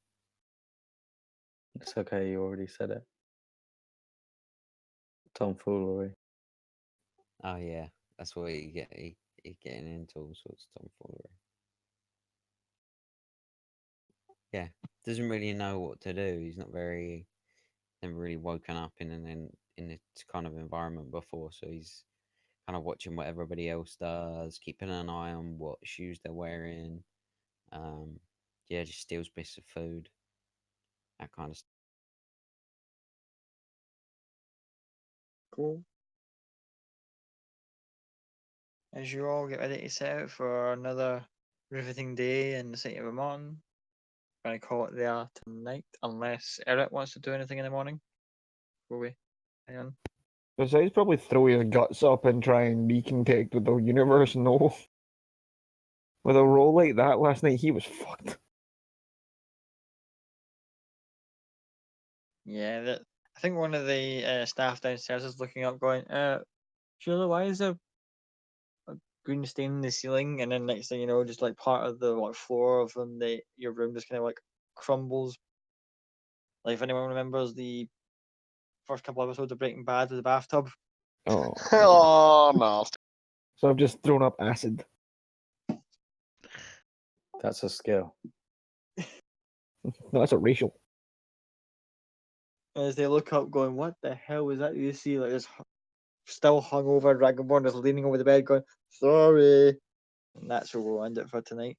It's okay. You already said it. Tomfoolery. Oh yeah, that's what you get. You're getting into all sorts of tomfoolery. Yeah, doesn't really know what to do. He's not very, never really woken up in this kind of environment before, so he's kind of watching what everybody else does, keeping an eye on what shoes they're wearing. Um, yeah, just steals bits of food, that kind of stuff. Cool. as you all get ready to set out for another riveting day in the city of Vermont, I'm going to call it there tonight, unless Eric wants to do anything in the morning. Before we hang on. Besides, probably throw your guts up and try and reconnect with the universe. No. With a roll like that last night, he was fucked. Yeah, I think one of the staff downstairs is looking up, going, Sheila, why is there a green stain in the ceiling? And then next thing you know, just like part of the floor of your room just kind of like crumbles. Like if anyone remembers the first couple episodes of Breaking Bad with the bathtub. Oh. Oh, no. So I've just thrown up acid. That's a skill. No, that's a racial. As they look up, going, "What the hell was that?" You see, like this still hungover Dragonborn is leaning over the bed, going, "Sorry." And that's where we'll end it for tonight.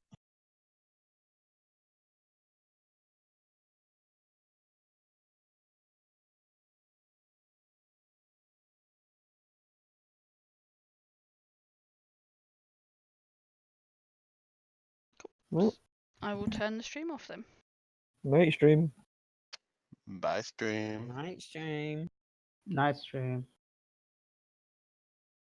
Well, I will turn the stream off then. night stream. Bye, stream. Night stream. Nice stream.